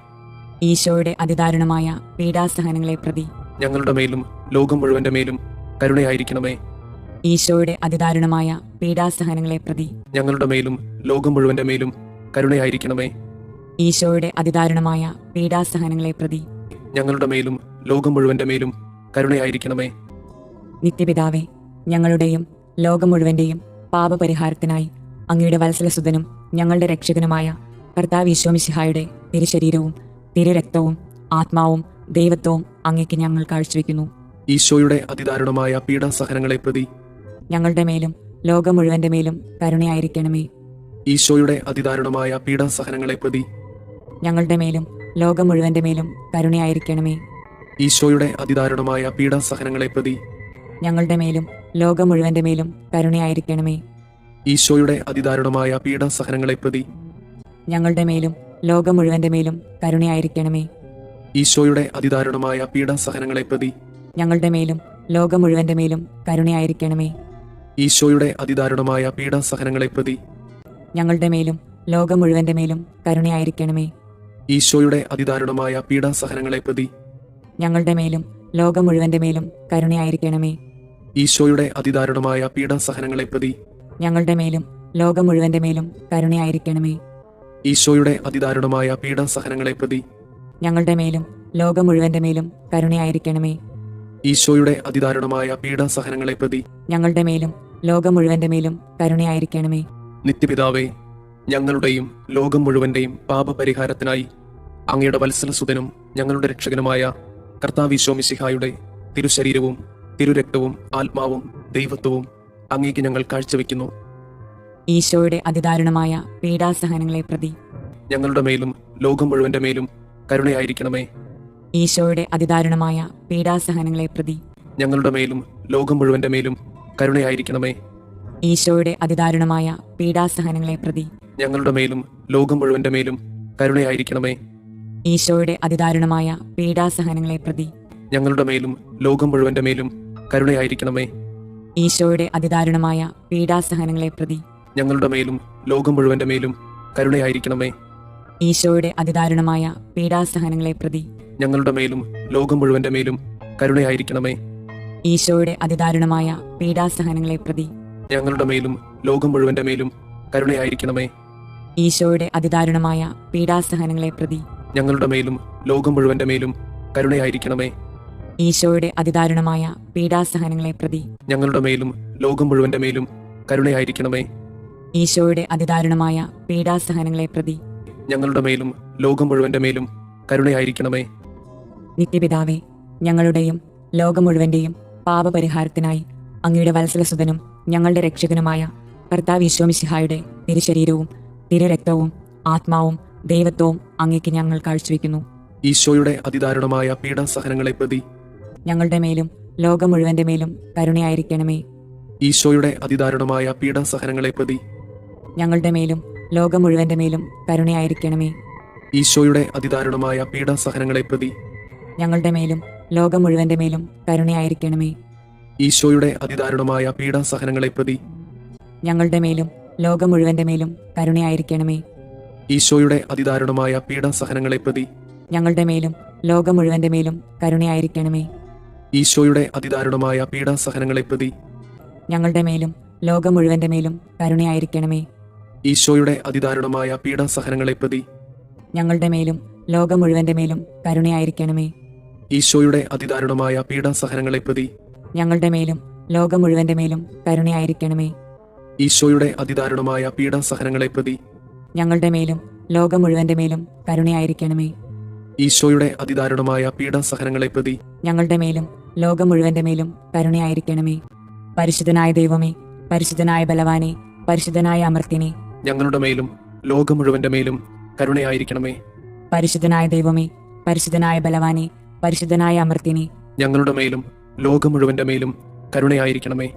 ഈശോയുടെ അതിദാരുണമായ പീഡാസഹനങ്ങളെ പ്രതി ഞങ്ങളുടെ മേലും ലോകം മുഴുവന്റെ മേലും കരുണയായിരിക്കണമേ. ഈശോയുടെ അതിദാരുണമായ പീഡാസഹനങ്ങളെ പ്രതി ഞങ്ങളുടെ മേലും ലോകം മുഴുവന്റെ മേലും കരുണയായിരിക്കണമേ. ഈശോയുടെ അതിദാരുണമായ പീഡാസഹനങ്ങളെ പ്രതി ഞങ്ങളുടെ മേലും ലോകം മുഴുവന്റെ മേലും കരുണയായിരിക്കണമേ. നിത്യപിതാവേ, ഞങ്ങളുടെയും ലോകം മുഴുവന്റെയും പാപപരിഹാരത്തിനായി അങ്ങയുടെ വത്സലസുതനും ഞങ്ങളുടെ രക്ഷകനുമായ കർത്താവ് മിശിഹായുടെ തിരുശരീരവും തിരുരക്തവും ആത്മാവും ദൈവത്വവും അങ്ങേക്ക് ഞങ്ങൾ കാഴ്ചവെക്കുന്നു. ഈശോയുടെ അതിദാരുണമായ പീഡാസഹനങ്ങളെ പ്രതി ഞങ്ങളുടെ മേലും ലോകം മുഴുവന്റെ മേലും കരുണയായിരിക്കണമേ. ഈശോയുടെ അതിദാരുണമായ പീഡാസഹനങ്ങളെ പ്രതി ഞങ്ങളുടെ മേലും ലോകം മുഴുവന്റെ മേലും കരുണയായിരിക്കണമേ. ഈശോയുടെ അതിദാരുണമായ പീഡാസഹനങ്ങളെ പ്രതി ഞങ്ങളുടെ മേലും ലോകം മുഴുവന്റെ മേലും കരുണയായിരിക്കണമേ. ഈശോയുടെ അതിദാരുണമായ പീഡാസഹനങ്ങളെ പ്രതി ഞങ്ങളുടെ മേലും ലോകം മുഴുവന്റെ മേലും കരുണയായിരിക്കണമേ. ഈശോയുടെ അതിദാരുണമായ പീഡാസഹനങ്ങളെ പ്രതി ഞങ്ങളുടെ മേലും ലോകം മുഴുവന്റെ മേലും കരുണയായിരിക്കണമേ. ഈശോയുടെ അതിദാരുണമായ പീഡാസഹനങ്ങളെ പ്രതി ഞങ്ങളുടെ മേലും ലോകം മുഴുവന്റെ മേലും കരുണയായിരിക്കണമേ. ഈശോയുടെ അതിദാരുണമായ പീഡാസഹനങ്ങളെ പ്രതി ഞങ്ങളുടെ മേലും ലോകം മുഴുവന്റെ മേലും കരുണയായിരിക്കണമേ. ഈശോയുടെ അതിദാരുണമായ പീഡാസഹനങ്ങളെ പ്രതി ഞങ്ങളുടെ മേലും ലോകം മുഴുവന്റെ മേലും കരുണയായിരിക്കണമേ. ഈശോയുടെ അതിദാരുണമായ പീഡാസഹനങ്ങളെ പ്രതി ഞങ്ങളുടെ മേലും ലോകം മുഴുവന്റെ മേലും കരുണയായിരിക്കണമേ. ഈശോയുടെ അതിദാരുണമായ പീഡാസഹനങ്ങളെ പ്രതി ഞങ്ങളുടെ മേലും ലോകം മുഴുവന്റെ മേലും കരുണയായിരിക്കണമേ. നിത്യപിതാവേ, ഞങ്ങളുടെയും ലോകം മുഴുവന്റെയും പാപപരിഹാരത്തിനായി അങ്ങയുടെ വത്സലസുതനും ഞങ്ങളുടെ രക്ഷകനുമായ കർത്താവ് മിശിഹായുടെ തിരുശരീരവും തിരുരക്തവും ആത്മാവും ദൈവത്വവും അങ്ങേക്ക് ഞങ്ങൾ കാഴ്ചവെക്കുന്നു. ഈശോയുടെ അതിദാരുണമായ പീഡാസഹനങ്ങളെ പ്രതി ഞങ്ങളുടെ മേലും ലോകം മുഴുവന്റെ മേലും കരുണയായിരിക്കണമേ. ഈശോയുടെ അതിദാരുണമായ പീഡാസഹനങ്ങളെ പ്രതി ഞങ്ങളുടെ മേലും ലോകം മുഴുവന്റെ മേലും കരുണയായിരിക്കണമേ. ഈശോയുടെ അതിദാരുണമായ പീഡാസഹനങ്ങളെ പ്രതി ഞങ്ങളുടെ മേലും ലോകം മുഴുവന്റെ മേലും കരുണയായിരിക്കണമേ. ഈശോയുടെ അതിദാരുണമായ പീഡാസഹനങ്ങളെ പ്രതി ഞങ്ങളുടെ മേലും ലോകം മുഴുവന്റെ മേലും കരുണയായിരിക്കണമേ. ഈശോയുടെ അതിദാരുണമായ പീഡാസഹനങ്ങളെ പ്രതി ഞങ്ങളുടെ മേലും ലോകം മുഴുവന്റെ മേലും കരുണയായിരിക്കണമേ. ഈശോയുടെ അതിദാരുണമായ പീഡാസഹനങ്ങളെ പ്രതി ഞങ്ങളുടെ മേലും ലോകം മുഴുവന്റെ മേലും കരുണയായിരിക്കണമേ. ഈശോയുടെ അതിദാരുണമായ പീഡാസഹനങ്ങളെ പ്രതി ഞങ്ങളുടെ മേലും ലോകം മുഴുവന്റെ മേലും കരുണയായിരിക്കണമേ. ഈശോയുടെ അതിദാരുണമായ പീഡാസഹനങ്ങളെ പ്രതി ഞങ്ങളുടെ മേലും ലോകം മുഴുവന്റെ മേലും കരുണയായിരിക്കണമേ. ഈശോയുടെ അതിദാരുണമായ പീഡാസഹനങ്ങളെ പ്രതി ഞങ്ങളുടെ മേലും ലോകം മുഴുവന്റെ മേലും കരുണയായിരിക്കണമേ. ഈശോയുടെ അതിദാരുണമായ പീഡാസഹനങ്ങളെ പ്രതി ഞങ്ങളുടെ മേലും ലോകം മുഴുവന്റെ മേലും കരുണയായിരിക്കണമേ. നിത്യപിതാവേ, ഞങ്ങളുടെയും ലോകം മുഴുവന്റെയും പാപപരിഹാരത്തിനായി അങ്ങയുടെ വത്സലസുതനും ഞങ്ങളുടെ രക്ഷകനുമായ കർത്താവ് മിശിഹായുടെ തിരുശരീരവും തിരുരക്തവും ആത്മാവും ദൈവത്വവും അങ്ങേക്ക് ഞങ്ങൾ കാഴ്ചവെക്കുന്നു. ഈശോയുടെ അതിദാരുണമായ പീഡാസഹനങ്ങളെ പ്രതി ഞങ്ങളുടെ മേലും ലോകം മുഴുവന്റെ മേലും കരുണയായിരിക്കണമേ. ഈശോയുടെ അതിദാരുണമായ പീഡാസഹനങ്ങളെ പ്രതി ഞങ്ങളുടെ മേലും ലോകം മുഴുവന്റെ മേലും കരുണയായിരിക്കണമേ. ഈശോയുടെ അതിദാരുണമായ പീഡാസഹനങ്ങളെ പ്രതി ഞങ്ങളുടെ മേലും ലോകം മുഴുവന്റെ മേലും കരുണയായിരിക്കണമേ. ഈശോയുടെ അതിദാരുണമായ പീഡാസഹനങ്ങളെ പ്രതി ഞങ്ങളുടെ മേലും ലോകം മുഴുവന്റെ മേലും കരുണയായിരിക്കണമേ. ഈശോയുടെ അതിദാരുണമായ പീഡാസഹനങ്ങളെ പ്രതി ഞങ്ങളുടെ മേലും ലോകം മുഴുവന്റെ മേലും കരുണയായിരിക്കണമേ. ഈശോയുടെ അതിദാരുണമായ പീഡാസഹനങ്ങളെ പ്രതി ഞങ്ങളുടെ മേലും ലോകം മുഴുവന്റെ മേലും കരുണയായിരിക്കണമേ. ഈശോയുടെ അതിദാരുണമായ പീഡാസഹനങ്ങളെ പ്രതി ഞങ്ങളുടെ മേലും ലോകം മുഴുവന്റെ മേലും കരുണയായിരിക്കണമേ. ഈശോയുടെ അതിദാരുണമായ പീഡാസഹനങ്ങളെ പ്രതി ഞങ്ങളുടെ മേലും ലോകം മുഴുവന്റെ മേലും കരുണയായിരിക്കണമേ. ഈശോയുടെ അതിദാരുണമായ പീഡാസഹനങ്ങളെ പ്രതി ഞങ്ങളുടെ മേലും ലോകം മുഴുവന്റെ മേലും കരുണയായിരിക്കണമേ. ഈശോയുടെ അതിദാരുണമായ പീഡാസഹനങ്ങളെ പ്രതി ഞങ്ങളുടെ മേലും ലോകം മുഴുവന്റെ മേലും കരുണയായിരിക്കണമേ. പരിശുദ്ധനായ ദൈവമേ, പരിശുദ്ധനായ ബലവാനെ, പരിശുദ്ധനായ അമർത്തിനെ, ഞങ്ങളുടെ മേലും ലോകം മുഴുവന്റെ മേലും കരുണയായിരിക്കണമേ. പരിശുദ്ധനായ ദൈവമേ, പരിശുദ്ധനായ ബലവാനെ, പരിശുദ്ധനായ അമർത്തിനെ, ഞങ്ങളുടെ മേലും ലോകം മുഴുവന്റെ മേലും കരുണയായിരിക്കണമേ.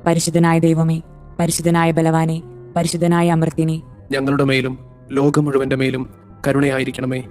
പരിശുദ്ധനായ ദൈവമേ, പരിശുദ്ധനായ ബലവാനെ, പരിശുദ്ധനായ അമർത്തിനെ, ഞങ്ങളുടെ മേലും ലോകം മുഴുവന്റെ മേലും കരുണയായിരിക്കണമേ.